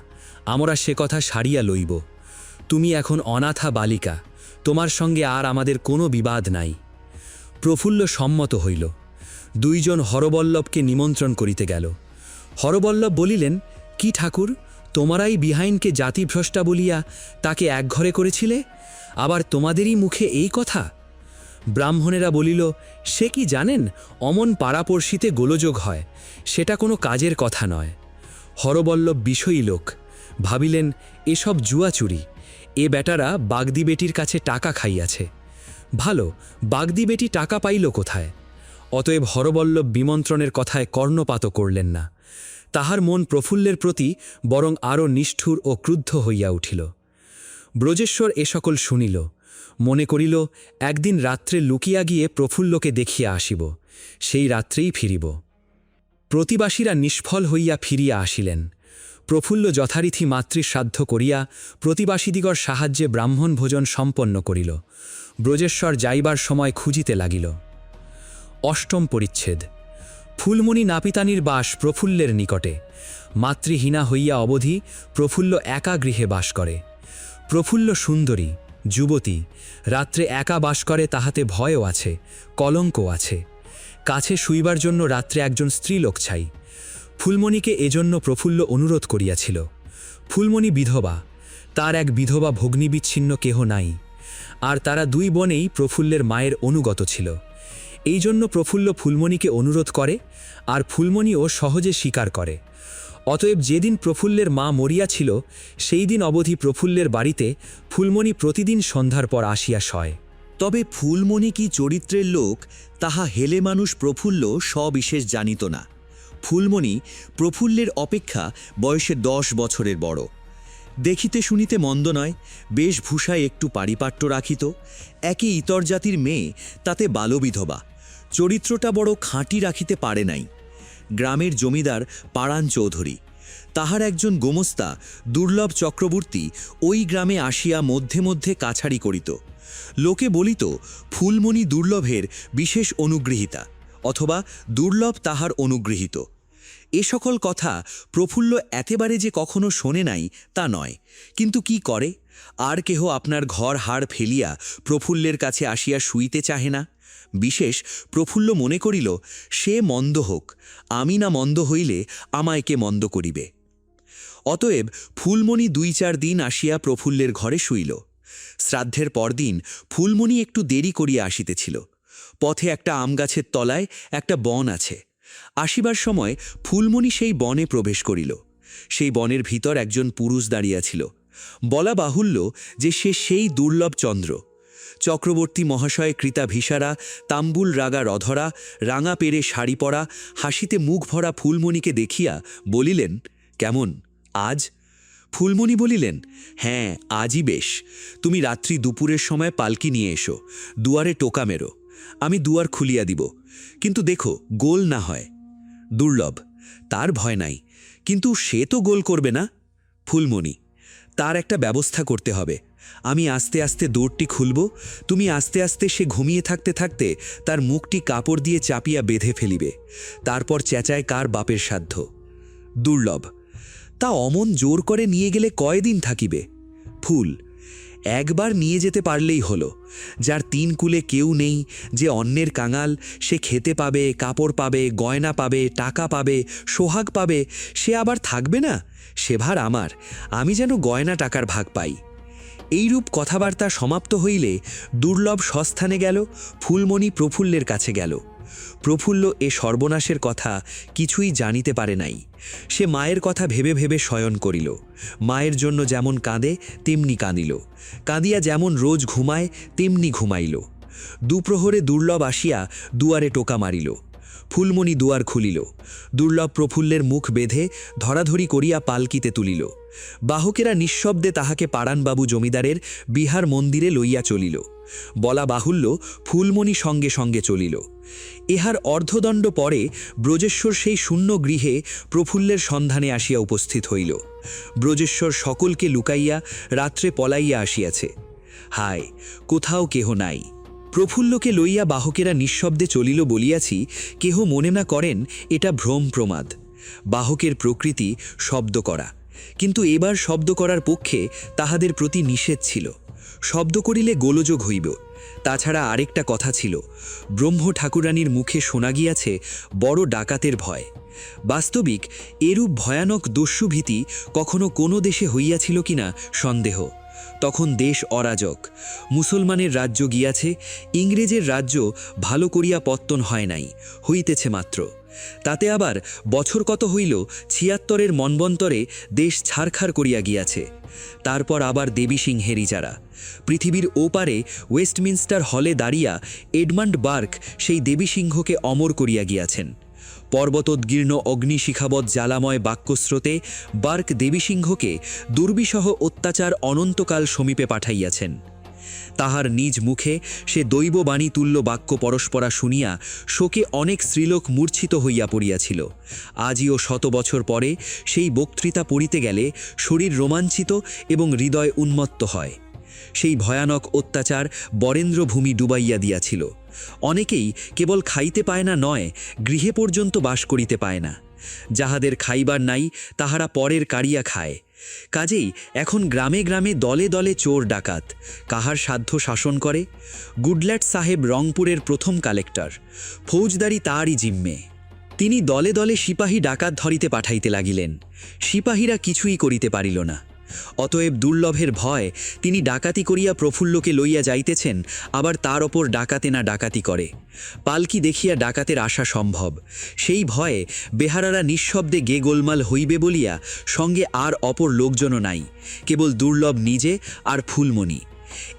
আমরা সে কথা সারিয়া লইব। তুমি এখন অনাথা বালিকা, তোমার সঙ্গে আর আমাদের কোনো বিবাদ নাই। প্রফুল্ল সম্মত হইল। 2 জন হরবল্লভকে নিমন্ত্রণ করিতে গেল। হরবল্লভ বলিলেন, কি ঠাকুর, তোমরাই বিহাইনকে জাতিভ্রষ্টা বলিয়া তাকে এক ঘরে করেছিলে, আবার তোমাদেরই মুখে এই কথা? ব্রাহ্মণেরা বলিল, সে কি জানেন, অমন পাড়াপড়শিতে গোলযোগ হয়, সেটা কোনো কাজের কথা নয়। হরবল্লভ বিষয়ী লোক, ভাবিলেন এসব জুয়াচুরি, এ বেটারা বাগদি বেটির কাছে টাকা খাইয়াছে। ভালো, বাগদি বেটি টাকা পাইল কোথায়? অতএব হরবল্লভ বিমন্ত্রণের কথায় কর্ণপাত করলেন না। তাহার মন প্রফুল্লের প্রতি বরং আরও নিষ্ঠুর ও ক্রুদ্ধ হইয়া উঠিল। ব্রজেশ্বর এ সকল শুনিল, মনে করিল একদিন রাত্রে লুকিয়া গিয়ে প্রফুল্লকে দেখিয়া আসিব, সেই রাত্রেই ফিরিব। প্রতিবাসীরা নিষ্ফল হইয়া ফিরিয়া আসিলেন। প্রফুল্ল যথারীতি মাতৃশ্রাদ্ধ করিয়া প্রতিবাসীদিগর সাহায্যে ব্রাহ্মণ ভোজন সম্পন্ন করিল। ব্রজেশ্বর যাইবার সময় খুঁজিতে লাগিল। অষ্টম পরিচ্ছেদ। ফুলমণি নাপিতানির বাস প্রফুল্লের নিকটে। মাতৃহীনা হইয়া অবধি প্রফুল্ল একা গৃহে বাস করে। প্রফুল্ল সুন্দরী, যুবতী, রাত্রে একা বাস করে, তাহাতে ভয়ও আছে, কলঙ্কও আছে। কাছে শুইবার জন্য রাত্রে একজন স্ত্রীলোক চাই। ফুলমণিকে এজন্য প্রফুল্ল অনুরোধ করিয়াছিল। ফুলমণি বিধবা, তার এক বিধবা ভগ্নিবিচ্ছিন্ন কেহ নাই, আর তারা দুই বোনেই প্রফুল্লের মায়ের অনুগত ছিল। এই জন্য প্রফুল্ল ফুলমণিকে অনুরোধ করে, আর ফুলমণিও সহজে স্বীকার করে। অতএব যেদিন প্রফুল্লের মা মরিয়াছিল, সেই দিন অবধি প্রফুল্লের বাড়িতে ফুলমণি প্রতিদিন সন্ধ্যার পর আসিয়া শয়। তবে ফুলমণি কি চরিত্রের লোক, তাহা হেলে মানুষ প্রফুল্ল সবিশেষ জানিত না। ফুলমণি প্রফুল্লের অপেক্ষা বয়সে 10 বছরের বড়। দেখিতে শুনিতে মন্দ নয়, বেশভূষায় একটু পারিপাট্য রাখিত। একই ইতর জাতির মেয়ে, তাতে বালবিধবা। চরিত্রটা বড় খাঁটি রাখিতে পারে নাই। গ্রামের জমিদার পাড়ান চৌধুরী, তাহার একজন গোমস্তা দুর্লভ চক্রবর্তী ওই গ্রামে আসিয়া মধ্যে মধ্যে কাছারি করিত। লোকে বলিত ফুলমণি দুর্লভের বিশেষ অনুগৃহীতা, অথবা দুর্লভ তাহার অনুগৃহীত। এ সকল কথা প্রফুল্ল একেবারে যে কখনো শোনে নাই তা নয়, কিন্তু কি করে, আর কেহ আপনার ঘর হাড় ফেলিয়া প্রফুল্লের কাছে আসিয়া শুইতে চাহে না। বিশেষ প্রফুল্ল মনে করিল, সে মন্দ হোক, আমি না মন্দ হইলে আমায় কে মন্দ করিবে। অতএব ফুলমণি 2-4 দিন আসিয়া প্রফুল্লের ঘরে শুইল। শ্রাদ্ধের পরদিন ফুলমণি একটু দেরি করিয়া আসিতেছিল। পথে একটা আমগাছের তলায় একটা বন আছে। আসিবার সময় ফুলমণি সেই বনে প্রবেশ করিল। সেই বনের ভিতর একজন পুরুষ দাঁড়িয়াছিল। বলা বাহুল্য যে সে সেই দুর্লভ চন্দ্র। চক্রবর্তী মহাশয় কৃতা ভিসারা, তাম্বুল রাগা রধরা, রাঙা পেরে শাড়ি পরা, হাসিতে মুখ ভরা ফুলমণিকে দেখিয়া বলিলেন, কেমন আজ? ফুলমণি বলিলেন, হ্যাঁ, আজই বেশ। তুমি রাত্রি দুপুরের সময় পালকি নিয়ে এসো, দুয়ারে টোকা মেরো, আমি দুয়ার খুলিয়া দিব, কিন্তু দেখো গোল না হয়। দুর্লভ, তার ভয় নাই, কিন্তু সে তো গোল করবে না। ফুলমণি, তার একটা ব্যবস্থা করতে হবে। আমি আস্তে আস্তে দৌড়টি খুলব, তুমি আস্তে আস্তে সে ঘুমিয়ে থাকতে থাকতে তার মুখটি কাপড় দিয়ে চাপিয়া বেঁধে ফেলিবে, তারপর চেঁচায় কার বাপের সাধ্য। দুর্লভ, তা অমন জোর করে নিয়ে গেলে কয়দিন থাকিবে? ফুল, একবার নিয়ে যেতে পারলেই হলো। যার 3 কুলে কেউ নেই, যে অন্যের কাঙাল, সে খেতে পাবে, কাপড় পাবে, গয়না পাবে, টাকা পাবে, সোহাগ পাবে, সে আবার থাকবে না? সে ভার আমার, আমি যেন গয়না টাকার ভাগ পাই। এইরূপ কথাবার্তা সমাপ্ত হইলে দুর্লভ স্বস্থানে গেল, ফুলমণি প্রফুল্লের কাছে গেল। প্রফুল্ল এ সর্বনাশের কথা কিছুই জানিতে পারে নাই। সে মায়ের কথা ভেবে ভেবে শয়ন করিল। মায়ের জন্য যেমন কাঁদে তেমনি কাঁদিল, কাঁদিয়া যেমন রোজ ঘুমায় তেমনি ঘুমাইল। দুপ্রহরে দুর্লভ আসিয়া দুয়ারে টোকা মারিল। ফুলমণি দুয়ার খুলিল। দুর্লভ প্রফুল্লের মুখ বেঁধে ধরাধরি করিয়া পালকিতে তুলিল। বাহকেরা নিঃশব্দে তাহাকে পাড়ানবাবু জমিদারের বিহার মন্দিরে লইয়া চলিল। বলা বাহুল্য ফুলমণি সঙ্গে সঙ্গে চলিল। ইহার অর্ধদণ্ড পরে ব্রজেশ্বর সেই শূন্য গৃহে প্রফুল্লের সন্ধানে আসিয়া উপস্থিত হইল। ব্রজেশ্বর সকলকে লুকাইয়া রাত্রে পলাইয়া আসিয়াছে। হায়, কোথাও কেহ নাই। প্রফুল্লকে লইয়া বাহকেরা নিঃশব্দে চলিল বলিয়াছি, কেহ মনে না করেন এটা ভ্রম প্রমাদ। বাহকের প্রকৃতি শব্দ করা, কিন্তু এবার শব্দ করার পক্ষে তাহাদের প্রতি নিষেধ ছিল। শব্দ করিলে গোলযোগ হইব। তাছাড়া আরেকটা কথা ছিল, ব্রহ্ম ঠাকুরানীর মুখে শোনা গিয়াছে বড় ডাকাতের ভয়। বাস্তবিক এরূপ ভয়ানক দস্যুভীতি কখনো কোনো দেশে হইয়াছিল কিনা সন্দেহ। তখন দেশ অরাজক, মুসলমানের রাজ্য গিয়াছে, ইংরেজের রাজ্য ভালো করিয়া পত্তন হয় নাই, হইতেছে মাত্র। তাতে আবার বছর কত হইল ৭৬ মন্বন্তরে দেশ ছারখার করিয়া গিয়াছে। তারপর আবার দেবী সিংহের ইজারা। পৃথিবীর ওপারে ওয়েস্টমিনস্টার হলে দাঁড়িয়া এডমান্ড বার্ক সেই দেবী সিংহকে অমর করিয়া গিয়াছেন। পর্বতোদ্গীর্ণ অগ্নিশিখাবৎ জ্বালাময় বাক্যস্রোতে বার্ক দেবীসিংহকে দুর্বিসহ অত্যাচার অনন্তকাল সমীপে পাঠাইয়াছেন। তাহার নিজ মুখে সে দৈববাণী তুল্য বাক্য পরস্পরা শুনিয়া শোকে অনেক স্ত্রীলোক মূর্ছিত হইয়া পড়িয়াছিল। আজিও ১০০ বছর পরে সেই বক্তৃতা পড়িতে গেলে শরীর রোমাঞ্চিত এবং হৃদয় উন্মত্ত হয়। সেই ভয়ানক অত্যাচার বরেন্দ্রভূমি ডুবাইয়া দিয়াছিল। অনেকেই কেবল খাইতে পায় না নয়, গৃহে পর্যন্ত বাস করিতে পায় না। যাহাদের খাইবার নাই তাহারা পরের কাড়িয়া খায়। কাজেই এখন গ্রামে গ্রামে দলে দলে চোর ডাকাত। কাহার সাধ্য শাসন করে? গুডল্যাট সাহেব রংপুরের প্রথম কালেক্টর, ফৌজদারি তাঁরই জিম্মে। তিনি দলে দলে সিপাহী ডাকাত ধরিতে পাঠাইতে লাগিলেন। সিপাহীরা কিছুই করিতে পারিল না। অতএব দুর্লভের ভয় তিনি ডাকাতি করিয়া প্রফুল্লকে লইয়া যাইতেছেন, আবার তার ওপর ডাকাতে না ডাকাতি করে। পালকি দেখিয়া ডাকাতের আশা সম্ভব। সেই ভয়ে বেহারারা নিঃশব্দে গে গোলমাল হইবে বলিয়া সঙ্গে আর অপর লোকজনও নাই, কেবল দুর্লভ নিজে আর ফুলমণি।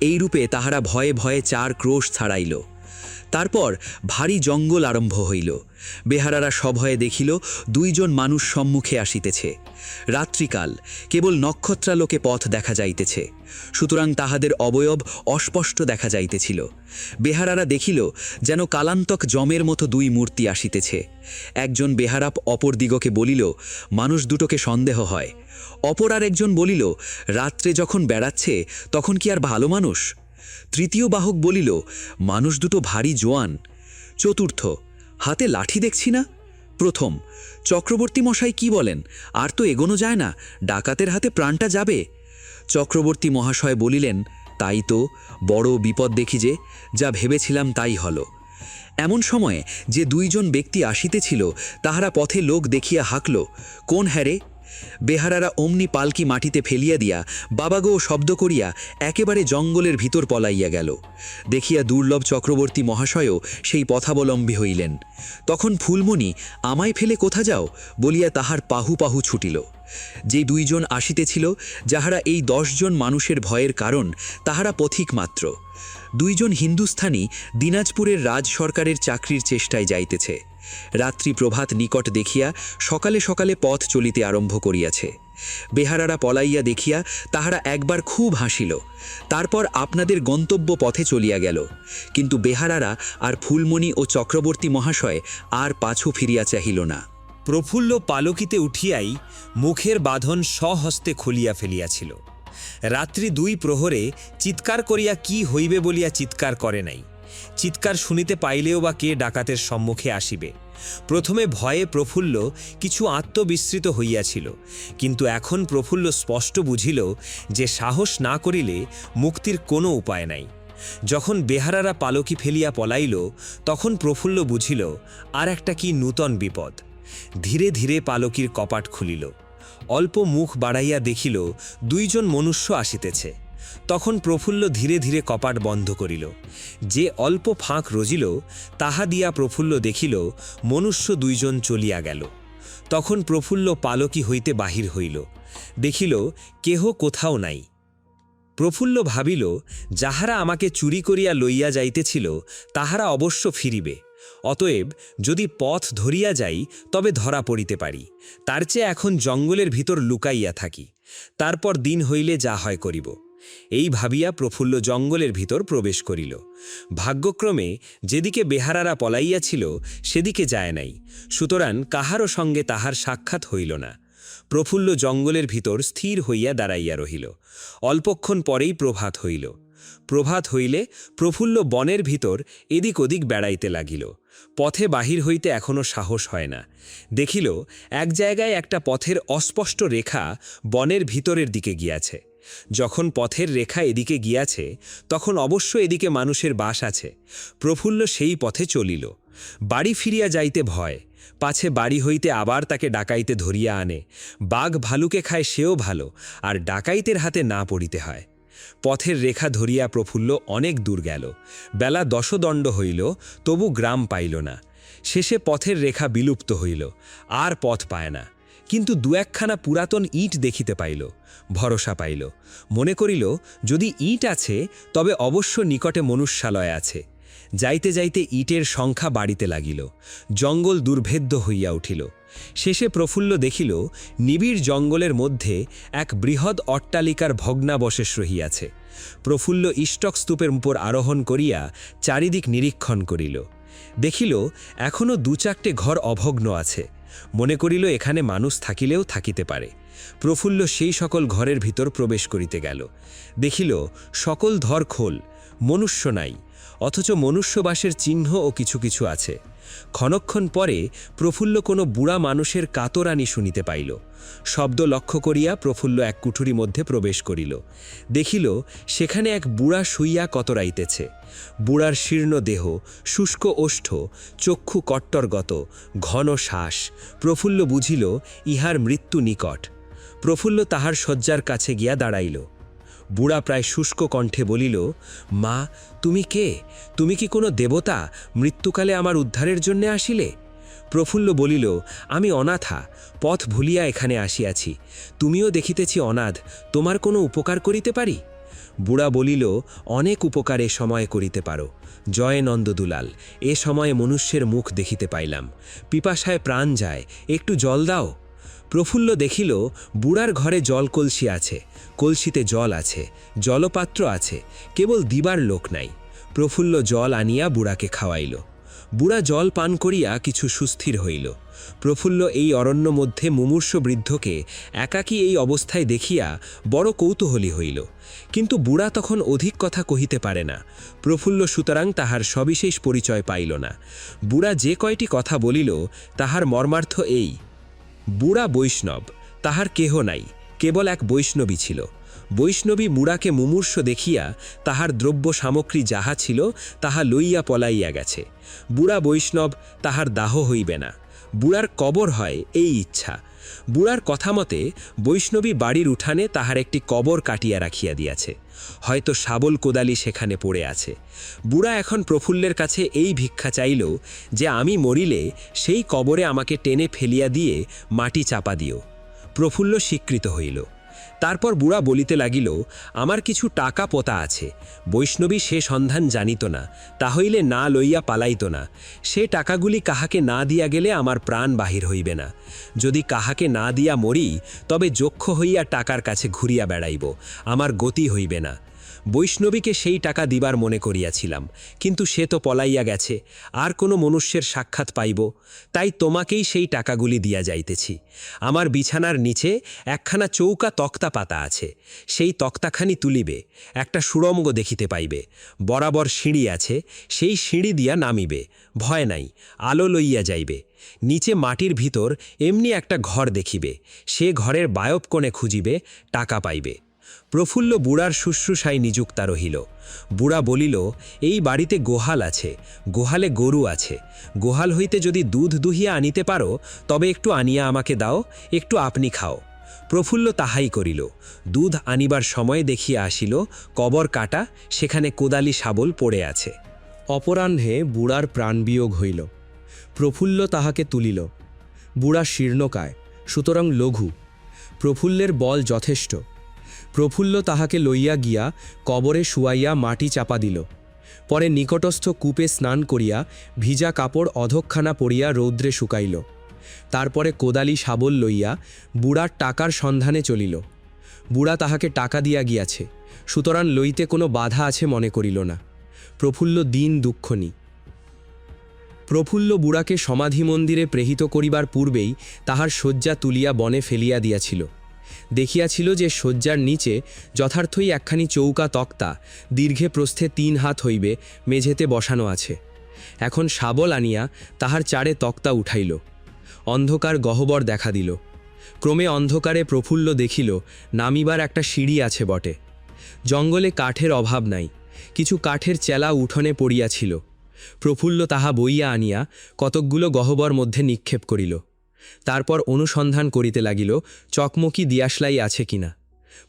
এইরূপে তাহারা ভয়ে ভয়ে ৪ ক্রোশ ছাড়াইল। তারপর ভারী জঙ্গল আরম্ভ হইল। বেহারারা সভয়ে দেখিল ২ জন মানুষ সম্মুখে আসিতেছে। রাত্রিকাল, কেবল নক্ষত্রালোকে পথ দেখা যাইতেছে, সুতরাং তাহাদের অবয়ব অস্পষ্ট দেখা যাইতেছিল। বেহারারা দেখিল যেন কালান্তক যমের মতো ২ মূর্তি আসিতেছে। একজন বেহারা অপর দিগকে বলিল, মানুষ দুটোকে সন্দেহ হয়। অপর আর একজন বলিল, রাত্রে যখন বেড়াচ্ছে তখন কি আর ভালো মানুষ? তৃতীয় বাহক বলিল, মানুষ দুটো ভারী জোয়ান। চতুর্থ, হাতে লাঠি দেখছি না? প্রথম, চক্রবর্তী মশাই কি বলেন? আর তো এগোনো যায় না, ডাকাতের হাতে প্রাণটা যাবে। চক্রবর্তী মহাশয় বলিলেন, তাই তো, বড় বিপদ দেখি যে, যা ভেবেছিলাম তাই হল। এমন সময়ে যে ২ জন ব্যক্তি আসিতেছিল তাহারা পথে লোক দেখিয়া হাঁকল, কোন হ্যারে? বেহারারা অমনি পালকি মাটিতে ফেলিয়া দিয়া বাবাগো শব্দ করিয়া একেবারে জঙ্গলের ভিতর পলাইয়া গেল। দেখিয়া দুর্লভ চক্রবর্তী মহাশয়ও সেই পথাবলম্বী হইলেন। তখন ফুলমণি, আমায় ফেলে কোথা যাও বলিয়া তাহার পাহু পাহু ছুটিল। যে ২ জন আসিতেছিল, যাহারা এই ১০ জন মানুষের ভয়ের কারণ, তাহারা পথিক মাত্র। ২ জন হিন্দুস্থানি দিনাজপুরের রাজ সরকারের চাকরির চেষ্টায় যাইতেছে। রাত্রি প্রভাত নিকট দেখিয়া সকালে সকালে পথ চলিতে আরম্ভ করিয়াছে। বেহারারা পলাইয়া দেখিয়া তাহারা একবার খুব হাসিল। তারপর আপনাদের গন্তব্য পথে চলিয়া গেল। কিন্তু বেহারারা আর ফুলমণি ও চক্রবর্তী মহাশয় আর পাছু ফিরিয়া চাহিল না। প্রফুল্ল পালকিতে উঠিয়াই মুখের বাঁধন স্বহস্তে খুলিয়া ফেলিয়াছিল। রাত্রি ২ প্রহরে চিৎকার করিয়া কি হইবে বলিয়া চিৎকার করে নাই। চিৎকার শুনিতে পাইলেও বা কে ডাকাতের সম্মুখে আসিবে? প্রথমে ভয়ে প্রফুল্ল কিছু আত্মবিস্মৃত হইয়াছিল, কিন্তু এখন প্রফুল্ল স্পষ্ট বুঝিল যে সাহস না করিলে মুক্তির কোনো উপায় নাই। যখন বেহারারা পালকি ফেলিয়া পলাইল, তখন প্রফুল্ল বুঝিল আর একটা কি নূতন বিপদ। ধীরে ধীরে পালকির কপাট খুলিল। অল্প মুখ বাড়াইয়া দেখিল ২ জন মনুষ্য আসিতেছে। তখন প্রফুল্ল ধীরে ধীরে কপাট বন্ধ করিল। যে অল্প ফাঁক রজিল, তাহা দিয়া প্রফুল্ল দেখিল মনুষ্য ২ জন চলিয়া গেল। তখন প্রফুল্ল পালকি হইতে বাহির হইল, দেখিল কেহ কোথাও নাই। প্রফুল্ল ভাবিল, যাহারা আমাকে চুরি করিয়া লইয়া যাইতেছিল তাহারা অবশ্য ফিরিবে। অতএব যদি পথ ধরিয়া যাই তবে ধরা পড়িতে পারি, তার চেয়ে এখন জঙ্গলের ভিতর লুকাইয়া থাকি, তারপর দিন হইলে যা হয় করিব। এই ভাবিয়া প্রফুল্ল জঙ্গলের ভিতর প্রবেশ করিল। ভাগ্যক্রমে যেদিকে বেহারারা পলাইয়াছিল সেদিকে যায় নাই, সুতরাং কাহারও সঙ্গে তাহার সাক্ষাৎ হইল না। প্রফুল্ল জঙ্গলের ভিতর স্থির হইয়া দাঁড়াইয়া রহিল। অল্পক্ষণ পরেই প্রভাত হইল। প্রভাত হইলে প্রফুল্ল বনের ভিতর এদিক ওদিক বেড়াইতে লাগিল। পথে বাহির হইতে এখনও সাহস হয় না। দেখিল এক জায়গায় একটা পথের অস্পষ্ট রেখা বনের ভিতরের দিকে গিয়াছে। যখন পথের রেখা এদিকে গিয়াছে, তখন অবশ্য এদিকে মানুষের বাস আছে। প্রফুল্ল সেই পথে চলিল। বাড়ি ফিরিয়া যাইতে ভয়, পাছে বাড়ি হইতে আবার তাকে ডাকাইতে ধরিয়া আনে। বাঘ ভালুকে খায় সেও ভালো, আর ডাকাইতের হাতে না পড়িতে হয়। পথের রেখা ধরিয়া প্রফুল্ল অনেক দূর গেল। বেলা ১০ দণ্ড হইল, তবু গ্রাম পাইল না। শেষে পথের রেখা বিলুপ্ত হইল, আর পথ পায় না। কিন্তু দু একখানা পুরাতন ইট দেখিতে পাইল, ভরসা পাইল। মনে করিল যদি ইট আছে তবে অবশ্য নিকটে মনুষ্যালয় আছে। যাইতে যাইতে ইটের সংখ্যা বাড়িতে লাগিল, জঙ্গল দুর্ভেদ্য হইয়া উঠিল। শেষে প্রফুল্ল দেখিল নিবিড় জঙ্গলের মধ্যে এক বৃহৎ অট্টালিকার ভগ্নাবশেষ রহিয়াছে। প্রফুল্ল ইষ্টক স্তূপের উপর আরোহণ করিয়া চারিদিক নিরীক্ষণ করিল। দেখিল এখনও দু চারটে ঘর অভগ্ন আছে। মনে করিল এখানে মানুষ থাকিলেও থাকিতে পারে। প্রফুল্ল সেই সকল ঘরের ভিতর প্রবেশ করিতে গেল। দেখিল সকল ধর খোল, মনুষ্য নাই, অথচ মনুষ্যবাসের চিহ্ন ও কিছু কিছু আছে। ক্ষণক্ষণ পরে প্রফুল্ল কোনো বুড়া মানুষের কাতরানি শুনিতে পাইল। শব্দ লক্ষ্য করিয়া প্রফুল্ল এক কুঠুরি মধ্যে প্রবেশ করিল। দেখিল সেখানে এক বুড়া শুইয়া কতরাইতেছে। বুড়ার শীর্ণ দেহ, শুষ্ক ওষ্ঠ, চক্ষু কট্টরগত, ঘন শ্বাস। প্রফুল্ল বুঝিল ইহার মৃত্যু নিকট। প্রফুল্ল তাহার শয্যার কাছে গিয়া দাঁড়াইল। বুড়া প্রায় শুষ্ক কণ্ঠে বলিল, মা, তুমি কে? তুমি কি কোনো দেবতা, মৃত্যুকালে আমার উদ্ধারের জন্যে আসিলে? প্রফুল্ল বলিল, আমি অনাথা, পথ ভুলিয়া এখানে আসিয়াছি। তুমিও দেখিতেছি অনাথ, তোমার কোনো উপকার করিতে পারি? বুড়া বলিল, অনেক উপকার এ সময়ে করিতে পারো। জয় নন্দদুলাল, এ সময়ে মনুষ্যের মুখ দেখিতে পাইলাম, পিপাসায় প্রাণ যায়, একটু জল দাও। প্রফুল্ল দেখিল বুড়ার ঘরে জল কলসি আছে, কলসিতে জল আছে, জলপাত্র আছে, কেবল দিবার লোক নাই। প্রফুল্ল জল আনিয়া বুড়াকে খাওয়াইল। বুড়া জল পান করিয়া কিছু সুস্থির হইল। প্রফুল্ল এই অরণ্য মধ্যে মুমূর্ষ বৃদ্ধকে একাকী এই অবস্থায় দেখিয়া বড় কৌতূহলী হইল। কিন্তু বুড়া তখন অধিক কথা কহিতে পারে না। প্রফুল্ল সুতরাং তাহার সবিশেষ পরিচয় পাইল না। বুড়া যে কয়টি কথা বলিল তাহার মর্মার্থ এই: বুড়া বৈষ্ণব, তাহার কেহ নাই, কেবল এক বৈষ্ণবী ছিল। বৈষ্ণবী বুড়াকে মুমূর্ষ দেখিয়া তাহার দ্রব্য সামগ্রী যাহা ছিল তাহা লইয়া পলাইয়া গেছে। বুড়া বৈষ্ণব, তাহার দাহ হইবে না, বুড়ার কবর হয় এই ইচ্ছা। বুড়ার কথা মতে বৈষ্ণবী বাড়ির উঠানে তাহার একটি কবর কাটিয়া রাখিয়া দিয়াছে। হয়তো শাবল কোদালি সেখানে পড়ে আছে। বুড়া এখন প্রফুল্লের কাছে এই ভিক্ষা চাইল যে আমি মরিলে সেই কবরে আমাকে টেনে ফেলিয়া দিয়ে মাটি চাপা দিও। প্রফুল্ল স্বীকৃত হইল। তারপর বুড়া বলিতে লাগিল, আমার কিছু টাকা পোতা আছে, বৈষ্ণবী সে সন্ধান জানিত না, তাহইলে না লইয়া পালাইত না। সে টাকাগুলি কাহাকে না দিয়া গেলে আমার প্রাণ বাহির হইবে না। যদি কাহাকে না দিয়া মরি তবে যক্ষ হইয়া টাকার কাছে ঘুরিয়া বেড়াইব, আমার গতি হইবে না। বৈষ্ণবীকে সেই টাকা দিবার মনে করিয়াছিলাম, কিন্তু সে তো পলাইয়া গেছে, আর কোনো মনুষ্যের সাক্ষাৎ পাইব, তাই তোমাকেই সেই টাকাগুলি দিয়া যাইতেছি। আমার বিছানার নিচে একখানা চৌকা তক্তা পাতা আছে, সেই তক্তাখানি তুলিবে, একটা সুড়ঙ্গ দেখিতে পাইবে, বরাবর সিঁড়ি আছে, সেই সিঁড়ি দিয়া নামিবে, ভয় নাই, আলো লইয়া যাইবে। নিচে মাটির ভিতর এমনি একটা ঘর দেখিবে, সে ঘরের বায়ব কোণে খুঁজিবে, টাকা পাইবে। প্রফুল্ল বুড়ার শুশ্রূষায় নিযুক্তা রহিল। বুড়া বলিল, এই বাড়িতে গোহাল আছে, গোহালে গরু আছে, গোহাল হইতে যদি দুধ দুহিয়া আনিতে পারো তবে একটু আনিয়া আমাকে দাও, একটু আপনি খাও। প্রফুল্ল তাহাই করিল। দুধ আনিবার সময় দেখিয়া আসিল কবর কাটা, সেখানে কোদালি শাবল পড়ে আছে। অপরাহ্নে বুড়ার প্রাণবিয়োগ হইল। প্রফুল্ল তাহাকে তুলিল। বুড়া শীর্ণকায়, সুতরাং লঘু। প্রফুল্লের বল যথেষ্ট। প্রফুল্ল তাহাকে লইয়া গিয়া কবরে শুয়াইয়া মাটি চাপা দিল। পরে নিকটস্থ কূপে স্নান করিয়া ভিজা কাপড় অধক্ষানা পরিয়া রৌদ্রে শুকাইল। তারপরে কোদালি শাবল লইয়া বুড়ার টাকার সন্ধানে চলিল। বুড়া তাহাকে টাকা দিয়া গিয়াছে, সুতরাং লইতে কোনো বাধা আছে মনে করিল না। প্রফুল্ল দীন দুঃখনী। প্রফুল্ল বুড়াকে সমাধি মন্দিরে প্রেহিত করিবার পূর্বেই তাহার শয্যা তুলিয়া বনে ফেলিয়া দিয়াছিল। দেখিয়াছিল যে শয্যার নিচে যথার্থই একখানি চৌকা তক্তা, দীর্ঘে প্রস্থে 3 হাত হইবে, মেঝেতে বসানো আছে। এখন শাবল আনিয়া তাহার চারে তক্তা উঠাইল। অন্ধকার গহ্বর দেখা দিল। ক্রমে অন্ধকারে প্রফুল্ল দেখিল নামিবার একটা সিঁড়ি আছে বটে। জঙ্গলে কাঠের অভাব নাই, কিছু কাঠের চেলা উঠোনে পড়িয়াছিল। প্রফুল্ল তাহা বইয়া আনিয়া কতকগুলো গহ্বর মধ্যে নিক্ষেপ করিল। তারপর অনুসন্ধান করিতে লাগিল চকমকি দিয়াশলাই আছে কিনা।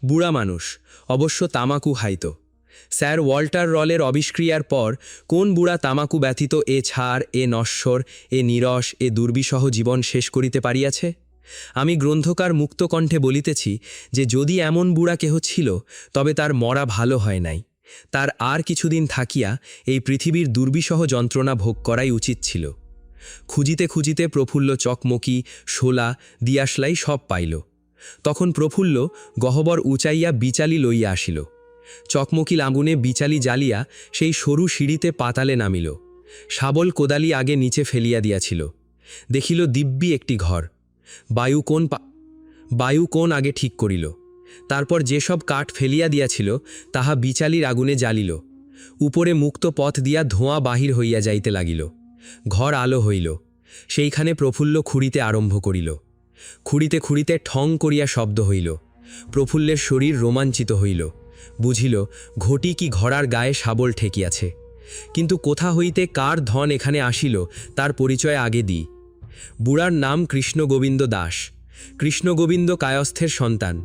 বুড়া মানুষ, অবশ্য তামাকু খাইত। স্যার ওয়াল্টার রলের অবিষ্ক্রিয়ার পর কোন বুড়া তামাকু ব্যতীত এ ছাড়, এ নশ্বর, এ নিরস, এ দুর্বিসহ জীবন শেষ করিতে পারিয়াছে? আমি গ্রন্থকার মুক্ত কণ্ঠে বলিতেছি যে যদি এমন বুড়া কেহ ছিল, তবে তার মরা ভালো হয় নাই। তার আর কিছুদিন থাকিয়া এই পৃথিবীর দুর্বিসহ যন্ত্রণা ভোগ করাই উচিত ছিল। খুঁজিতে খুঁজিতে প্রফুল্ল চকমকি, শোলা, দিয়াশলাই সব পাইল। তখন প্রফুল্ল গহ্বর উচাইয়া বিচালি লইয়া আসিল। চকমকিল আগুনে বিচালি জ্বালিয়া সেই সরু সিঁড়িতে পাতালে নামিল। শাবল কোদালি আগে নিচে ফেলিয়া দিয়াছিল। দেখিল দিব্যি একটি ঘর। বায়ু কোন আগে ঠিক করিল। তারপর যেসব কাঠ ফেলিয়া দিয়াছিল তাহা বিচালির আগুনে জ্বালিল। উপরে মুক্ত পথ দিয়া ধোঁয়া বাহির হইয়া যাইতে লাগিল। ঘর আলো হইল। সেইখানে প্রফুল্ল খুঁড়িতে আরম্ভ করিল। খুঁড়িতে খুঁড়িতে ঠং করিয়া শব্দ হইল। প্রফুল্লের শরীর রোমাঞ্চিত হইল। বুঝিল ঘটি কি ঘোড়ার গায়ে শাবল ঠেকিয়াছে। কিন্তু কোথা হইতে কার ধন এখানে আসিল তার পরিচয় আগে দিই। বুড়ার নাম কৃষ্ণগোবিন্দ দাস। কৃষ্ণগোবিন্দ কায়স্থের সন্তান।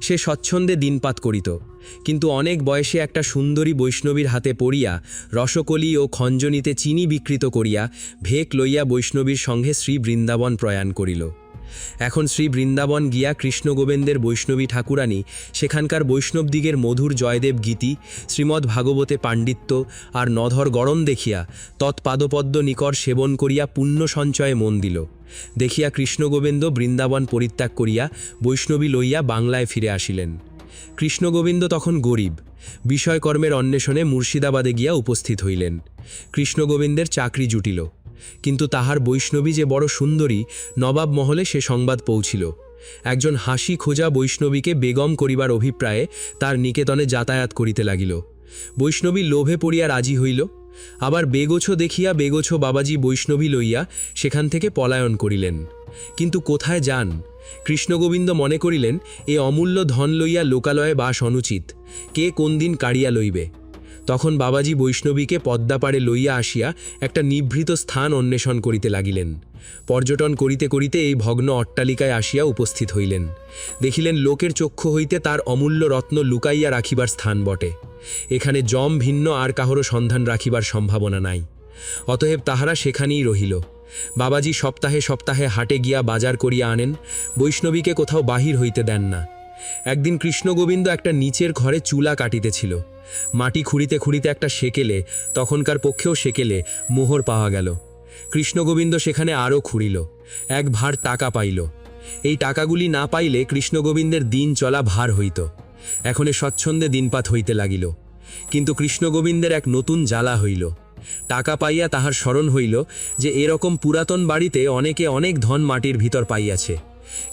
সে স্বচ্ছন্দে দিনপাত করিত, কিন্তু অনেক বয়সে একটা সুন্দরী বৈষ্ণবীর হাতে পড়িয়া রসকলি ও খঞ্জনীতে চিনি বিকৃত করিয়া ভেক লইয়া বৈষ্ণবীর সঙ্গে শ্রী বৃন্দাবন প্রয়াণ করিল। এখন শ্রী বৃন্দাবন গিয়া কৃষ্ণগোবিন্দের বৈষ্ণবী ঠাকুরানী সেখানকার বৈষ্ণবদিগের মধুর জয়দেব গীতি, শ্রীমদ্ ভাগবতে পাণ্ডিত্য আর নধর গরম দেখিয়া তৎপাদপদ্ম নিকর সেবন করিয়া পুণ্য সঞ্চয়ে মন দিল। দেখিয়া কৃষ্ণগোবিন্দ বৃন্দাবন পরিত্যাগ করিয়া বৈষ্ণবী লইয়া বাংলায় ফিরে আসিলেন। কৃষ্ণগোবিন্দ তখন গরিব। বিষয়কর্মের অন্বেষণে মুর্শিদাবাদে গিয়া উপস্থিত হইলেন। কৃষ্ণগোবিন্দের চাকরি জুটিল, কিন্তু তাহার বৈষ্ণবী যে বড় সুন্দরী, নবাব মহলে সে সংবাদ পৌঁছিল। একজন হাসি খোঁজা বৈষ্ণবীকে বেগম করিবার অভিপ্রায়ে তার নিকেতনে যাতায়াত করিতে লাগিল। বৈষ্ণবী লোভে পড়িয়া রাজি হইল। আবার বেগোছো দেখিয়া বেগোছো বাবাজি বৈষ্ণবী লইয়া সেখান থেকে পলায়ন করিলেন। কিন্তু কোথায় যান? কৃষ্ণগোবিন্দ মনে করিলেন এ অমূল্য ধন লইয়া লোকালয়ে বাস অনুচিত। কে কোন দিন কাড়িয়া লইবে? তখন বাবাজি বৈষ্ণবীকে পদ্মাপাড়ে লইয়া আসিয়া একটা নিভৃত স্থান অন্বেষণ করিতে লাগিলেন। পর্যটন করিতে করিতে এই ভগ্ন অট্টালিকায় আসিয়া উপস্থিত হইলেন। দেখিলেন লোকের চক্ষু হইতে তার অমূল্য রত্ন লুকাইয়া রাখিবার স্থান বটে। এখানে জম ভিন্ন আর কাহারও সন্ধান রাখিবার সম্ভাবনা নাই। অতএব তাহারা সেখানেই রহিল। বাবাজি সপ্তাহে সপ্তাহে হাটে গিয়া বাজার করিয়া আনেন, বৈষ্ণবীকে কোথাও বাহির হইতে দেন না। একদিন কৃষ্ণগোবিন্দ একটা নিচের ঘরে চুলা কাটিতেছিল। মাটি খুঁড়িতে খুঁড়িতে একটা সেকেলে, তখনকার পক্ষেও সেকেলে, মোহর পাওয়া গেল। কৃষ্ণগোবিন্দ সেখানে আরও খুঁড়িল। এক ভার টাকা পাইল। এই টাকাগুলি না পাইলে কৃষ্ণগোবিন্দের দিন চলা ভার হইত। এখনে স্বচ্ছন্দে দিনপাত হইতে লাগিল। কিন্তু কৃষ্ণগোবিন্দের এক নতুন জ্বালা হইল। টাকা পাইয়া তাহার স্মরণ হইল যে এরকম পুরাতন বাড়িতে অনেকে অনেক ধন মাটির ভিতর পাইয়াছে।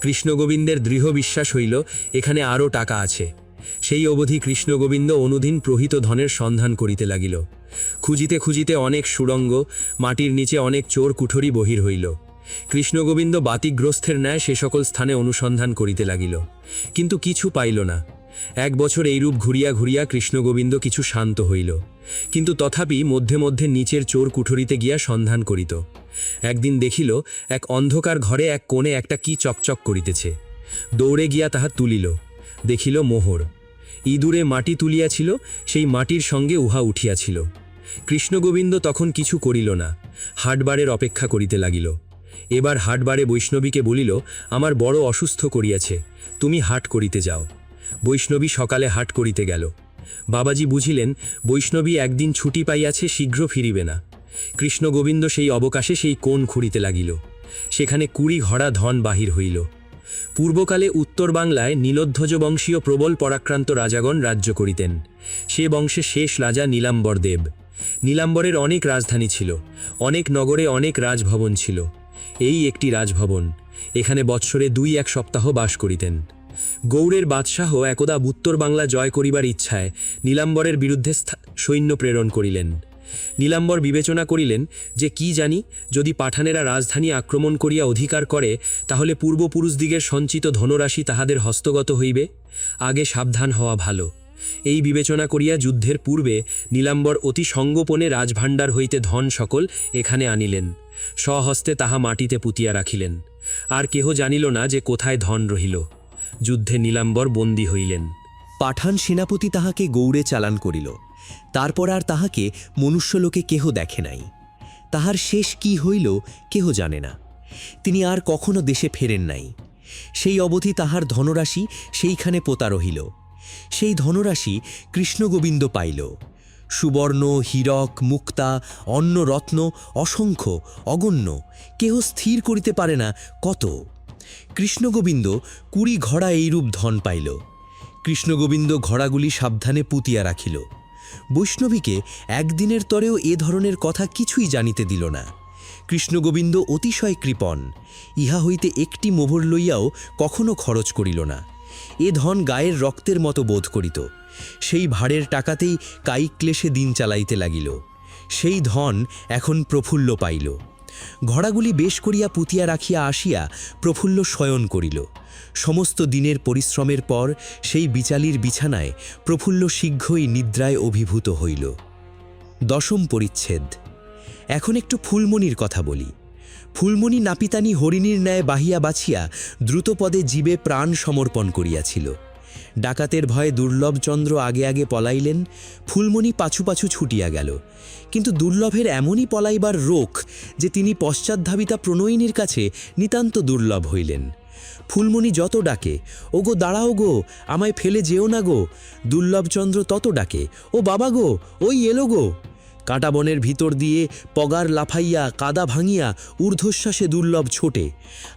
কৃষ্ণগোবিন্দের দৃঢ় বিশ্বাস হইল এখানে আরও টাকা আছে। সেই অবধি কৃষ্ণগোবিন্দ অনুদিন প্রহিত ধনের সন্ধান করিতে লাগিল। খুঁজিতে খুঁজিতে অনেক সুড়ঙ্গ, মাটির নিচে অনেক চোর কুঠরি বহির হইল। কৃষ্ণগোবিন্দ বাতিগ্রস্থের ন্যায় সে সকল স্থানে অনুসন্ধান করিতে লাগিল, কিন্তু কিছু পাইল না। এক বছর এইরূপ ঘুরিয়া ঘুরিয়া কৃষ্ণগোবিন্দ কিছু শান্ত হইল, কিন্তু তথাপি মধ্যে মধ্যে নিচের চোর কুঠরিতে গিয়া সন্ধান করিত। একদিন দেখিল এক অন্ধকার ঘরে এক কোণে একটা কি চকচক করিতেছে। দৌড়ে গিয়া তাহা তুলিল। দেখিল মোহর। ইঁদুরে মাটি তুলিয়াছিল, সেই মাটির সঙ্গে উহা উঠিয়াছিল। কৃষ্ণগোবিন্দ তখন কিছু করিল না, হাটবারের অপেক্ষা করিতে লাগিল। এবার হাটবারে বৈষ্ণবীকে বলিল, আমার বড় অসুস্থ করিয়াছে, তুমি হাট করিতে যাও। বৈষ্ণবী সকালে হাট করিতে গেল। বাবাজি বুঝিলেন বৈষ্ণবী একদিন ছুটি পাইয়াছে, শীঘ্র ফিরিবে না। কৃষ্ণগোবিন্দ সেই অবকাশে সেই কোণ খুঁড়িতে লাগিল। সেখানে 20 ঘড়া ধন বাহির হইল। পূর্বকালে উত্তর বাংলায় নীলধ্বজ বংশীয় প্রবল পরাক্রান্ত রাজাগণ রাজ্য করিতেন। সে বংশে শেষ রাজা নীলাম্বর দেব। নীলাম্বরের অনেক রাজধানী ছিল, অনেক নগরে অনেক রাজভবন ছিল। এই একটি রাজভবন। এখানে বৎসরে 2-1 সপ্তাহ বাস করিতেন। গৌড়ের বাদশাহ একদা উত্তর বাংলা জয় করিবার ইচ্ছায় নীলাম্বরের বিরুদ্ধে সৈন্য প্রেরণ করিলেন। নীলাম্বর বিবেচনা করিলেন যে কি জানি, যদি পাঠানেরা রাজধানী আক্রমণ করিয়া অধিকার করে, তাহলে পূর্বপুরুষদিগের সঞ্চিত ধনরাশি তাহাদের হস্তগত হইবে। আগে সাবধান হওয়া ভালো। এই বিবেচনা করিয়া যুদ্ধের পূর্বে নীলাম্বর অতি সঙ্গোপনে রাজভাণ্ডার হইতে ধন সকল এখানে আনিলেন। স্বহস্তে তাহা মাটিতে পুঁতিয়া রাখিলেন। আর কেহ জানিল না যে কোথায় ধন রহিল। যুদ্ধে নীলাম্বর বন্দী হইলেন। পাঠান সেনাপতি তাহাকে গৌড়ে চালান করিল। তারপর আর তাহাকে মনুষ্যলোকে কেহ দেখে নাই। তাহার শেষ কি হইল কেহ জানে না। তিনি আর কখনো দেশে ফেরেন নাই। সেই অবধি তাহার ধনরাশি সেইখানে পোতা রহিল। সেই ধনরাশি কৃষ্ণগোবিন্দ পাইল। সুবর্ণ, হীরক, মুক্তা, অন্ন, রত্ন অসংখ্য, অগণ্য, কেহ স্থির করিতে পারে না কত। কৃষ্ণগোবিন্দ 20 ঘোড়া এইরূপ ধন পাইল। কৃষ্ণগোবিন্দ ঘোড়াগুলি সাবধানে পুতিয়া রাখিল। বৈষ্ণবীকে একদিনের তরেও এ ধরনের কথা কিছুই জানিতে দিল না। কৃষ্ণগোবিন্দ অতিশয় কৃপণ, ইহা হইতে একটি মোহর লইয়াও কখনো খরচ করিল না। এ ধন গায়ের রক্তের মতো বোধ করিত। সেই ভাড়ের টাকাতেই কায়িক ক্লেশে দিন চালাইতে লাগিল। সেই ধন এখন প্রফুল্ল পাইল। ঘোড়াগুলি বেশ করিয়া পুতিয়া রাখিয়া আসিয়া প্রফুল্ল শয়ন করিল। সমস্ত দিনের পরিশ্রমের পর সেই বিচালির বিছানায় প্রফুল্ল শীঘ্রই নিদ্রায় অভিভূত হইল। 10ম পরিচ্ছেদ। এখন একটু ফুলমণির কথা বলি। ফুলমণি নাপিতানি হরিণীর ন্যায় বাহিয়া বাছিয়া দ্রুতপদে জীবে প্রাণ সমর্পণ করিয়াছিল। ডাকাতের ভয়ে দুর্লভচন্দ্র আগে আগে পলাইলেন, ফুলমণি পাছু পাছু ছুটিয়া গেল। কিন্তু দুর্লভের এমনই পলাইবার রোখ যে তিনি পশ্চাৎধাবিতা প্রণয়িনীর কাছে নিতান্ত দুর্লভ হইলেন। ফুলমণি যত ডাকে, ওগো দাঁড়াও গো, আমায় ফেলে যেও না গো, দুর্লভচন্দ্র তত ডাকে, ও বাবা গো, ওই এলো গো। কাঁটাবনের ভিতর দিয়ে পগার লাফাইয়া কাদা ভাঙিয়া ঊর্ধ্বশ্বাসে দুর্লভ ছোটে।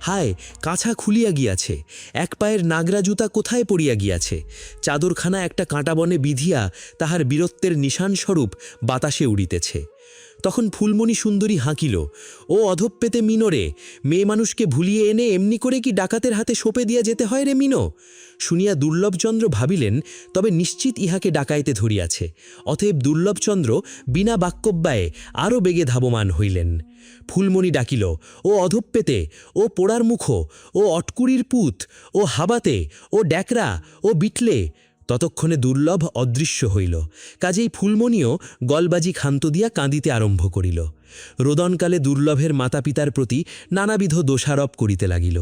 হায়, কাছা খুলিয়া গিয়াছে, এক পায়ের নাগরা জুতা কোথায় পড়িয়া গিয়াছে। চাদরখানা একটা কাঁটাবনে বিধিয়া তাহার বীরত্বের নিশানস্বরূপ বাতাসে উড়িতেছে। তখন ফুলমণি সুন্দরী হাঁকিল, ও অধঃপেতে মিনোরে, মেয়ে মানুষকে ভুলিয়ে এনে এমনি করে কি ডাকাতের হাতে সোপে দিয়া যেতে হয় রে মিনো। শুনিয়া দুর্লভচন্দ্র ভাবিলেন, তবে নিশ্চিত ইহাকে ডাকাইতে ধরিয়াছে। অতএব দুর্লভচন্দ্র বিনা বাক্যব্যয়ে আরও বেগে ধাবমান হইলেন। ফুলমণি ডাকিল, ও অধঃপেতে, ও পোড়ার মুখ, ও অটকুরির পুত, ও হাবাতে, ও ড্যাকরা, ও বিটলে। ততক্ষণে দুর্লভ অদৃশ্য হইল। কাজেই ফুলমণিও গলবাজি ক্ষান্ত দিয়া কাঁদিতে আরম্ভ করিল। রোদনকালে দুর্লভের মাতা পিতার প্রতি নানাবিধ দোষারোপ করিতে লাগিল।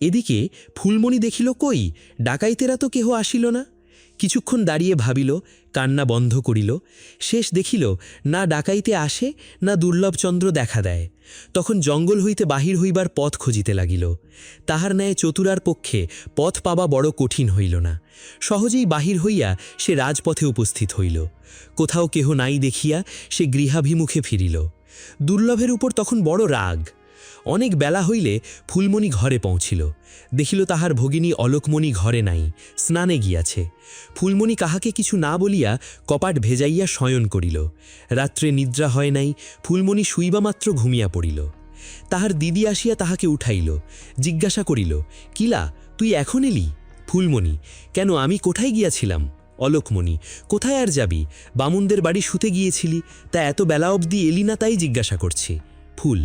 এদিকে ফুলমণি দেখিল কই, ডাকাইতেরা তো কেহ আসিল না। কিছুক্ষণ দাঁড়িয়ে ভাবিল, কান্না বন্ধ করিল। শেষ দেখিল না ডাকাইতে আসে, না দুর্লভচন্দ্র দেখা দেয়। তখন জঙ্গল হইতে বাহির হইবার পথ খুঁজিতে লাগিল। তাহার ন্যায় চতুরার পক্ষে পথ পাবা বড় কঠিন হইল না। সহজেই বাহির হইয়া সে রাজপথে উপস্থিত হইল। কোথাও কেহ নাই দেখিয়া সে গৃহাভিমুখে ফিরিল। দুর্লভের উপর তখন বড় রাগ। অনেক বেলা হইলে ফুলমণি ঘরে পৌঁছিল। দেখিল তাহার ভগিনী অলোকমণি ঘরে নাই, স্নানে গিয়াছে। ফুলমণি কাহাকে কিছু না বলিয়া কপাট ভেজাইয়া শয়ন করিল। রাত্রে নিদ্রা হয় নাই, ফুলমণি শুইবামাত্র ঘুমিয়া পড়িল। তাহার দিদি আসিয়া তাহাকে উঠাইল, জিজ্ঞাসা করিল, কিলা, তুই এখন এলি? ফুলমণি, কেন, আমি কোথায় গিয়াছিলাম? অলোকমণি, কোথায় আর যাবি, বামুনদের বাড়ি শুতে গিয়েছিলি, তা এত বেলা অবধি এলি না তাই জিজ্ঞাসা করছি। ফুল,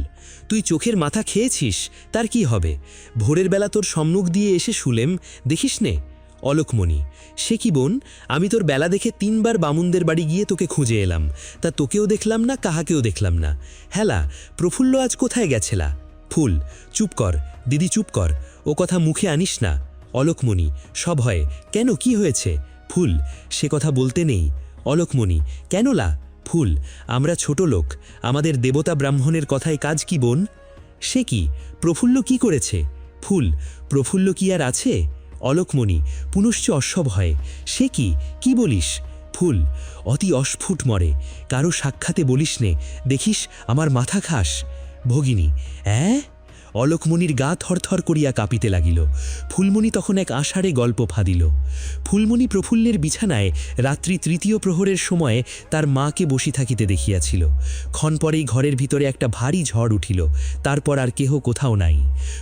তুই চোখের মাথা খেয়েছিস, তার কি হবে? ভোরের বেলা তোর সম্মুখ দিয়ে এসে শুলেম, দেখিস নে। অলোকমণি, সে কি বোন, আমি তোর বেলা দেখে 3 বার বামুনদের বাড়ি গিয়ে তোকে খুঁজে এলাম, তা তোকেও দেখলাম না, কাহাকেও দেখলাম না। হেলা, প্রফুল্ল আজ কোথায় গেছেলা? ফুল, চুপ কর দিদি, চুপ কর, ও কথা মুখে আনিস না। অলোকমণি, সব হয়, কেন, কি হয়েছে? ফুল, সে কথা বলতে নেই। অলোকমণি, কেনলা? ফুল, আমরা ছোট লোক, আমাদের দেবতা ব্রাহ্মণের কথায় কাজ কি বোন? সে কি, প্রফুল্ল কি করেছে? ফুল, প্রফুল্ল কি আর আছে? অলোকমণি, পুনশ্চ অস্বভ হয়, সে কি, কি বলিস? ফুল, অতি অস্ফুট মরে, কারো সাক্ষাতে বলিস নে, দেখিস আমার মাথা খাস। ভগিনী, অলোকমণির গা থরথর করিয়া কাঁপিতে লাগিল। ফুলমণি তখন এক আষাঢ়ে গল্প ফাদিল। ফুলমণি প্রফুল্লের বিছানায় রাত্রি 3য় প্রহরের সময়ে তার মাকে বসি থাকিতে দেখিয়াছিল। ক্ষণ পরেই ঘরের ভিতরে একটা ভারী ঝড় উঠিল, তারপর আর কেহ কোথাও নাই।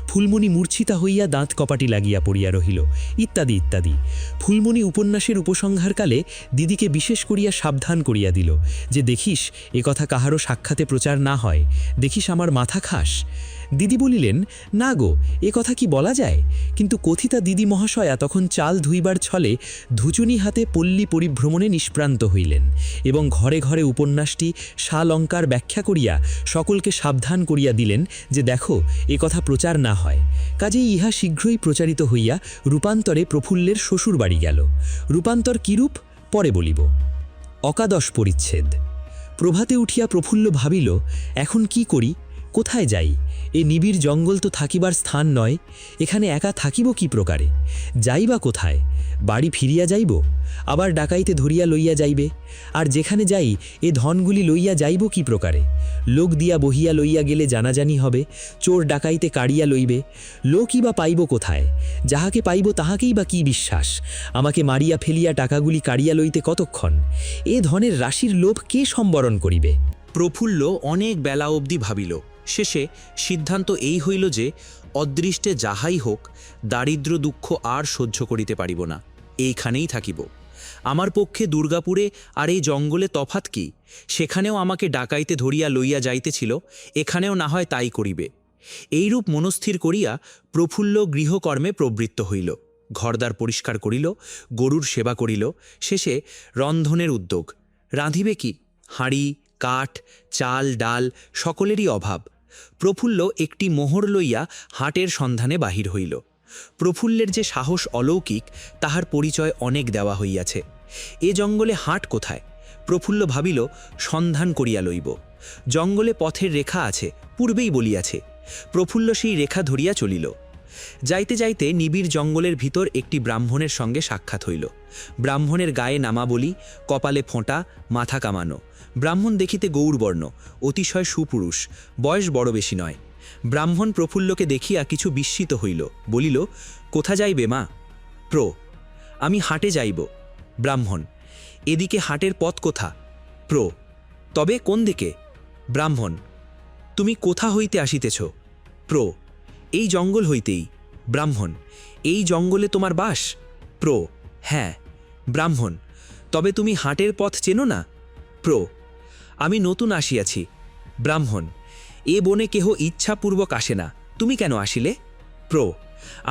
ফুলমণি মূর্ছিতা হইয়া দাঁত কপাটি লাগিয়া পড়িয়া রহিল, ইত্যাদি ইত্যাদি। ফুলমণি উপন্যাসের উপসংহারকালে দিদিকে বিশেষ করিয়া সাবধান করিয়া দিল যে, দেখিস এ কথা কাহারও সাক্ষাতে প্রচার না হয়, দেখিস আমার মাথা খাস। দিদি বলিলেন, না গো, এ কথা কি বলা যায়? কিন্তু কথিতা দিদি মহাশয়া তখন চাল ধুইবার ছলে ধুচুনি হাতে পল্লী পরিভ্রমণে নিষ্প্রান্ত হইলেন এবং ঘরে ঘরে উপন্যাসটি সালঙ্কার ব্যাখ্যা করিয়া সকলকে সাবধান করিয়া দিলেন যে, দেখো এ কথা প্রচার না হয়। কাজেই ইহা শীঘ্রই প্রচারিত হইয়া রূপান্তরে প্রফুল্লের শ্বশুর বাড়ি গেল। রূপান্তর কিরূপ, পরে বলিব। অকাদশ পরিচ্ছেদ। প্রভাতে উঠিয়া প্রফুল্ল ভাবিল, এখন কি করি, কোথায় যাই? এ নিবিড় জঙ্গল তো থাকিবার স্থান নয়, এখানে একা থাকিব কি প্রকারে? যাই বা কোথায়? বাড়ি ফিরিয়া যাইব, আবার ডাকাইতে ধরিয়া লইয়া যাইবে, আর যেখানে যাই এ ধনগুলি লইয়া যাইব কি প্রকারে? লোক দিয়া বহিয়া লইয়া গেলে জানাজানি হবে, চোর ডাকাইতে কাড়িয়া লইবে, লোকই বা পাইব কোথায়? যাহাকে পাইব তাহাকেই বা কি বিশ্বাস? আমাকে মারিয়া ফেলিয়া টাকাগুলি কাড়িয়া লইতে কতক্ষণ? এ ধনের রাশির লোভ কে সম্বরণ করিবে? প্রফুল্ল অনেক বেলা অবধি ভাবিল। শেষে সিদ্ধান্ত এই হইল যে অদৃষ্টে যাহাই হোক, দারিদ্র দুঃখ আর সহ্য করিতে পারিব না, এইখানেই থাকিব। আমার পক্ষে দুর্গাপুরে আর এই জঙ্গলে তফাৎ কি? সেখানেও আমাকে ডাকাইতে ধরিয়া লইয়া যাইতেছিল, এখানেও না হয় তাই করিবে। এইরূপ মনস্থির করিয়া প্রফুল্ল গৃহকর্মে প্রবৃত্ত হইল। ঘরদ্বার পরিষ্কার করিল, গরুর সেবা করিল, শেষে রন্ধনের উদ্যোগ। রাঁধিবে কি? হাঁড়ি, কাঠ, চাল, ডাল সকলেরই অভাব। প্রফুল্ল একটি মোহর লইয়া হাটের সন্ধানে বাহির হইল। প্রফুল্লের যে সাহস অলৌকিক, তাহার পরিচয় অনেক দেওয়া হইয়াছে। এ জঙ্গলে হাট কোথায়? প্রফুল্ল ভাবিল, সন্ধান করিয়া লইব। জঙ্গলে পথের রেখা আছে, পূর্বেই বলিয়াছে। প্রফুল্ল সেই রেখা ধরিয়া চলিল। যাইতে যাইতে নিবিড় জঙ্গলের ভিতর একটি ব্রাহ্মণের সঙ্গে সাক্ষাৎ হইল। ব্রাহ্মণের গায়ে নামাবলি, কপালে ফোঁটা, মাথা কামানো। ব্রাহ্মণ দেখিতে গৌরবর্ণ, অতিশয় সুপুরুষ, বয়স বড় বেশি নয়। ব্রাহ্মণ প্রফুল্লকে দেখিয়া কিছু বিস্মিত হইল, বলিল, কোথা যাইবে মা? আমি হাটে যাইব। ব্রাহ্মণ, এদিকে হাটের পথ কোথা? তবে কোন দিকে? ব্রাহ্মণ, তুমি কোথা হইতে আসিতেছ? এই জঙ্গল হইতেই। ব্রাহ্মণ, এই জঙ্গলে তোমার বাস? হ্যাঁ। ব্রাহ্মণ, তবে তুমি হাটের পথ চেনো না? আমি নতুন আসিয়াছি। ব্রাহ্মণ, এ বনে কেহ ইচ্ছাপূর্বক আসে না, তুমি কেন আসিলে?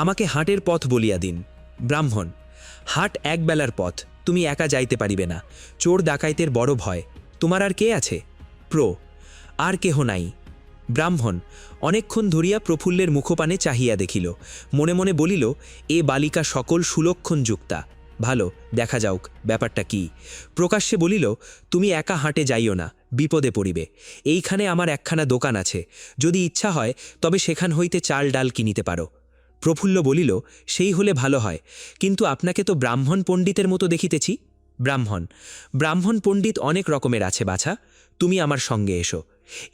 আমাকে হাটের পথ বলিয়া দিন। ব্রাহ্মণ, হাট একবেলার পথ, তুমি একা যাইতে পারিবে না, চোর ডাকাইতের বড় ভয়। তোমার আর কে আছে? আর কেহ নাই। ব্রাহ্মণ অনেকক্ষণ ধরিয়া প্রফুল্লের মুখপানে চাহিয়া দেখিল, মনে মনে বলিল, এ বালিকা সকল সুলক্ষণ যুক্তা, ভালো, দেখা যাওক ব্যাপারটা কি। প্রকাশ্যে বলিল, তুমি একা হাটে যাইও না, বিপদে পড়িবে। এইখানে আমার একখানা দোকান আছে, যদি ইচ্ছা হয় তবে সেখান হইতে চাল ডাল কিনিতে পারো। প্রফুল্ল বলিল, সেই হলে ভালো হয়, কিন্তু আপনাকে তো ব্রাহ্মণ পণ্ডিতের মতো দেখিতেছি। ব্রাহ্মণ পণ্ডিত অনেক রকমের আছে বাছা, তুমি আমার সঙ্গে এসো।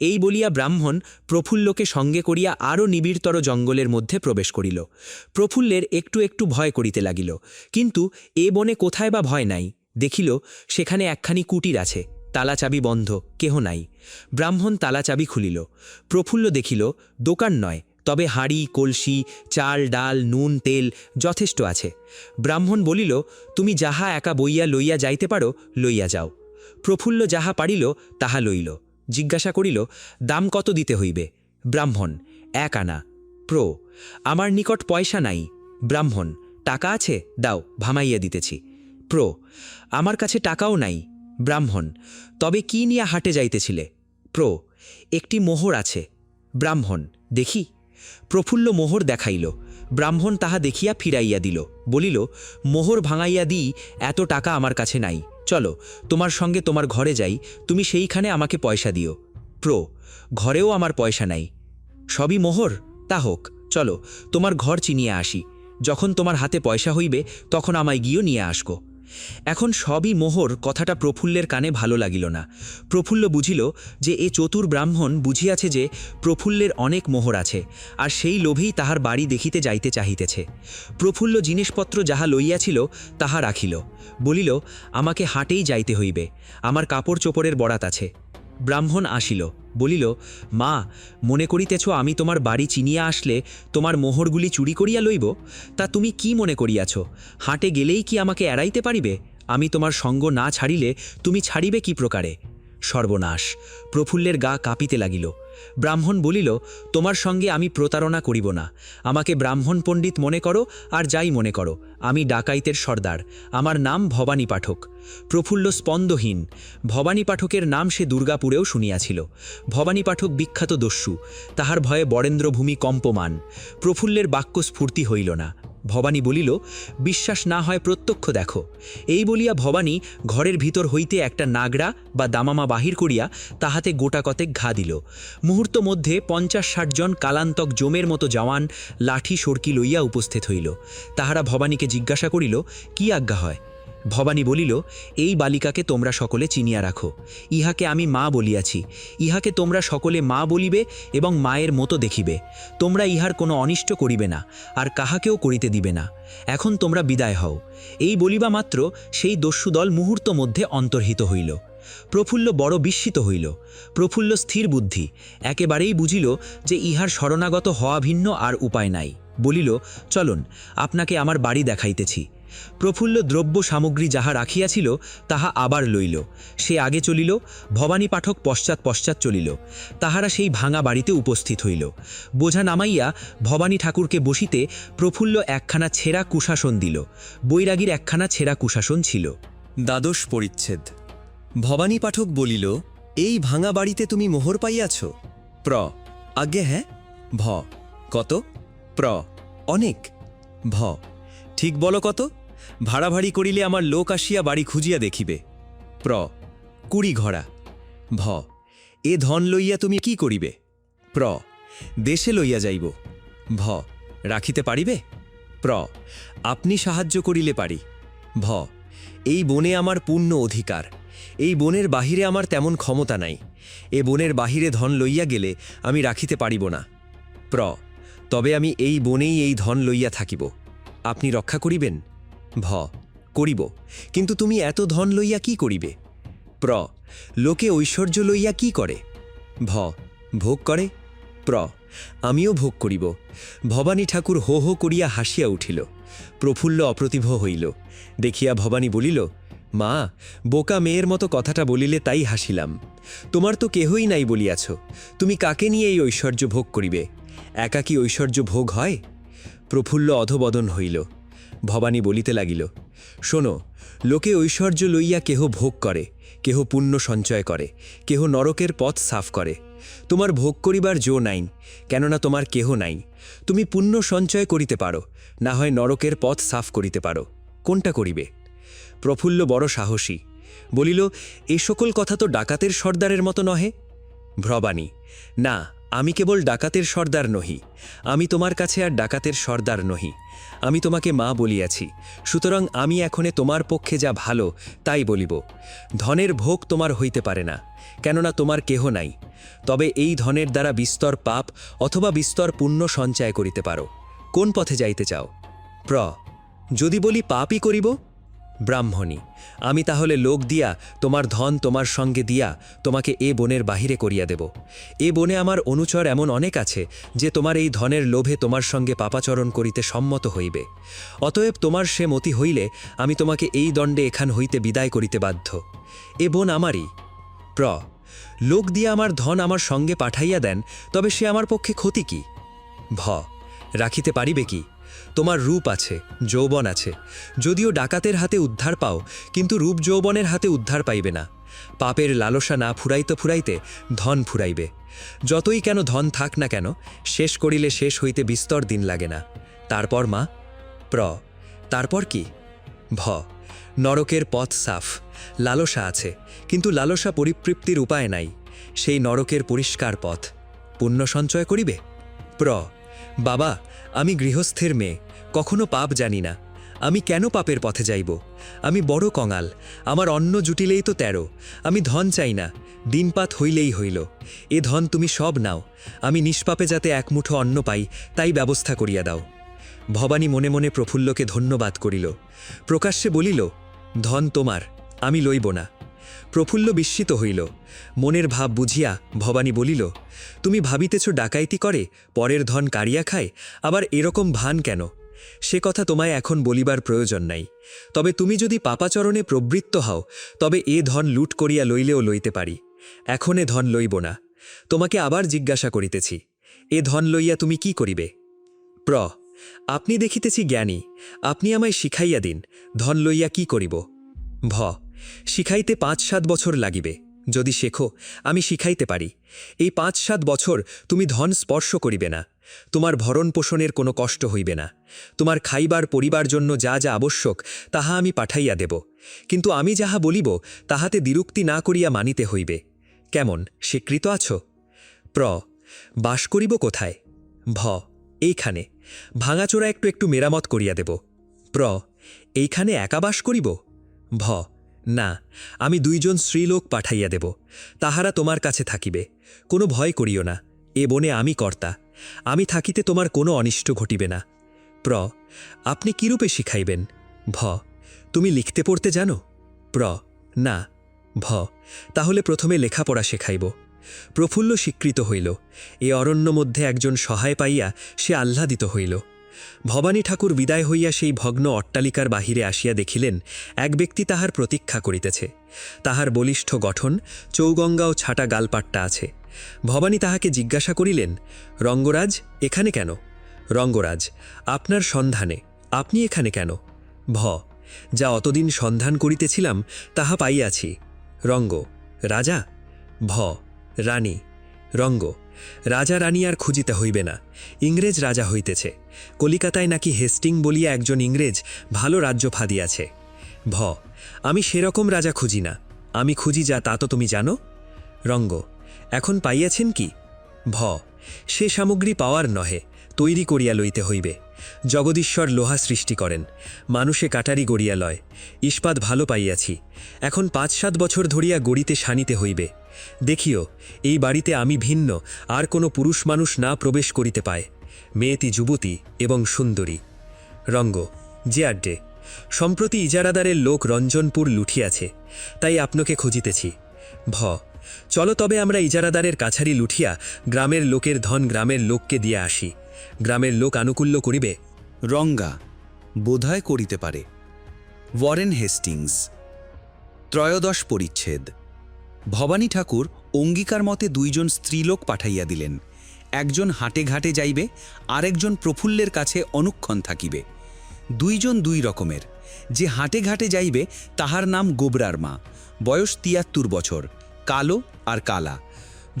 এই বলিয়া ব্রাহ্মণ প্রফুল্লকে সঙ্গে করিয়া আরও নিবিড়তর জঙ্গলের মধ্যে প্রবেশ করিল। প্রফুল্লের একটু একটু ভয় করিতে লাগিল, কিন্তু এ বনে কোথায় বা ভয় নাই। দেখিল সেখানে একখানি কুটির আছে, তালা চাবি বন্ধ, কেহ নাই। ব্রাহ্মণ তালা চাবি খুলিল। প্রফুল্ল দেখিল দোকান নয়, তবে হাঁড়ি, কলসি, চাল, ডাল, নুন, তেল যথেষ্ট আছে। ব্রাহ্মণ বলিল, তুমি যাহা একা বইয়া লইয়া যাইতে পারো, লইয়া যাও। প্রফুল্ল যাহা পারিল তাহা লইল। জিজ্ঞাসা করিল, দাম কত দিতে হইবে? ব্রাহ্মণ, 1 আনা। আমার নিকট পয়সা নাই। ব্রাহ্মণ, টাকা আছে, দাও, ভামাইয়া দিতেছি। আমার কাছে টাকাও নাই। ব্রাহ্মণ, তবে কি নিয়া হাটে যাইতেছিলে? একটি মোহর আছে। ব্রাহ্মণ, দেখি। প্রফুল্ল মোহর দেখাইল। ব্রাহ্মণ তাহা দেখিয়া ফিরাইয়া দিল, বলিল, মোহর ভাঙাইয়া দিই, এত টাকা আমার কাছে নাই, চলো তোমার সঙ্গে তোমার ঘরে যাই, তুমি সেইখানে আমাকে পয়সা দিও। ঘরেও আমার পয়সা নাই। সবই মোহর? তা হোক, চলো তোমার ঘর চিনিয়ে আসি, যখন তোমার হাতে পয়সা হইবে তখন আমায় গিয়েও নিয়ে আসবো। এখন সবই মোহর কথাটা প্রফুল্লের কানে ভালো লাগিল না। প্রফুল্ল বুঝিল যে এ চতুর ব্রাহ্মণ বুঝিয়াছে যে প্রফুল্লের অনেক মোহর আছে, আর সেই লোভেই তাহার বাড়ি দেখিতে যাইতে চাহিতেছে। প্রফুল্ল জিনিসপত্র যাহা লইয়াছিল তাহা রাখিল, বলিল, আমাকে হাটেই যাইতে হইবে, আমার কাপড় চোপড়ের বরাত আছে। ব্রাহ্মণ আসিল, বলিল, মা, মনে করিতেছ আমি তোমার বাড়ি চিনিয়া আসলে তোমার মোহরগুলি চুরি করিয়া লইব? তা তুমি কি মনে করিয়াছ, হাটে গেলেই কি আমাকে এড়াইতে পারিবে? আমি তোমার সঙ্গ না ছাড়িলে তুমি ছাড়িবে কি প্রকারে? সর্বনাশ! প্রফুল্লের গা কাঁপিতে লাগিল। ব্রাহ্মণ বলিল, তোমার সঙ্গে আমি প্রতারণা করিব না, আমাকে ব্রাহ্মণ পণ্ডিত মনে করো আর যাই মনে করো, আমি ডাকাইতের সর্দার, আমার নাম ভবানী পাঠক। প্রফুল্ল স্পন্দহীন। ভবানী পাঠকের নাম সে দুর্গাপুরেও শুনিয়াছিল। ভবানী পাঠক বিখ্যাত দস্যু, তাহার ভয়ে বরেন্দ্রভূমি কম্পমান। প্রফুল্লের বাক্য স্ফূর্তি হইল না। ভবানী বলিল, বিশ্বাস না হয় প্রত্যক্ষ দেখো। এই বলিয়া ভবানী ঘরের ভিতর হইতে একটা নাগরা বা দামামা বাহির করিয়া তাহাতে গোটা কতেক ঘা দিল। মুহূর্ত মধ্যে 50-60 জন কালান্তক জমের মতো জওয়ান লাঠি সরকি লইয়া উপস্থিত হইল। তাহারা ভবানীকে জিজ্ঞাসা করিল, কি আজ্ঞা হয়? ভবানী বলিল, এই বালিকাকে তোমরা সকলে চিনিয়া রাখো। ইহাকে আমি মা বলিয়াছি। ইহাকে তোমরা সকলে মা বলিবে এবং মায়ের মতো দেখিবে। তোমরা ইহার কোনো অনিষ্ট করিবে না, আর কাহাকেও করিতে দিবে না। এখন তোমরা বিদায় হও। এই বলিবা মাত্র সেই দস্যুদল মুহূর্ত মধ্যে অন্তর্হিত হইল। প্রফুল্ল বড় বিস্মিত হইল। প্রফুল্ল স্থির বুদ্ধি, একেবারেই বুঝিল যে ইহার শরণাগত হওয়া ভিন্ন আর উপায় নাই। বলিল, চলুন, আপনাকে আমার বাড়ি দেখাইতেছি। প্রফুল্ল দ্রব্য সামগ্রী যাহা রাখিয়াছিল তাহা আবার লইল। সে আগে চলিল, ভবানী পাঠক পশ্চাৎ পশ্চাৎ চলিল। তাহারা সেই ভাঙা বাড়িতে উপস্থিত হইল। বোঝা নামাইয়া ভবানী ঠাকুরকে বসিতে প্রফুল্ল একখানা ছেঁড়া কুশাসন দিল। বৈরাগীর একখানা ছেঁড়া কুশাসন ছিল। দ্বাদশ পরিচ্ছেদ। ভবানী পাঠক বলিল, এই ভাঙা বাড়িতে তুমি মোহর পাইয়াছ? প্র, আজ্ঞে হ্যাঁ। ভ, কত? প্র, অনেক। ভ, ঠিক বলো কত? ভাড়াভাড়ি করিলে আমার লোক আসিয়া বাড়ি খুঁজিয়া দেখিবে। প্র, 20 ঘড়া। ভ, এ ধন লইয়া তুমি কি করিবে? প্র, দেশে লইয়া যাইব। ভ, রাখিতে পারিবে? প্র, আপনি সাহায্য করিলে পারি। ভ, এই বনে আমার পূর্ণ অধিকার। এই বনের বাহিরে আমার তেমন ক্ষমতা নাই। এ বনের বাহিরে ধন লইয়া গেলে আমি রাখিতে পারিব না। প্র, তবে আমি এই বনেই এই ধন লইয়া থাকিব। আপনি রক্ষা করিবেন? ভ, করিব। কিন্তু তুমি এত ধন লইয়া কি করিবে? প্র, লোকে ঐশ্বর্য লইয়া কি করে? ভ, ভোগ করে। প্র, আমিও ভোগ করিব। ভবানী ঠাকুর হো হো করিয়া হাসিয়া উঠিল। প্রফুল্ল অপ্রতিভ হইল। দেখিয়া ভবানী বলিল, মা, বোকা মেয়ের মতো কথাটা বলিলে তাই হাসিলাম। তোমার তো কেহই নাই বলিয়াছ, তুমি কাকে নিয়ে এই ঐশ্বর্য ভোগ করিবে? একা কি ঐশ্বর্য ভোগ হয়? প্রফুল্ল অধবদন হইল। ভবানী বলিতে লাগিল, শোনো, লোকে ঐশ্বর্য লইয়া কেহ ভোগ করে, কেহ পুণ্য সঞ্চয় করে, কেহ নরকের পথ সাফ করে। তোমার ভোগ করিবার জো নাই, কেননা তোমার কেহ নাই। তুমি পুণ্য সঞ্চয় করিতে পারো, না হয় নরকের পথ সাফ করিতে পারো। কোনটা করিবে? প্রফুল্ল বড় সাহসী, বলিল, এ সকল কথা তো ডাকাতের সর্দারের মতো নহে। ভবানী, না, আমি কেবল ডাকাতের সর্দার নহি। আমি তোমার কাছে আর ডাকাতের সর্দার নহি। আমি তোমাকে মা বলিয়াছি, সুতরাং আমি এখনে তোমার পক্ষে যা ভালো তাই বলিব। ধনের ভোগ তোমার হইতে পারে না, কেননা তোমার কেহ নাই। তবে এই ধনের দ্বারা বিস্তর পাপ অথবা বিস্তর পুণ্য সঞ্চয় করিতে পারো। কোন পথে যাইতে চাও? প্র, যদি বলি পাপই করিব? ব্রাহ্মণী, আমি তাহলে লোক দিয়া তোমার ধন তোমার সঙ্গে দিয়া তোমাকে এ বনের বাহিরে করিয়া দেব। এ বনে আমার অনুচর এমন অনেক আছে যে তোমার এই ধনের লোভে তোমার সঙ্গে পাপাচরণ করিতে সম্মত হইবে। অতএব তোমার সে মতি হইলে আমি তোমাকে এই দণ্ডে এখান হইতে বিদায় করিতে বাধ্য। এ বন আমারই। প্র, লোক দিয়া আমার ধন আমার সঙ্গে পাঠাইয়া দেন, তবে সে আমার পক্ষে ক্ষতি কি? ভ, রাখিতে পারিবে কি? তোমার রূপ আছে, যৌবন আছে। যদিও ডাকাতের হাতে উদ্ধার পাও, কিন্তু রূপ যৌবনের হাতে উদ্ধার পাইবে না। পাপের লালসা না ফুরাইতে ফুরাইতে ধন ফুরাইবে। যতই কেন ধন থাক না কেন, শেষ করিলে শেষ হইতে বিস্তর দিন লাগে না। তারপর মা? প্র, তারপর কি? ভ, নরকের পথ সাফ। লালসা আছে, কিন্তু লালসা পরিতৃপ্তির উপায় নাই। সেই নরকের পরিষ্কার পথ। পুণ্য সঞ্চয় করিবে? প্র, বাবা, আমি গৃহস্থের মেয়ে, কখনো পাপ জানি না। আমি কেন পাপের পথে যাইব? আমি বড় কঙাল, আমার অন্ন জুটিলেই তো 13। আমি ধন চাই না, দিনপাত হইলেই হইল। এ ধন তুমি সব নাও, আমি নিষ্পাপে যাতে এক মুঠো অন্ন পাই তাই ব্যবস্থা করিয়া দাও। ভবানী মনে মনে প্রফুল্লকে ধন্যবাদ করিল। প্রকাশ্যে বলিল, ধন তোমার, আমি লইব না। প্রফুল্ল বিস্মিত হইল। মনের ভাব বুঝিয়া ভবানী বলিল, তুমি ভাবিতেছ ডাকাইতি করে পরের ধন কাড়িয়া খায়, আবার এরকম ভান কেন? সে কথা তোমায় এখন বলিবার প্রয়োজন নাই। তবে তুমি যদি পাপাচরণে প্রবৃত্ত হও, তবে এ ধন লুট করিয়া লইলেও লইতে পারি। এখন এ ধন লইব না। তোমাকে আবার জিজ্ঞাসা করিতেছি, এ ধন লইয়া তুমি কি করিবে? প্র, আপনি দেখিতেছি জ্ঞানী, আপনি আমায় শিখাইয়া দিন, ধন লইয়া কি করিব? ভ, শিখাইতে 5-7 বছর লাগিবে। যদি শেখো, আমি শিখাইতে পারি। এই 5-7 বছর তুমি ধন স্পর্শ করিবে না। তোমার ভরণ পোষণের কোনো কষ্ট হইবে না। তোমার খাইবার পরিবার জন্য যা যা আবশ্যক তাহা আমি পাঠাইয়া দেব, কিন্তু আমি যাহা বলিব তাহাতে দ্বিরুক্তি না করিয়া মানিতে হইবে। কেমন, স্বীকৃত আছো? প্র, বাস করিব কোথায়? ভ, এইখানে। ভাঙাচোরা একটু একটু মেরামত করিয়া দেব। প্র, এইখানে একা বাস করিব? ভ, না, আমি 2 জন স্ত্রীলোক পাঠাইয়া দেব, তাহারা তোমার কাছে থাকিবে। কোনো ভয় করিও না, এ বনে আমি কর্তা, আমি থাকিতে তোমার কোনো অনিষ্ট ঘটিবে না। প্র, আপনি কিরূপে শিখাইবেন? ভ, তুমি লিখতে পড়তে জানো? প্র, না। ভ, তাহলে প্রথমে লেখাপড়া শেখাইব। প্রফুল্ল স্বীকৃত হইল। এ অরণ্য মধ্যে একজন সহায় পাইয়া সে আহ্লাদিত হইল। ভবানী ঠাকুর বিদায় হইয়া সেই ভগ্ন অট্টালিকার বাহিরে আসিয়া দেখিলেন এক ব্যক্তি তাহার প্রতীক্ষা করিতেছে। তাহার বলিষ্ঠ গঠন, চৌগঙ্গা ও ছাটা গালপাট্টা আছে। ভবানী তাহাকে জিজ্ঞাসা করিলেন, রঙ্গরাজ, এখানে কেন? রঙ্গরাজ, আপনার সন্ধানে। আপনি এখানে কেন? ভ, যা অতদিন সন্ধান করিতেছিলাম তাহা পাইয়াছি। রঙ্গ, রাজা? ভ, রানী। রঙ্গ, রাজা রানী আর খুঁজিতে হইবে না, ইংরেজ রাজা হইতেছে। কলিকাতায় নাকি হেস্টিং বলিয়া একজন ইংরেজ ভালো রাজ্য ফাদিয়াছে। ভ, আমি সেরকম রাজা খুঁজি না, আমি খুঁজি যা তা তো তুমি জানো। রঙ্গ, এখন পাইয়াছেন কি? ভ, সে সামগ্রী পাওয়ার নহে, তৈরি করিয়া লইতে হইবে। জগদীশ্বর লোহা সৃষ্টি করেন, মানুষে কাটারি গড়িয়া লয়। ইস্পাত ভালো পাইয়াছি, এখন 5-7 বছর ধরিয়া গড়িতে শানিতে হইবে। দেখিও, এই বাড়িতে আমি ভিন্ন আর কোনো পুরুষ মানুষ না প্রবেশ করিতে পায়। মেয়েটি যুবতী এবং সুন্দরী। রঙ্গ, যে আড্ডে, সম্প্রতি ইজারাদারের লোক রঞ্জনপুর লুঠিয়াছে, তাই আপনাকে খুঁজিতেছি। ভ, চলো তবে আমরা ইজারাদারের কাছারি লুঠিয়া গ্রামের লোকের ধন গ্রামের লোককে দিয়া আসি। গ্রামের লোক আনুকূল্য করিবে। রঙ্গা, বোধহয় করিতে পারে। Warren Hastings. 13 পরিচ্ছেদ। ভবানী ঠাকুর অঙ্গীকার মতে 2 জন স্ত্রীলোক পাঠাইয়া দিলেন। একজন হাটে ঘাটে যাইবে, আরেকজন প্রফুল্লের কাছে অনুক্ষণ থাকিবে। 2 জন 2 রকমের। যে হাটে ঘাটে যাইবে তাহার নাম গোবরার মা, বয়স 73 বছর, কালো আর কালা।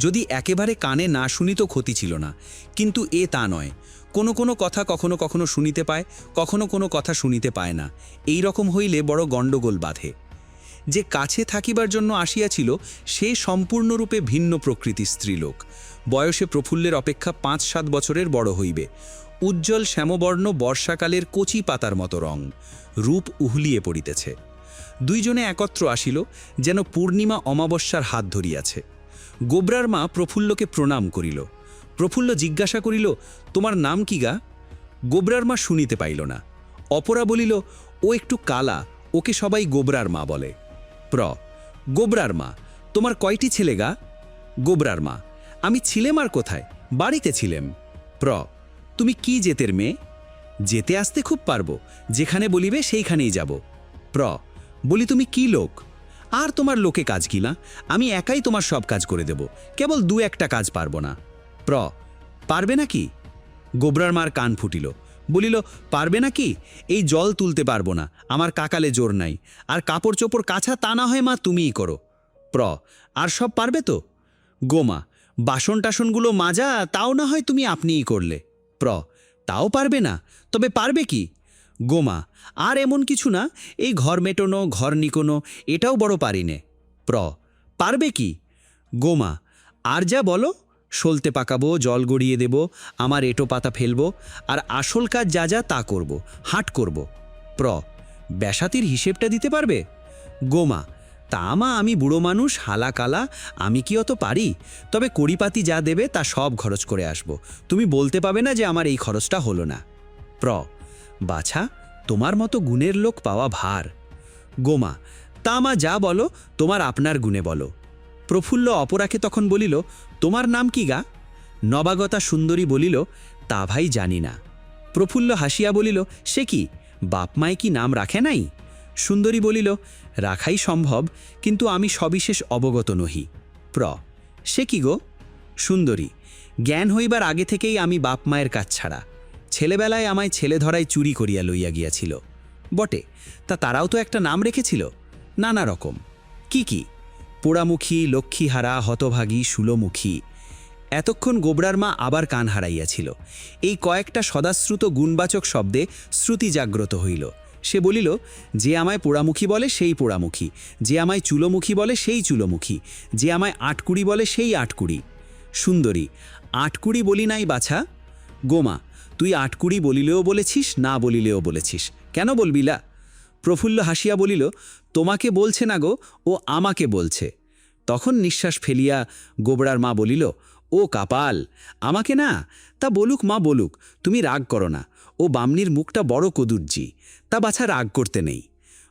যদি একেবারে কানে না শুনিত ক্ষতি ছিল না, কিন্তু এ তা নয়। কোনো কোনো কথা কখনো কখনো শুনিতে পায়, কখনো কোনো কথা শুনিতে পায় না। এই রকম হইলে বড় গণ্ডগোল বাধে। যে কাছে থাকিবার জন্য আসিয়াছিল সে সম্পূর্ণরূপে ভিন্ন প্রকৃতির স্ত্রীলোক। বয়সে প্রফুল্লের অপেক্ষা 5-7 বছরের বড় হইবে। উজ্জ্বল শ্যামবর্ণ, বর্ষাকালের কচি পাতার মতো রং, রূপ উহলিয়ে পড়িতেছে। 2 জনে একত্র আসিল, যেন পূর্ণিমা অমাবস্যার হাত ধরিয়াছে। গোবরার মা প্রফুল্লকে প্রণাম করিল। প্রফুল্ল জিজ্ঞাসা করিল, তোমার নাম কি গা? গোবরার মা শুনিতে পাইল না। অপরা বলিল, ও একটু কালা, ওকে সবাই গোবরার মা বলে। প্র, গোবরার মা, তোমার কয়টি ছেলে গা? গোবরার মা, আমি ছিলেম আর কোথায়, বাড়িতে ছিলেম। প্র, তুমি কি জেতের মেয়ে? যেতে আসতে খুব পারবো, যেখানে বলিবে সেইখানেই যাব। প্র, বলি তুমি কি লোক? আর তোমার লোকে কাজ কি না, আমি একাই তোমার সব কাজ করে দেব, কেবল 2-1টা কাজ পারবো না। প্র, পারবে নাকি? গোবরার মার কান ফুটিল, বলিল, পারবে নাকি? এই জল তুলতে পারবো না, আমার কাকালে জোর নাই। আর কাপড় চোপড় কাছা তা না হয় মা তুমিই করো। প্র, আর সব পারবে তো? গোমা, বাসন টাসনগুলো মাজা তাও না হয় তুমি আপনিই করলে। প্র, তাও পারবে না, তবে পারবে কি? গোমা, আর এমন কিছু না, এই ঘর মেটানো, ঘর নিকোনো, এটাও বড় পারিনে। প্র, পারবে কি? গোমা, আর যা বলো, সলতে পাকাবো, জল গড়িয়ে দেব, আমার এঁটো পাতা ফেলবো, আর আসল কাজ যা যা তা করব, হাট করব। প্র, ব্যাসাতির হিসেবটা দিতে পারবে? গোমা, তা মা আমি বুড়ো মানুষ, হালা কালা, আমি কি অত পারি? তবে কড়িপাতি যা দেবে তা সব খরচ করে আসব, তুমি বলতে পাবে না যে আমার এই খরচটা হলো না। প্র, বাছা, তোমার মতো গুণের লোক পাওয়া ভার। গোমা, তা মা যা বলো তোমার আপনার গুণে বলো। প্রফুল্ল অপরাকে তখন বলিল, তোমার নাম কি গা? নবাগতা সুন্দরী বলিল, তা ভাই জানি না। প্রফুল্ল হাসিয়া বলিল, সে কি, বাপ মায় কি নাম রাখে নাই? সুন্দরী বলিল, রাখাই সম্ভব, কিন্তু আমি সবিশেষ অবগত নহি। প্র, সে কি গো? সুন্দরী, জ্ঞান হইবার আগে থেকেই আমি বাপ মায়ের কাজ ছাড়া। ছেলেবেলায় আমায় ছেলে ধরায় চুরি করিয়া লইয়া গিয়াছিল বটে, তা তারাও তো একটা নাম রেখেছিল, নানা রকম। কি কি? পোড়ামুখী, লক্ষ্মীহারা, হতভাগী, সুলোমুখী, এতক্ষণ গোবরার মা আবার কান হারাইয়াছিল। এই কয়েকটা সদাশ্রুত গুণবাচক শব্দে শ্রুতি জাগ্রত হইল। সে বলিল, যে আমায় পোড়ামুখী বলে সেই পোড়ামুখী, যে আমায় চুলোমুখী বলে সেই চুলোমুখী, যে আমায় আটকুড়ি বলে সেই আটকুড়ি। সুন্দরী, আটকুড়ি বলি নাই বাছা? গোমা, তুই আটকুড়ি বলিলেও বলেছিস, না বলিলেও বলেছিস, কেন বলবিলা? প্রফুল্ল হাসিয়া বলিল, তোমাকে বলছে না গো, ও আমাকে বলছে। তখন নিঃশ্বাস ফেলিয়া গোবরার মা বলিল, ও কাপাল, আমাকে না? তা বলুক মা, বলুক, তুমি রাগ করো না। ও বামনির মুখটা বড় কদুর্জি, তা বাছা রাগ করতে নেই।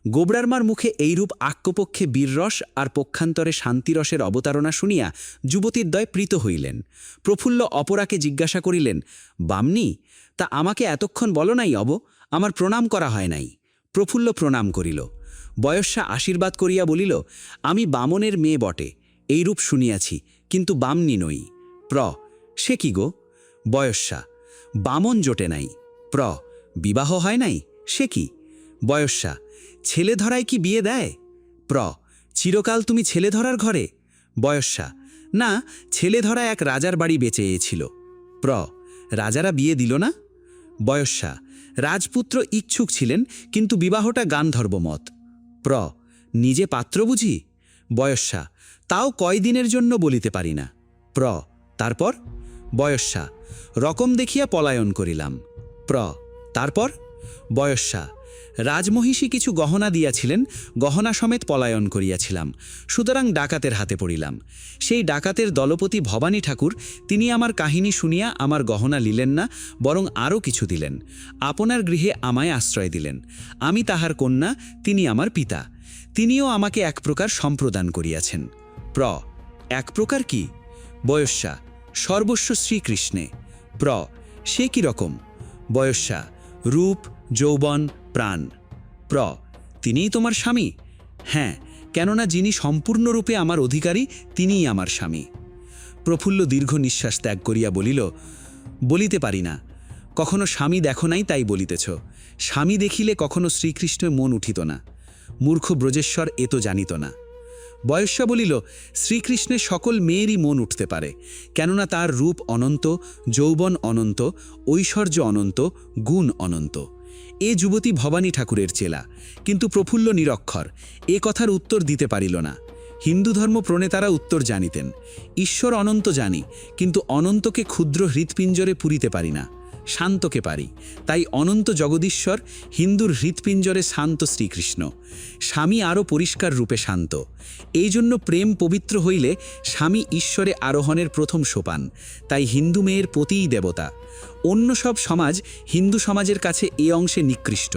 গোবরার মার মুখে এইরূপ আক্কপক্ষে বীররস আর পক্ষান্তরে শান্তিরসের অবতারণা শুনিয়া যুবতীদ্বয় প্রীত হইলেন। প্রফুল্ল অপরাকে জিজ্ঞাসা করিলেন, বামনি, তা আমাকে এতক্ষণ বলো নাই অব? আমার প্রণাম করা হয় নাই। প্রফুল্ল প্রণাম করিল। বয়স্যা আশীর্বাদ করিয়া বলিল, আমি বামনের মেয়ে বটে, এইরূপ শুনিয়াছি, কিন্তু বামনি নই। সে কি গো? বয়স্যা, বামন জোটে নাই। বিবাহ হয় নাই, সে কি? বয়স্যা, ছেলে ধরায় কি বিয়ে দেয়? চিরকাল তুমি ছেলে ধরার ঘরে? বয়স্যা, না, ছেলে ধরা এক রাজার বাড়ি বেঁচে এছিল। রাজারা বিয়ে দিল না? বয়স্যা, রাজপুত্র ইচ্ছুক ছিলেন, কিন্তু বিবাহটা গান্ধর্বমত। নিজে পাত্র বুঝি? বয়স্যা, তাও কয়দিনের জন্য বলিতে পারি না। তারপর? বয়স্যা, রকম দেখিয়া পলায়ন করিলাম। তারপর? বয়স্যা, রাজমহিষী কিছু গহনা দিয়াছিলেন, গহনা সমেত পলায়ন করিয়াছিলাম, সুতরাং ডাকাতের হাতে পড়িলাম। সেই ডাকাতের দলপতি ভবানী ঠাকুর, তিনি আমার কাহিনী শুনিয়া আমার গহনা লিলেন না, বরং আরও কিছু দিলেন। আপনার গৃহে আমায় আশ্রয় দিলেন। আমি তাহার কন্যা, তিনি আমার পিতা। তিনিও আমাকে এক প্রকার সম্প্রদান করিয়াছেন। এক প্রকার কি? বয়স্যা, সর্বস্ব শ্রীকৃষ্ণে। সে কি রকম? বয়স্যা, রূপ, যৌবন, প্রাণ। তিনিই তোমার স্বামী? হ্যাঁ, কেননা যিনি সম্পূর্ণরূপে আমার অধিকারী, তিনিই আমার স্বামী। প্রফুল্ল দীর্ঘ নিঃশ্বাস ত্যাগ করিয়া বলিল, বলিতে পারি না। কখনো স্বামী দেখো নাই, তাই বলিতেছ। স্বামী দেখিলে কখনো শ্রীকৃষ্ণের মন উঠিত না। মূর্খ ব্রজেশ্বর এ তো জানিত না। বয়স্যা বলিল, শ্রীকৃষ্ণের সকল মেয়েরই মন উঠতে পারে, কেননা তার রূপ অনন্ত, যৌবন অনন্ত, ঐশ্বর্য অনন্ত, গুণ অনন্ত। এ যুবতী ভবানী ঠাকুরের চেলা, কিন্তু প্রফুল্ল নিরক্ষর, এ কথার উত্তর দিতে পারিল না। হিন্দু ধর্ম প্রণেতারা উত্তর জানিতেন। ঈশ্বর অনন্ত জানি, কিন্তু অনন্তকে ক্ষুদ্র হৃৎপিঞ্জরে পুরিতে পারি না, শান্তকে পারি। তাই অনন্ত জগদীশ্বর, হিন্দুর হৃৎপিঞ্জরে শান্ত শ্রীকৃষ্ণ। স্বামী আরও পরিষ্কার রূপে শান্ত। এই জন্য প্রেম পবিত্র হইলে স্বামী ঈশ্বরে আরোহণের প্রথম সোপান। তাই হিন্দু মেয়ের পতিই দেবতা। অন্য সব সমাজ হিন্দু সমাজের কাছে এ অংশে নিকৃষ্ট।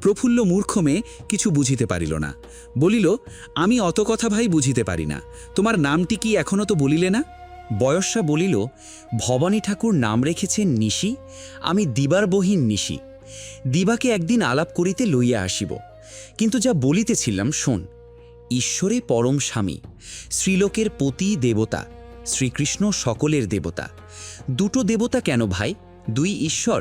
প্রফুল্ল মূর্খ মেয়ে কিছু বুঝিতে পারিল না। বলিল, আমি অত কথা ভাই বুঝিতে পারি না। তোমার নামটি কি এখনও তো বলিলে না? বয়স্যা বলিল, ভবানী ঠাকুর নাম রেখেছেন নিশি, আমি দিবার বহিন নিশি। দিবাকে একদিন আলাপ করিতে লইয়া আসিব, কিন্তু যা বলিতেছিলাম শোন। ঈশ্বরে পরম স্বামী, শ্রীলোকের পতি দেবতা, শ্রীকৃষ্ণ সকলের দেবতা। দুটো দেবতা কেন ভাই? দুই ঈশ্বর।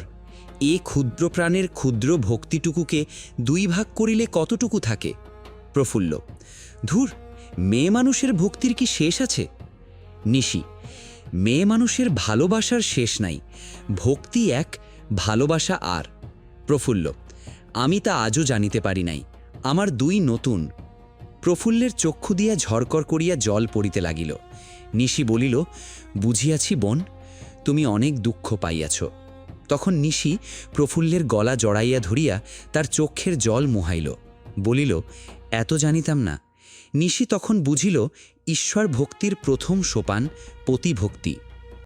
এ ক্ষুদ্র প্রাণের ক্ষুদ্র ভক্তিটুকুকে দুই ভাগ করিলে কতটুকু থাকে? প্রফুল্ল, ধুর, মেয়ে মানুষের ভক্তির কি শেষ আছে? নিশি, মেয়ে মানুষের ভালোবাসার শেষ নাই। ভক্তি এক, ভালোবাসা আর। প্রফুল্ল, আমি তা আজও জানিতে পারি নাই। আমার দুই নতুন। প্রফুল্লের চক্ষু দিয়া ঝরকর করিয়া জল পড়িতে লাগিল। নিশি বলিল, বুঝিয়াছি বোন, তুমি অনেক দুঃখ পাইয়াছ। তখন নিশি প্রফুল্লের গলা জড়াইয়া ধরিয়া তার চক্ষের জল মোহাইল। বলিল, এত জানিতাম না। নিশি তখন বুঝিল ঈশ্বর ভক্তির প্রথম সোপান পতিভক্তি।